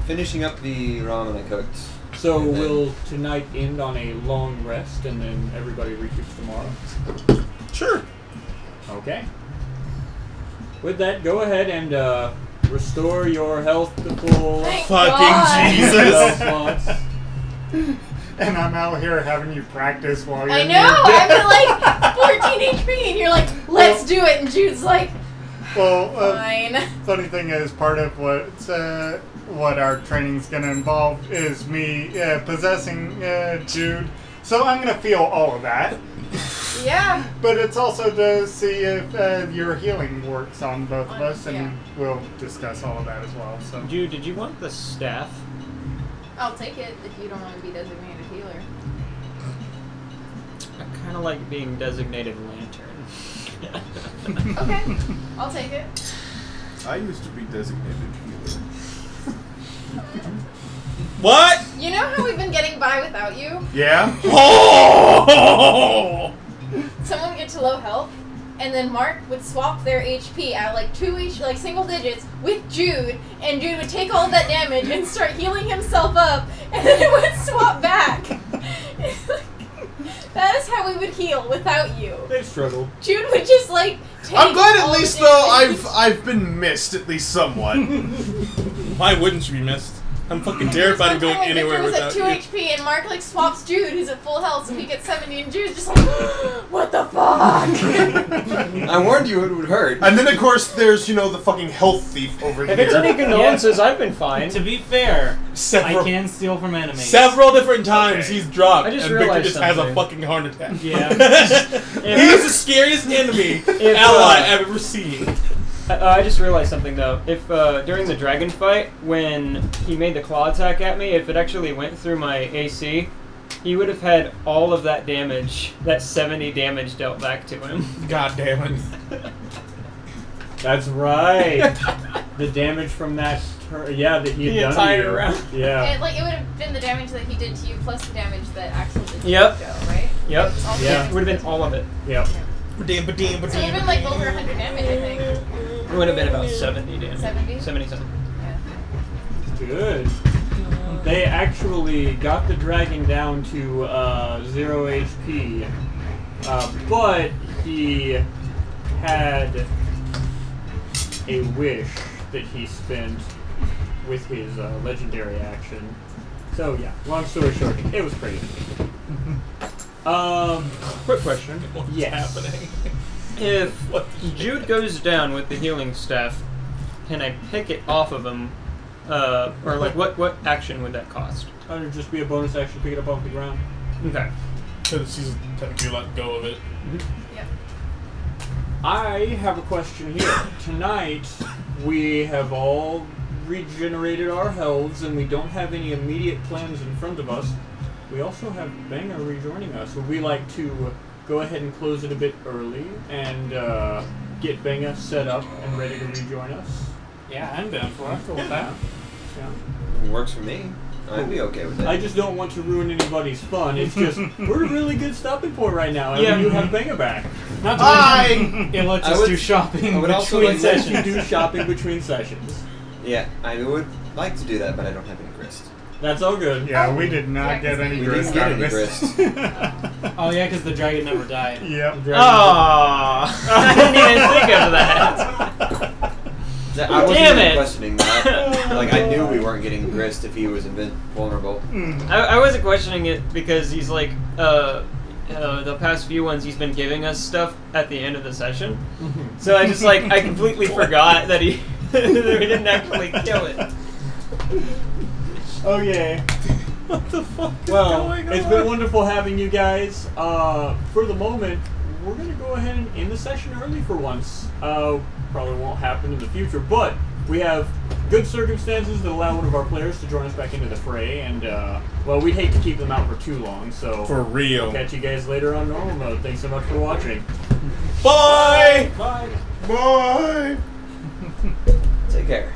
Finishing up the ramen I cooked. So, And then- will tonight end on a long rest and then everybody regroups tomorrow? Sure. Okay. With that, go ahead and restore your health to full Thank Fucking God. Jesus. health slots. And I'm out here having you practice while you're I know. I'm at like 14 HP, and you're like, "Let's do it," and Jude's like, Well, "Fine." funny thing is, part of what our training's gonna involve is me possessing Jude. So I'm gonna feel all of that. Yeah. But it's also to see if your healing works on both of us, and Yeah. we'll discuss all of that as well. So Jude, did you want the staff? I'll take it if you don't want to be designated healer. I kind of like being designated lantern. Okay. I'll take it. I used to be designated healer. What? You know how we've been getting by without you? Yeah? Oh! Someone would get to low health, and then Mark would swap their HP at like like single digits with Jude, and Jude would take all of that damage and start healing himself up, and then it would swap back. That is how we would heal without you. They've struggled. Jude would just like take I'm glad all at the least though damage. I've been missed at least somewhat. Why wouldn't you be missed? I'm fucking terrified of going One time, anywhere Victor was without at 2 HP, and Mark like swaps Jude, who's at full health, so he gets 70, and Jude's just like, "What the fuck?" I warned you it would hurt. And then of course there's, the fucking health thief over If it's here. any condolences, I've been fine. To be fair, Several, I can steal from enemies. several different times Okay. he's dropped, I just and Victor realized just has a something. fucking heart attack. Yeah. He's the scariest enemy ally I've ever seen. I just realized something though. If during the dragon fight, when he made the claw attack at me, if it actually went through my AC, he would have had all of that damage, that 70 damage dealt back to him. God damn it. That's right. The damage from that that he had The done entire to you. round. Yeah. And, like, it would have been the damage that he did to you plus the damage that Axel did to Yep. Joe, right? Yep. It was all Yeah. It would have been all of it. Yep. So it would have been like over 100 damage, I think. It would have been about 70 damage. 70? 70 something. Yeah. Good. They actually got the dragon down to 0 HP, but he had a wish that he spent with his legendary action. So yeah, long story short, it was crazy. Quick question. What's Yes. happening? If Jude goes down with the healing staff, can I pick it off of him? Or like, what action would that cost? That would just be a bonus action to pick it up off the ground. Okay. Because he's technically let go of it. Yep. I have a question here. Tonight, we have all regenerated our healths, and we don't have any immediate plans in front of us. We also have Banger rejoining us. Would we like to go ahead and close it a bit early and get Banger set up and ready to rejoin us? Yeah, I'm down for it. Cool with that. Yeah. Works for me. I'd be okay with that. I just don't want to ruin anybody's fun. It's just, we're a really good stopping point right now, and Yeah. you have Banger back. Not to mention, it lets I us would- do shopping I would also between like Let sessions. you do shopping between sessions. Yeah, I would like to do that, but I don't have any grist. That's all good. Yeah, we did not get any We grist didn't out get of any this. grist. Oh yeah, because the dragon never died. Yep. Oh, I didn't even think of that. I wasn't Damn even it. questioning that. Like, I knew we weren't getting grist if he was vulnerable. I wasn't questioning it because he's like, the past few ones he's been giving us stuff at the end of the session. So I just I completely forgot that he that we didn't actually kill it. Okay. What the fuck is Well, going it's on? been wonderful having you guys. For the moment, we're going to go ahead and end the session early for once. Probably won't happen in the future, but we have good circumstances that allow one of our players to join us back into the fray, and, well, we'd hate to keep them out for too long, so... For real. We'll catch you guys later on normal mode. Thanks so much for watching. Bye! Bye! Bye! Take care.